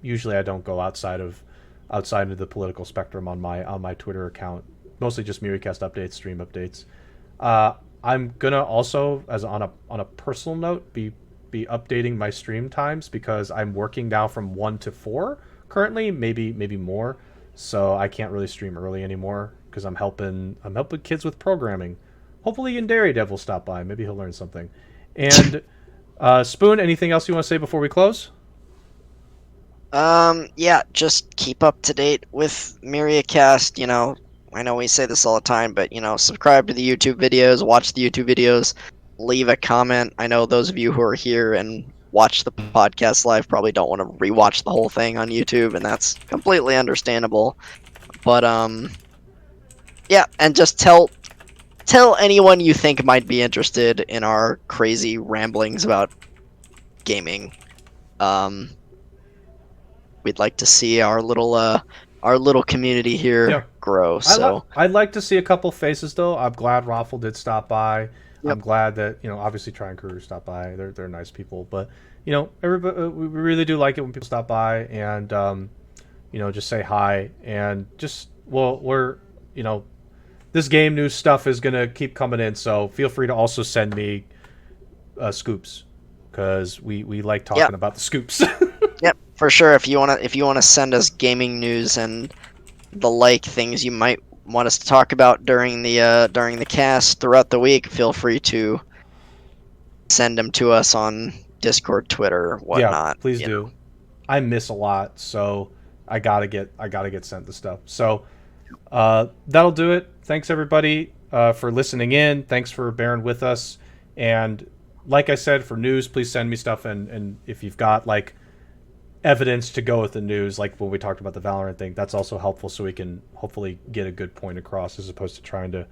Usually I don't go outside of the political spectrum on my Twitter account. Mostly just Myriacast updates, stream updates. I'm gonna also, as on a personal note, be updating my stream times because I'm working now from 1 to 4 currently, maybe more. So I can't really stream early anymore because I'm helping kids with programming. Hopefully Yandere will stop by. Maybe he'll learn something. And Spoon, anything else you want to say before we close? Yeah, just keep up to date with Myriacast. You know, I know we say this all the time, but you know, subscribe to the YouTube videos, watch the YouTube videos, leave a comment. I know those of you who are here and watch the podcast live probably don't want to rewatch the whole thing on YouTube, and that's completely understandable. But yeah, and just tell anyone you think might be interested in our crazy ramblings about gaming. We'd like to see our little community here grow. So I'd like to see a couple faces though. I'm glad Raffle did stop by. Yep. I'm glad that, you know, obviously Try and Crew stopped by. They're nice people, but you know, everybody, we really do like it when people stop by and you know, just say hi and just we're you know, this game news stuff is gonna keep coming in, so feel free to also send me scoops because we like Yep. talking about the scoops. Yep, for sure. If you wanna send us gaming news and the like things you might want us to talk about during the cast throughout the week, feel free to send them to us on Discord, Twitter, Yeah, whatnot. please do. I miss a lot, so I gotta get sent the stuff. So that'll do it. Thanks everybody for listening in. Thanks for bearing with us. And like I said, for news, please send me stuff. And if you've got like evidence to go with the news, like when we talked about the Valorant thing, that's also helpful, so we can hopefully get a good point across, as opposed to trying to,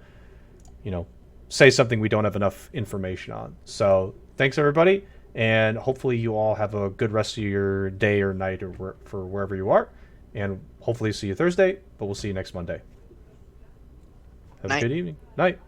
you know, say something we don't have enough information on. So thanks everybody, and hopefully you all have a good rest of your day or night, or for wherever you are, and hopefully see you Thursday. But we'll see you next Monday. Have a Night. good evening. Night.